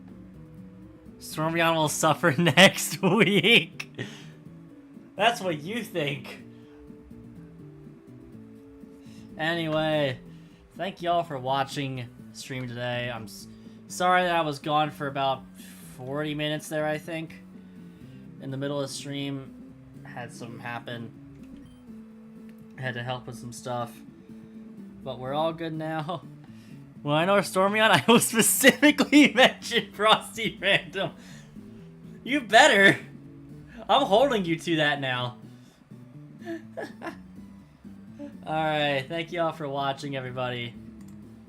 Stormyon will suffer next week. That's what you think. Anyway, thank y'all for watching stream today. I'm sorry that I was gone for about 40 minutes there, I think. In the middle of the stream, had something happen. Had to help with some stuff. But we're all good now. When I know Stormyon, I will specifically mention FrostyRandom. You better. I'm holding you to that now. Alright, thank you all for watching, everybody.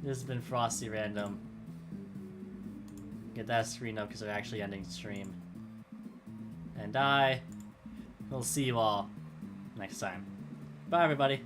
This has been FrostyRandom. Get that screen up because they're actually ending the stream. And I will see you all next time. Bye, everybody.